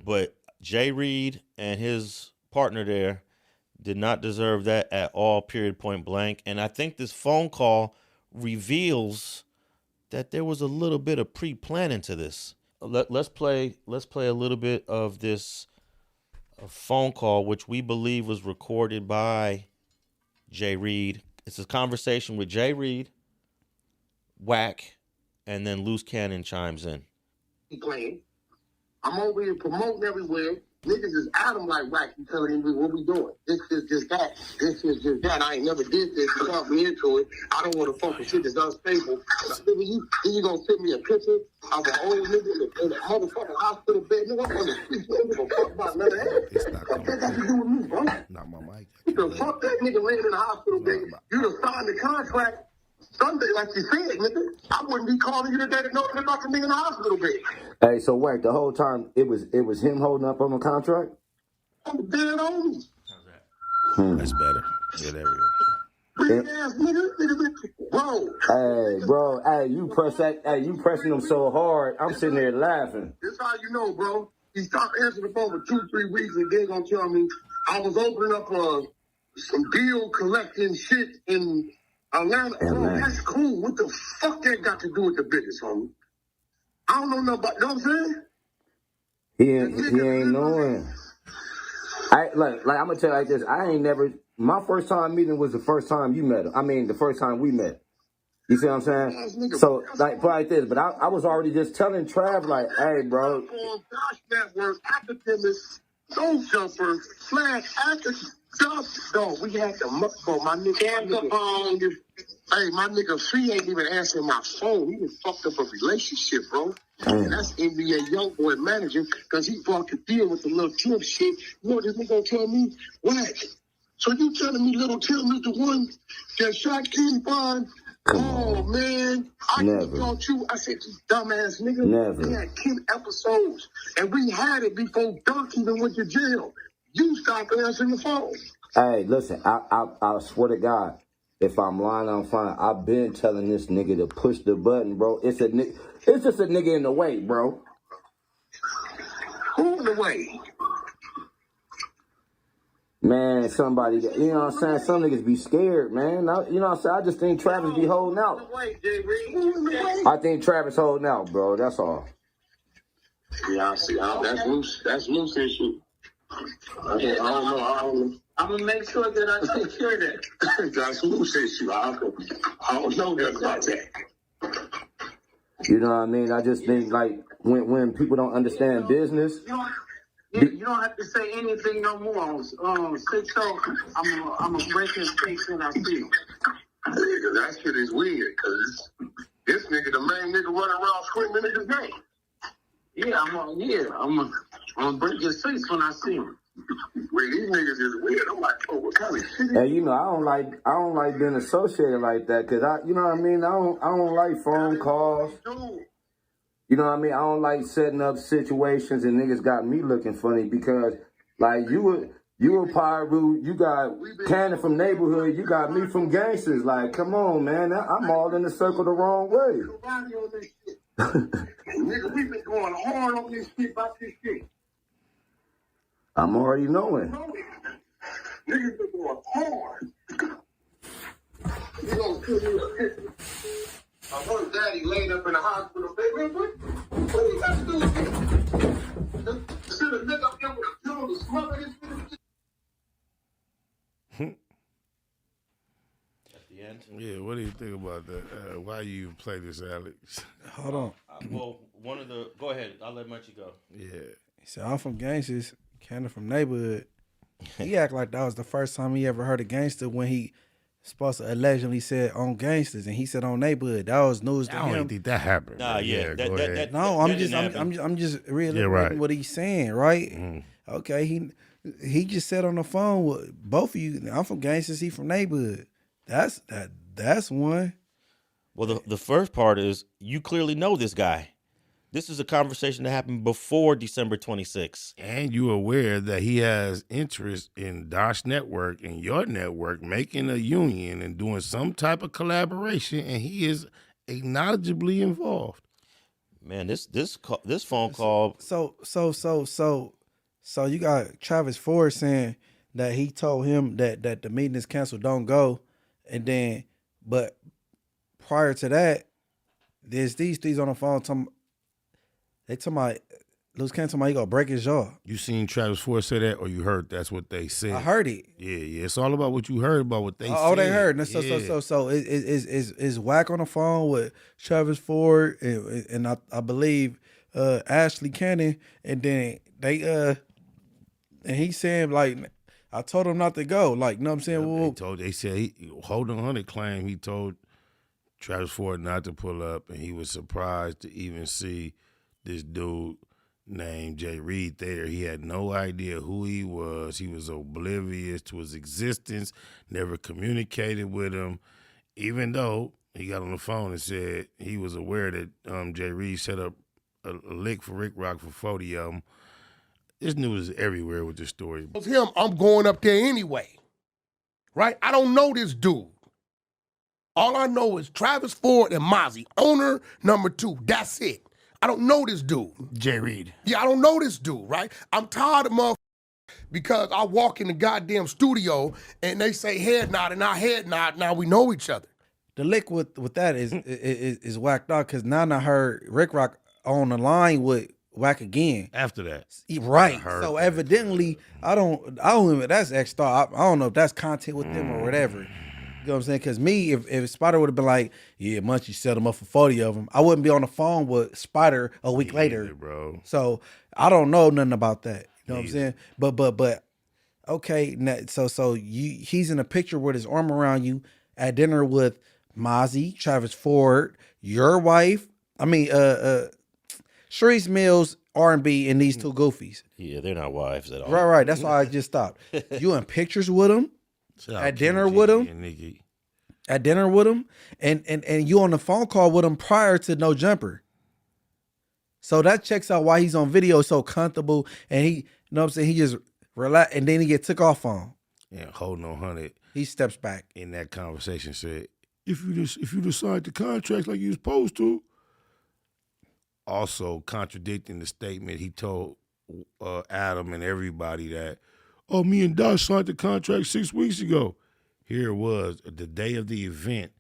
A: But JReed and his partner there did not deserve that at all, period, point blank. And I think this phone call reveals that there was a little bit of pre-planning to this. Let's play a little bit of this phone call, which we believe was recorded by JReed. It's a conversation with JReed, Wack, and then Loose Cannon chimes in.
F: Playing. I'm over here promoting everywhere. Niggas is at him like Wack. You telling me what we doing? This is just that. This is just that. I ain't never did this. You got me into it. I don't want to focus shit that's unstable. Then you gonna send me a picture of an old nigga in a motherfucking hospital bed. Nigga, I'm on the street. You ain't gonna fuck about none of that. What that got to do with me, bro?
B: Not my mic.
F: The fuck that nigga laying in the hospital bed. You done signed the contract Sunday, like you said, nigga. I wouldn't be calling you today to know about the nigga in the hospital bed.
G: Hey, so Wack, the whole time it was him holding up on the contract?
F: I'm dead on me.
B: That's better. Yeah, there we go.
F: Big ass nigga. Bro.
G: Hey, you pressing them so hard. I'm sitting there laughing.
F: This how you know, bro. He stopped answering the phone for 2-3 weeks and then gonna tell me I was opening up some bill collecting shit in Atlanta. Bro, that's cool. What the fuck that got to do with the business, homie? I don't know nothing about, you know what I'm saying?
G: He ain't knowing. I'm gonna tell you like this. I ain't never. My first time meeting was the first time you met him. I mean, the first time we met. You see what I'm saying? So, like this. But I was already just telling Trav, like, hey, bro.
F: Josh Network, Academics, Soul Jumper, Flash, Dog, we had the bro, my nigga. Hey, my nigga, Free ain't even answering my phone. He done fucked up a relationship, bro. And that's NBA YoungBoy manager, because he brought the deal with the little Tim shit. You know what this nigga gonna tell me? Wack. So you telling me little Tim is the one that shot King Bond? Oh, man. I thought you. I said, you dumbass nigga.
G: Never.
F: We had 10 episodes, and we had it before Dunk even went to jail. You stopped answering the phone.
G: Hey, listen, I swear to God, if I'm lying, I'm fine. I've been telling this nigga to push the button, bro. It's just a nigga in the way, bro.
F: Who in the way?
G: Man, somebody, you know what I'm saying? Some niggas be scared, man. You know what I'm saying? I just think Travis be holding out. I think Travis holding out, bro. That's all.
F: Yeah, I see. That's loose issue. I don't know. I'm gonna make sure that I take care of that. That's loose issue. I don't know that about that.
G: You know what I mean? I just think like when people don't understand business.
F: You don't have to say anything no more. I'm a breaking things when I see him. That shit is weird, cause this nigga, the main nigga running around screaming niggas' name. Yeah, I'm gonna break his face when I see him. Wait, these niggas is weird. I'm like, oh, what kind of shit?
G: Hey, you know, I don't like being associated like that, cause you know what I mean. I don't like phone calls. You know what I mean? I don't like setting up situations and niggas got me looking funny because, like, you a Pyru, you got Cannon from Neighborhood, you got me from Gangsters. Like, come on, man. I'm all in the circle the wrong way.
F: Nigga, we been going hard on this shit about this shit.
G: I'm already knowing.
F: Niggas been going hard. You gonna kill me a picture. My first daddy laid up in the hospital. Baby, what do you got to do with this? Should have nigga up there with a pill to smother this shit.
A: At the end?
B: Yeah, what do you think about that? Why you play this, Alex?
C: Hold on.
A: Well, go ahead. I'll let Munchie go.
B: Yeah.
C: He said, I'm from Gangsters, Cannon from Neighborhood. He act like that was the first time he ever heard a gangster when he supposed to allegedly said on Gangsters and he said on Neighborhood. That was news to him.
B: I don't think that happened.
A: Nah, yeah.
C: I'm just reiterating what he's saying, right?
B: Mm.
C: Okay, he just said on the phone with both of you, I'm from Gangsters, he from Neighborhood. That's one.
A: Well, the first part is you clearly know this guy. This is a conversation that happened before December 26th.
B: And you're aware that he has interest in Dosh Network and your network making a union and doing some type of collaboration, and he is acknowledgeably involved.
A: Man, this phone call.
C: So you got Travis Ford saying that he told him that the meeting is canceled, don't go, and then but prior to that, there's these things on the phone talking about Luce Cannon talking about he gonna break his jaw.
B: You seen Travis Ford say that, or you heard that's what they said?
C: I heard it.
B: Yeah. It's all about what you heard about what they said.
C: Oh, they heard. So is Wack on the phone with Travis Ford and I believe Ashley Cannon, and then they and he's saying like I told him not to go. Like, you know what I'm saying?
B: They said Hold on, Hunter claimed he told Travis Ford not to pull up, and he was surprised to even see this dude named JReed there. He had no idea who he was. He was oblivious to his existence, never communicated with him, even though he got on the phone and said he was aware that JReed set up a lick for Rick Rock for 40 of them. This news is everywhere with this story.
F: Him, I'm going up there anyway. Right? I don't know this dude.
H: All I know is Travis Ford and Mozzie, owner number 2. That's it. I don't know this dude.
B: JReed.
H: Yeah, I don't know this dude, right? I'm tired of motherfuckers because I walk in the goddamn studio and they say head nod and I head nod. Now we know each other.
C: The lick with that is whacked out because now I heard Rick Rock on the line with Wack again.
B: After that.
C: Right. So evidently, I don't even, that's extra. I don't know if that's content with them or whatever. You know what I'm saying? Because me, if Spider would have been like, yeah, Munchie set him up for 40 of them, I wouldn't be on the phone with Spider a week later.
B: Bro.
C: So I don't know nothing about that. You know what I'm saying? But okay, so he's in a picture with his arm around you at dinner with Mozzie, Travis Ford, your wife. I mean, Sharice Mills, R&B, and these two goofies.
A: Yeah, they're not wives at all.
C: Right. That's why I just stopped. You in pictures with them? At dinner with him, at dinner with him, and you on the phone call with him prior to No Jumper. So that checks out why he's on video so comfortable, and he, you know what I'm saying, he just relax, and then he get took off on.
B: Yeah, holding on 100.
C: He steps back
B: in that conversation. Said, if you decide the contract like you supposed to. Also contradicting the statement he told Adam and everybody that, oh, me and Dosh signed the contract 6 weeks ago. Here it was, the day of the event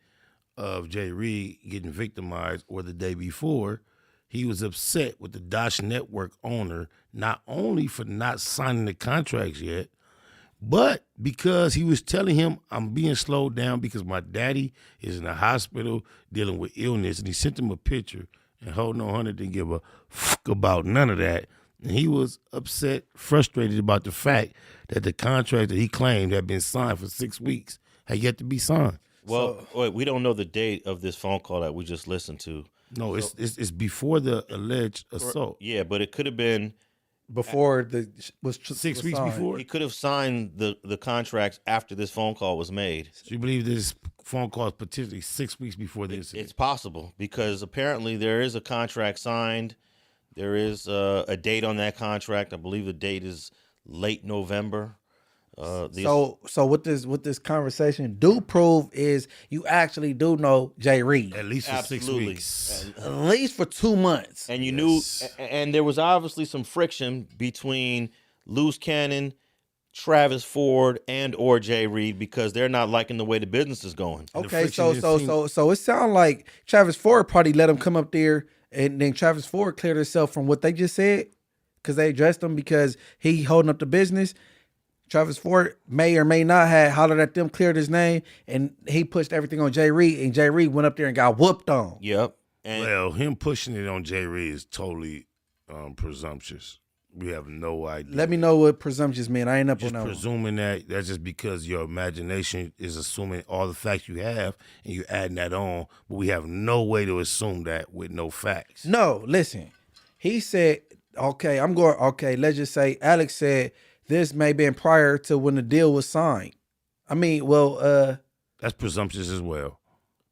B: of JReed getting victimized, or the day before, he was upset with the Dosh Network owner, not only for not signing the contracts yet, but because he was telling him, I'm being slowed down because my daddy is in the hospital dealing with illness, and he sent him a picture, and Holding on 100 didn't give a fuck about none of that. And he was upset, frustrated about the fact that the contract that he claimed had been signed for 6 weeks had yet to be signed.
A: Well, wait, we don't know the date of this phone call that we just listened to.
B: No, it's before the alleged assault.
A: Yeah, but it could have been
C: before was
B: 6 weeks before.
A: He could have signed the contracts after this phone call was made.
B: So you believe this phone call is potentially 6 weeks before the incident?
A: It's possible because apparently there is a contract signed. There is a date on that contract. I believe the date is late November.
C: So what this conversation do prove is you actually do know JReed.
B: At least for
A: Absolutely.
B: 6 weeks.
C: At least for 2 months.
A: And you knew, and there was obviously some friction between Loose Cannon, Travis Ford, and or JReed because they're not liking the way the business is going.
C: Okay, so it sounds like Travis Ford probably let him come up there, and then Travis Ford cleared himself from what they just said because they addressed him because he holding up the business. Travis Ford may or may not have hollered at them, cleared his name, and he pushed everything on JReed, and JReed went up there and got whooped on.
A: Yep.
B: Well, him pushing it on JReed is totally presumptuous. We have no idea.
C: Let me know what presumptuous mean. I ain't up
B: just
C: on that.
B: Presuming that's just because your imagination is assuming all the facts you have, and you're adding that on, but we have no way to assume that with no facts.
C: No, listen. He said, okay, let's just say Alex said, this may have been prior to when the deal was signed. I mean, well,
B: that's presumptuous as well.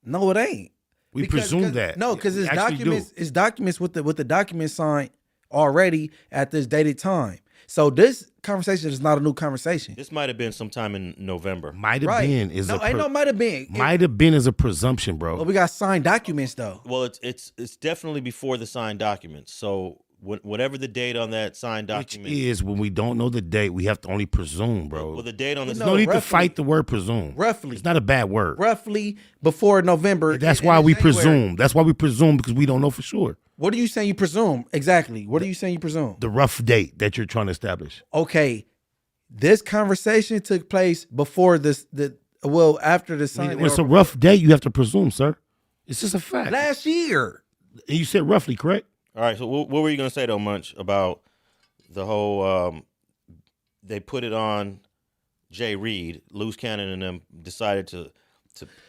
C: No, it ain't.
B: We presume that.
C: No, because it's documents with the documents signed already at this dated time. So this conversation is not a new conversation.
A: This might have been sometime in November.
B: Might have been is
C: might have been.
B: Might have been as a presumption, bro.
C: Well, we got signed documents though.
A: Well, it's definitely before the signed documents. So whatever the date on that signed document
B: is, when we don't know the date, we have to only presume, bro.
A: Well, the date on
B: no need to fight the word presume.
C: Roughly,
B: it's not a bad word.
C: Roughly before November.
B: That's why we presume. That's why we presume, because we don't know for sure.
C: What are you saying you presume? Exactly. What are you saying you presume?
B: The rough date that you're trying to establish.
C: Okay, this conversation took place before after the signing.
B: When it's a rough date, you have to presume, sir. It's just a fact.
C: Last year.
B: And you said roughly, correct?
A: All right, so what were you going to say, though, Munch, about the whole, they put it on JReed, Loose Cannon, and them decided to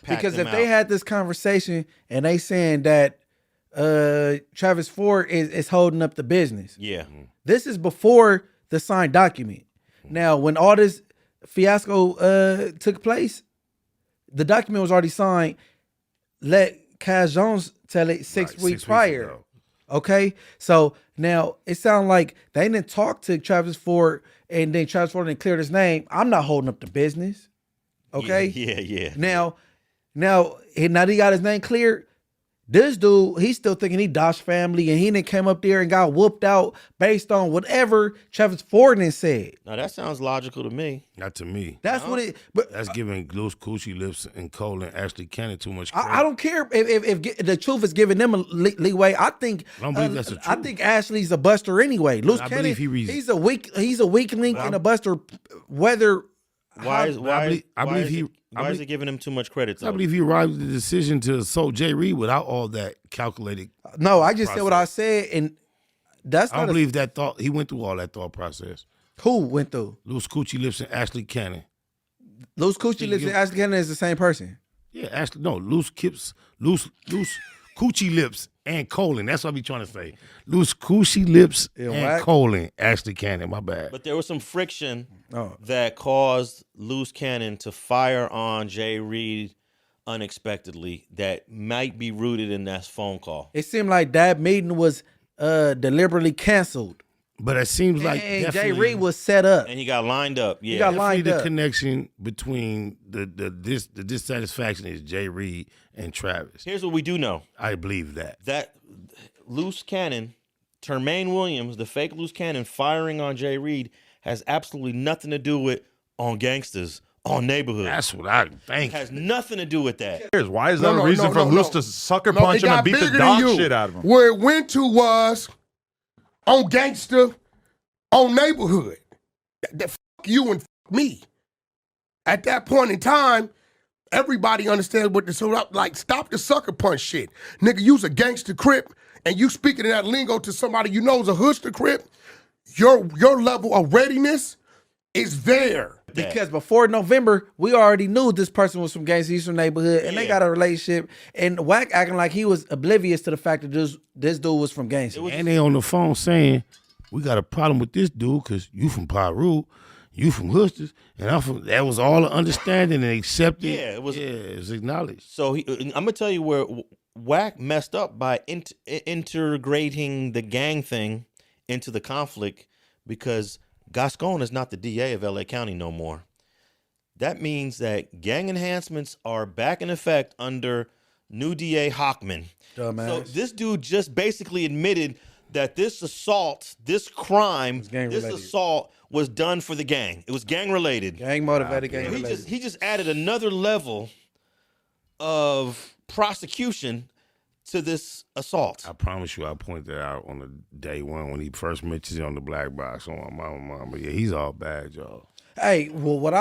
A: pack
C: because
A: them
C: if they had this conversation and they saying that Travis Ford is holding up the business.
A: Yeah.
C: This is before the signed document. Now, when all this fiasco took place, the document was already signed. Let Cash Jones tell it 6 weeks prior.
B: Ago.
C: Okay, so now it sounds like they didn't talk to Travis Ford, and then Travis Ford didn't clear his name. I'm not holding up the business. Okay.
A: Yeah.
C: Now he got his name cleared. This dude, he's still thinking he Dosh family, and he didn't came up there and got whooped out based on whatever Travis Ford said.
A: Now that sounds logical to me.
B: Not to me.
C: That's what it. But
B: That's giving Loose Coochie Lips and Cole and Ashley Cannon too much credit.
C: I don't care if the truth is giving them a leeway. I think
B: I don't believe that's the
C: I
B: truth.
C: think Ashley's a buster anyway. Loose
B: I
C: Cannon,
B: believe
C: he's a weak link and a buster. Whether
A: Why is
B: believe
A: it giving him too much credit?
B: I believe he arrived at the decision to assault JReed without all that calculated.
C: No, I just said what I said, and that's
B: I
C: not
B: don't believe that thought. He went through all that thought process.
C: who went through.
B: Loose Coochie Lips and Ashley Cannon.
C: Loose Coochie Lips and Ashley Cannon is the same person.
B: Yeah, Loose Coochie Lips and Colon. That's what I be trying to say. Loose Coochie Lips and
C: Wack.
B: Colon. Ashley Cannon. My bad.
A: But there was some friction
C: Oh.
A: that caused Loose Cannon to fire on JReed unexpectedly that might be rooted in that phone call.
C: It seemed like that meeting was deliberately canceled.
B: But it seems like
C: And
B: definitely
C: JReed was set up.
A: And he got lined up. Yeah.
C: He got
B: definitely
C: lined
B: the
C: up.
B: connection between the dissatisfaction is JReed and Travis.
A: Here's what we do know.
B: I believe that.
A: That Loose Cannon, Termaine Williams, the fake Loose Cannon firing on JReed has absolutely nothing to do with on gangsters, on neighborhood.
B: That's what I think.
A: Has nothing to do with that.
I: Why is that a reason for Luce to sucker punch
H: it
I: him and
H: got
I: beat the
H: bigger than
I: dog
H: you.
I: shit out of him?
H: Where it went to was on gangster, on neighborhood. That you and me. At that point in time, everybody understands what this like. Stop the sucker punch shit, nigga. You's a gangster crip, and you speaking in that lingo to somebody you know is a hooster crip. Your level of readiness is there.
C: Because before November, we already knew this person was from Gangsta Eastern neighborhood, and they got a relationship. And Wack acting like he was oblivious to the fact that this dude was from Gangsta.
B: And they on the phone saying, we got a problem with this dude because you from Piru, you from Hoosters, and I'm from. That was all the understanding and accepted.
A: Yeah, it was
B: acknowledged.
A: So I'm gonna tell you where Wack messed up by integrating the gang thing into the conflict, because Gascon is not the DA of LA County no more. That means that gang enhancements are back in effect under new DA Hockman.
C: Dumbass.
A: So this dude just basically admitted that this assault, this crime, this assault was done for the gang. It was gang related.
C: Gang motivated, gang related.
A: He just added another level of prosecution to this assault.
B: I promise you, I pointed that out on the day one when he first mentioned it on the black box on my mama. Yeah, he's all bad, y'all.
C: Hey, well, what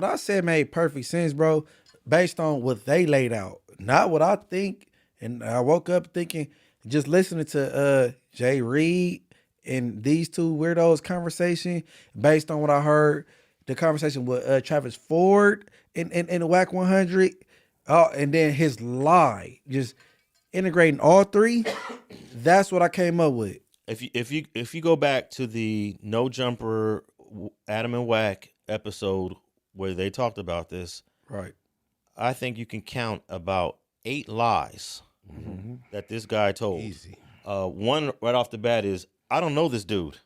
C: I said made perfect sense, bro, based on what they laid out, not what I think. And I woke up thinking, just listening to JReed and these two weirdos conversation, based on what I heard, the conversation with Travis Ford in the Wack 100, and then his lie, just integrating all three. That's what I came up with.
A: If you go back to the No Jumper Adam and Wack episode where they talked about this,
C: right?
A: I think you can count about 8 lies that this guy told.
B: Easy.
A: One right off the bat is, I don't know this dude.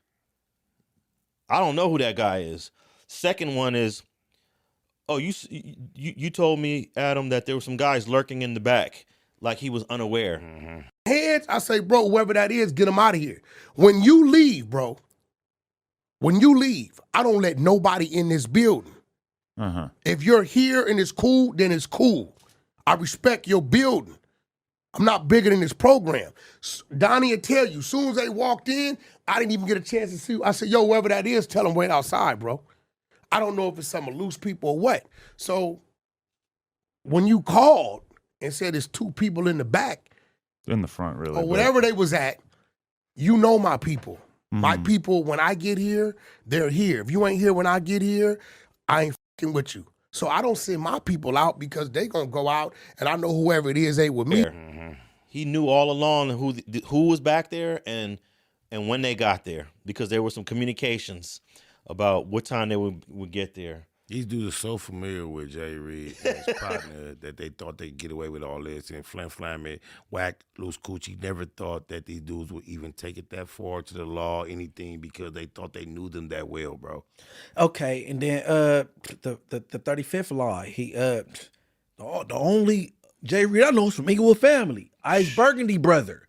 A: I don't know who that guy is. Second one is, oh, you told me, Adam, that there were some guys lurking in the back, like he was unaware.
H: Heads, I say, bro, whoever that is, get him out of here. When you leave, bro, I don't let nobody in this building. If you're here and it's cool, then it's cool. I respect your building. I'm not bigger than this program. Donnie will tell you, as soon as they walked in, I didn't even get a chance to see. I said, yo, whoever that is, tell them wait outside, bro. I don't know if it's some loose people or what. So when you called and said there's 2 people in the back,
I: in the front, really,
H: or whatever they was at, you know my people. My people, when I get here, they're here. If you ain't here when I get here, I ain't fucking with you. So I don't send my people out because they gonna go out and I know whoever it is ain't with me.
A: He knew all along who was back there and when they got there, because there were some communications about what time they would get there.
B: These dudes are so familiar with JReed and his partner that they thought they'd get away with all this. And Flam, Wack, Loose Coochie never thought that these dudes would even take it that far to the law, anything, because they thought they knew them that well, bro.
C: Okay, and then the 35th lie, The only JReed I know is from Inglewood family. Ice Burgundy brother.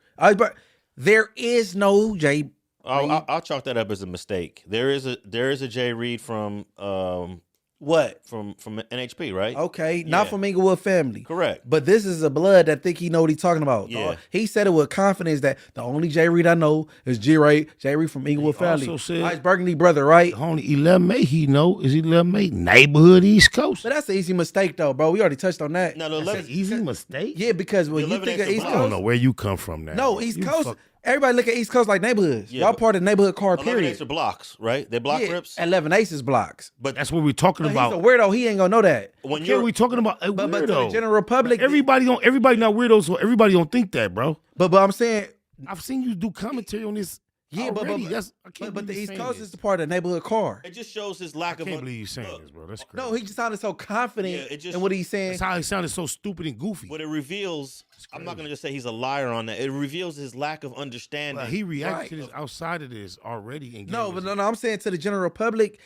C: There is no J.
A: I'll chalk that up as a mistake. There is a JReed from
C: What?
A: From NHP, right?
C: Okay, not from Inglewood family.
A: Correct.
C: But this is a blood that think he know what he's talking about.
A: Yeah.
C: He said it with confidence that the only JReed I know is JReed from Inglewood family.
B: also said-
C: Ice Burgundy brother, right?
B: The only 11 May he know is 11 May neighborhood East Coast.
C: But that's an easy mistake though, bro. We already touched on that.
A: No,
B: That's an easy mistake.
C: Yeah, because when you think of East
B: I don't know
C: Coast,
B: where you come from now.
C: no, East
B: You
C: Coast,
B: fuck-
C: everybody look at East Coast like neighborhoods.
A: Yeah,
C: Y'all
A: but-
C: part of the neighborhood card,
A: 11
C: period.
A: are blocks, right? They're block rips.
C: 11 Aces blocks.
A: But
B: That's what we're talking
C: But
B: about.
C: he's a weirdo. He ain't gonna know that.
A: when
B: Yeah,
A: you're
B: we talking about a
C: But to the
B: weirdo.
C: general public,
B: Everybody not weirdos, so everybody don't think that, bro.
C: but I'm saying,
B: I've seen you do commentary on this.
C: yeah,
B: already.
C: but
B: I can't
C: the
B: believe
C: East
B: you
C: Coast
B: saying
C: is the
B: this.
C: part of the neighborhood car.
A: it just shows his
B: I
A: lack
B: can't
A: of
B: believe you saying this, bro. That's crazy.
C: No, he just sounded so confident
A: Yeah, it just-
C: in what he's saying.
B: That's how he sounded so stupid and goofy.
A: What it reveals, I'm not gonna just say he's a liar on that. It reveals his lack of understanding.
B: But he reacted
C: Right.
B: to this outside of this already. And
C: No,
B: gave
C: but
B: us-
C: no, I'm saying to the general public,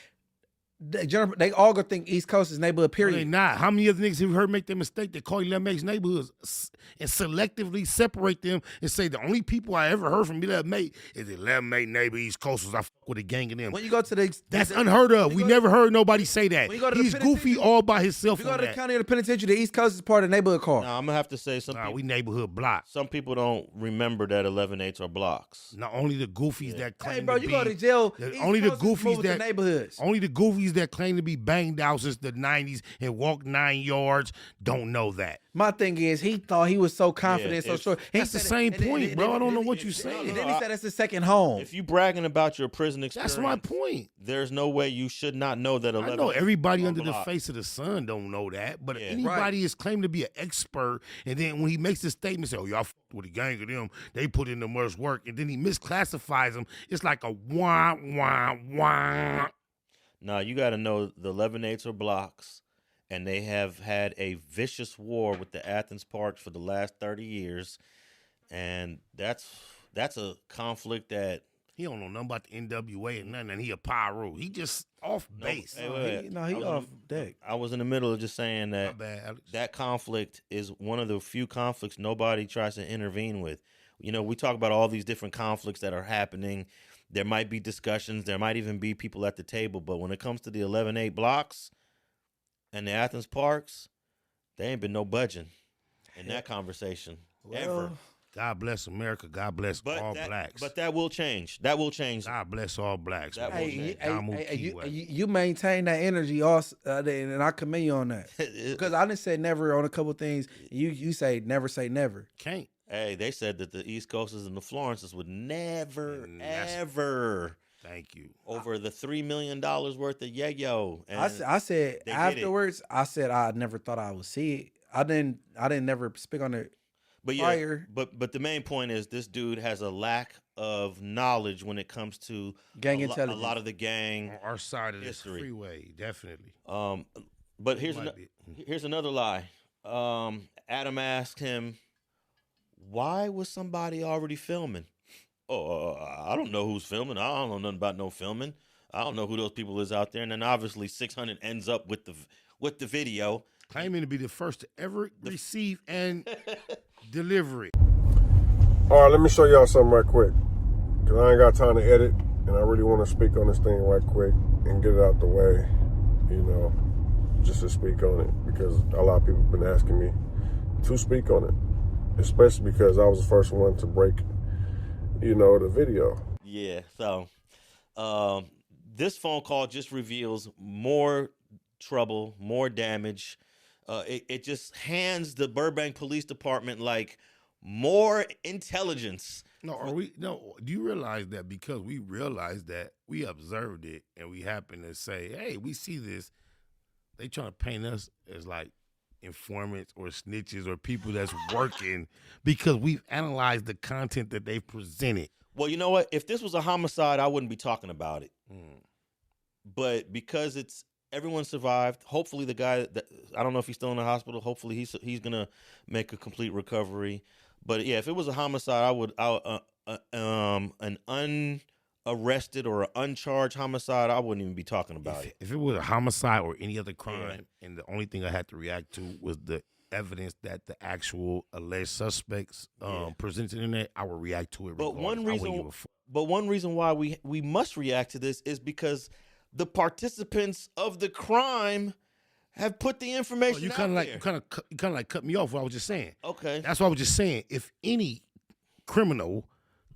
C: they all gonna think East Coast is neighborhood,
B: No,
C: period.
B: they not. How many other niggas have you heard make that mistake? They call 11 neighborhoods and selectively separate them and say the only people I ever heard from 11 is 11 neighbor East Coasters. I fuck with a gang of them.
C: When you go to the
B: That's unheard of.
C: when
B: We
C: you go
B: never heard nobody say that.
C: when you go to the
B: He's goofy
C: penitentiary-
B: all by himself
C: if you go
B: on
C: to the
B: that.
C: county or the penitentiary, the East Coast is part of the neighborhood car.
A: Now I'm gonna have to say
B: Nah, we neighborhood block.
A: some people don't remember that 11/8 are blocks.
B: Not only the goofies that claim
C: Hey, bro,
B: to
C: you
B: be,
C: go to jail.
B: the-
C: East
B: only the
C: Coast is
B: goofies
C: moving to
B: that
C: neighborhoods.
B: only the goofies that claim to be banged out since the 90s and walked 9 yards don't know that.
C: My thing is, he thought he was so confident, so
A: if-
C: sure. He
B: That's the
C: said-
B: same
C: and then-
B: point,
C: and
B: bro.
C: then-
B: I don't know
C: and
B: what
C: then-
B: you're saying.
C: And then he said it's his second home.
A: If you bragging about your prison experience,
B: That's my point.
A: there's no way you should not know that 11.
B: I know everybody
A: are
B: under the
A: blocks.
B: face of the sun don't know that, but
A: Yeah.
B: anybody is claiming to be an expert, and then when he makes this statement, say, "Oh, y'all fucked with a gang of them, they put in the most work," and then he misclassifies them. It's like a wah wah wah.
A: Now you got to know the 11/8 are blocks, and they have had a vicious war with the Athens Parks for the last 30 years, and that's a conflict that.
B: He don't know nothing about the NWA and nothing, and he a pyro. He just off base.
A: Hey, wait.
C: No, he off deck.
A: I was in the middle of just saying
B: My
A: that
B: bad, Alex.
A: that conflict is one of the few conflicts nobody tries to intervene with. You know, we talk about all these different conflicts that are happening. There might be discussions. There might even be people at the table. But when it comes to the 11/8 blocks and the Athens Parks, there ain't been no budging in that conversation ever.
B: God bless America. God bless all blacks.
A: But that will change. That will change.
B: God bless all blacks.
A: That
B: man.
A: will change.
B: Damu Kiwa.
C: You maintain that energy, also, and I commend you on that. Because I didn't say never on a couple things. You say never say never.
B: Can't.
A: Hey, they said that the East Coasters and the Florences would never,
B: And that's-
A: ever
B: Thank you.
A: over the $3 million worth of yayo. And
C: I said
A: they get it.
C: afterwards. I said I never thought I would see it. I didn't never speak on it.
A: But
C: prior.
A: but the main point is this dude has a lack of knowledge when it comes to
C: Gang
A: a
C: intelligence.
A: lot of the gang
B: On our side of this
A: history.
B: freeway, definitely.
A: But here's here's another lie. Adam asked him, "Why was somebody already filming?" Oh, I don't know who's filming. I don't know nothing about no filming. I don't know who those people is out there. And then obviously 600 ends up with the video.
B: Claiming to be the first to ever receive and deliver it.
F: All right, let me show y'all something right quick. Because I ain't got time to edit, and I really want to speak on this thing right quick and get it out the way, you know, just to speak on it. Because a lot of people have been asking me to speak on it, especially because I was the first one to break, you know, the video.
A: Yeah, so this phone call just reveals more trouble, more damage. It just hands the Burbank Police Department like more intelligence.
B: Do you realize that because we realized that we observed it and we happen to say, hey, we see this, they trying to paint us as like informants or snitches or people that's working because we've analyzed the content that they've presented.
A: Well, you know what? If this was a homicide, I wouldn't be talking about it. But because everyone survived. Hopefully, the guy I don't know if he's still in the hospital. Hopefully, he's gonna make a complete recovery. But yeah, if it was a homicide, I would an arrested or an uncharged homicide, I wouldn't even be talking about it.
B: If it was a homicide or any other crime, and the only thing I had to react to was the evidence that the actual alleged suspects presented in it, I would react to it.
A: But one reason why we must react to this is because the participants of the crime have put the information out there.
B: You kind of like cut me off what I was just saying.
A: Okay.
B: That's what I was just saying. If any criminal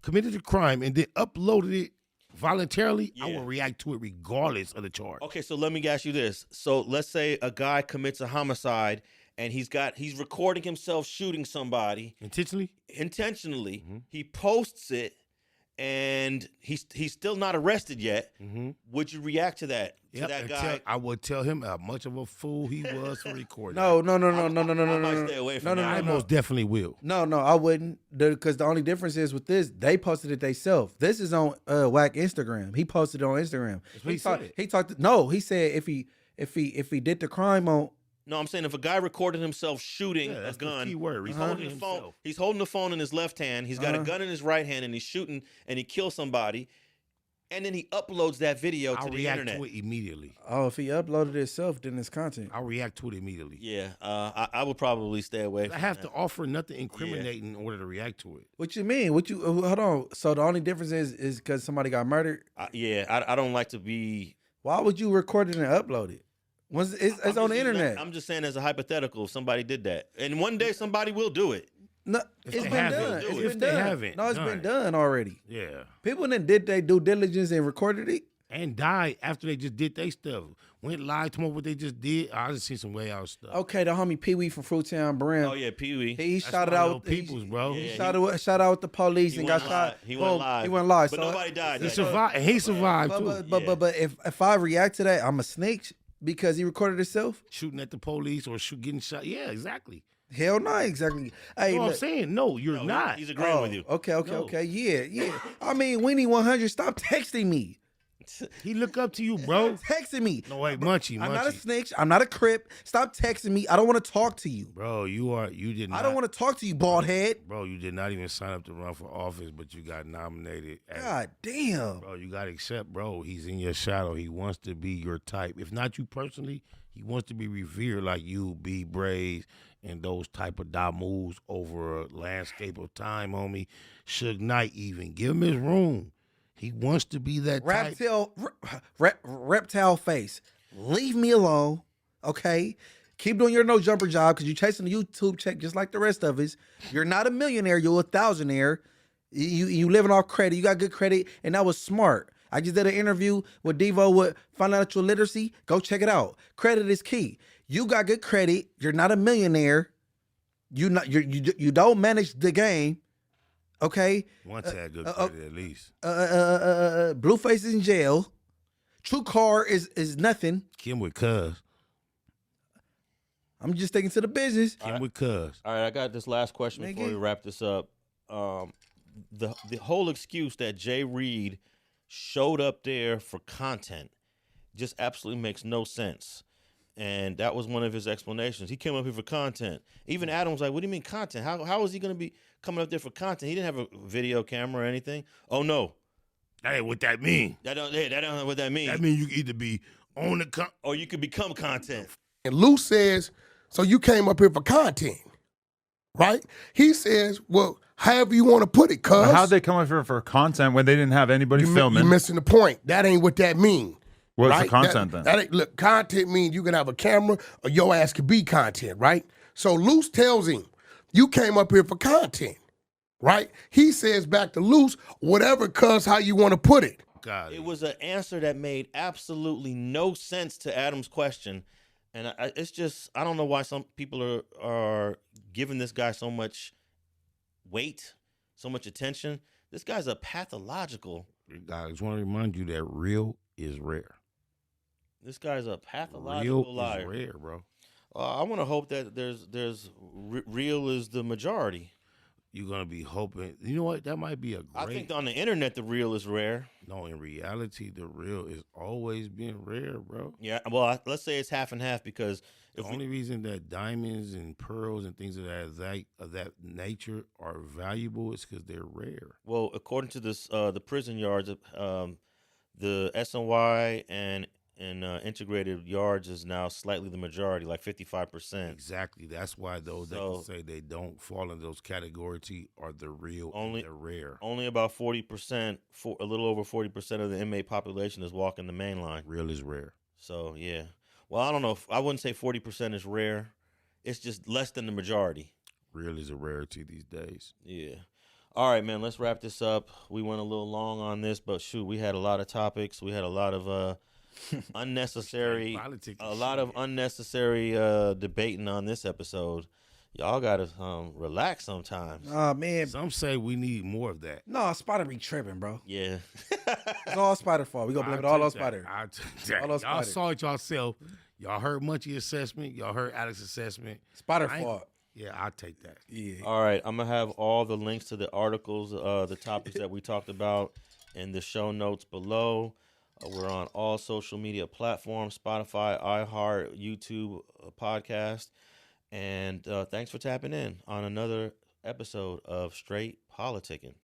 B: committed a crime and then uploaded it voluntarily, I will react to it regardless of the charge.
A: Okay, so let me ask you this. So let's say a guy commits a homicide and he's recording himself shooting somebody.
B: Intentionally?
A: Mm-hmm. He posts it and he's still not arrested yet.
B: Mm-hmm.
A: Would you react to that? That guy?
B: I would tell him how much of a fool he was for recording.
C: No.
A: I might stay away from that.
B: I most definitely will.
C: No, I wouldn't. Because the only difference is with this, they posted it themselves. This is on Wack Instagram. He posted it on Instagram. He said if he did the crime on.
A: No, I'm saying if a guy recorded himself shooting a gun,
B: key word.
A: He's holding the phone. He's holding the phone in his left hand. He's got a gun in his right hand, and he's shooting, and he kills somebody, and then he uploads that video to the internet.
B: I'll react to it immediately.
C: Oh, if he uploaded it himself, then it's content.
B: I'll react to it immedially.
A: Yeah, I would probably stay away.
B: I have to offer nothing incriminating in order to react to it.
C: What you mean? Hold on. So the only difference is because somebody got murdered.
A: I don't like to be.
C: Why would you record it and upload it? It's on the internet.
A: I'm just saying as a hypothetical, if somebody did that, and one day somebody will do it.
C: No, it's been done. It's been done already.
B: Yeah,
C: people then did their due diligence and recorded it
B: and died after they just did their stuff. Went live to what they just did. I just seen some way out stuff.
C: Okay, the homie Pee Wee from Fruittown Brim.
A: Oh yeah, Pee Wee.
C: He shot it out.
B: Peoples, bro.
C: He shot out with the police and got shot.
A: He went live.
C: He went live.
A: But nobody died.
B: He survived. He survived too.
C: But if I react to that, I'm a snitch. Because he recorded himself?
B: Shooting at the police or getting shot. Yeah, exactly.
C: Hell no, exactly. Hey,
B: I'm saying, no, you're not.
A: He's agreeing with you.
C: Okay. Yeah. I mean, Winnie 100, stop texting me.
B: He look up to you, bro.
C: Texting me.
B: No, wait, Munchie.
C: I'm not a snitch. I'm not a crip. Stop texting me. I don't want to talk to you.
B: Bro, you did not.
C: I don't want to talk to you, bald head.
B: Bro, you did not even sign up to run for office, but you got nominated.
C: God damn.
B: Bro, you got to accept, bro, he's in your shadow. He wants to be your type. If not you personally, he wants to be revered like you, B. Braves, and those type of moves over a landscape of time, homie. Suge Knight even. Give him his room. He wants to be that
C: reptile face. Leave me alone, okay? Keep doing your no jumper job because you're chasing the YouTube check just like the rest of us. You're not a millionaire. You're a thousandaire. You living off credit. You got good credit, and that was smart. I just did an interview with Devo with financial literacy. Go check it out. Credit is key. You got good credit. You're not a millionaire. You don't manage the game. Okay.
B: Once had good credit at least.
C: Blueface is in jail. True Car is nothing.
B: Kim with Cuz.
C: I'm just sticking to the business.
B: Kim with Cuz.
A: All right, I got this last question before we wrap this up. The whole excuse that JReed showed up there for content just absolutely makes no sense. And that was one of his explanations. He came up here for content. Even Adam was like, what do you mean content? How is he going to be coming up there for content? He didn't have a video camera or anything. Oh, no.
B: That ain't what that mean.
A: That don't know what that means.
B: That means you can either be on the
A: or you could become content.
H: And Luce says, so you came up here for content, right? He says, well, however you want to put it, cuz.
I: How'd they come up here for content when they didn't have anybody filming?
H: You're missing the point. That ain't what that mean.
I: What's
H: right?
I: the content then?
H: That ain't, look, content means you can have a camera or your ass can be content, right? So Luce tells him, you came up here for content, right? He says back to Luce, whatever, cuz, how you want to put it.
B: God.
A: It was an answer that made absolutely no sense to Adam's question. And it's just, I don't know why some people are giving this guy so much weight, so much attention. This guy's a pathological.
B: I just want to remind you that real is rare.
A: This guy's a pathological liar.
B: Real is rare, bro.
A: I want to hope that there's real is the majority.
B: you're gonna be hoping. You know what? That might be a great.
A: I think on the internet the real is rare.
B: No, in reality, the real is always been rare, bro.
A: Yeah, well, let's say it's half and half because
B: The only reason that diamonds and pearls and things of that nature are valuable is because they're rare.
A: Well, according to this, the prison yards, the SNY and integrated yards is now slightly the majority, like 55%.
B: Exactly. That's why those that can say they don't fall in those categories are the real. They're rare.
A: Only about 40%, a little over 40% of the inmate population is walking the main line.
B: Real is rare.
A: So yeah. Well, I don't know. I wouldn't say 40% is rare. It's just less than the majority.
B: Real is a rarity these days.
A: Yeah. All right, man. Let's wrap this up. We went a little long on this, but shoot, we had a lot of topics. We had a lot of unnecessary, unnecessary debating on this episode. Y'all gotta relax sometimes.
C: Man.
B: Some say we need more of that.
C: No, Spider be tripping, bro.
A: Yeah.
C: It's all Spider fault. We gonna blame it all on Spider.
B: Y'all saw it yourself. Y'all heard Munchie assessment. Y'all heard Alex assessment.
C: Spider fault.
B: Yeah, I'll take that.
C: Yeah.
A: All right, I'm gonna have all the links to the articles, the topics that we talked about in the show notes below. We're on all social media platforms: Spotify, iHeart, YouTube, podcast. And thanks for tapping in on another episode of Straight Politicking.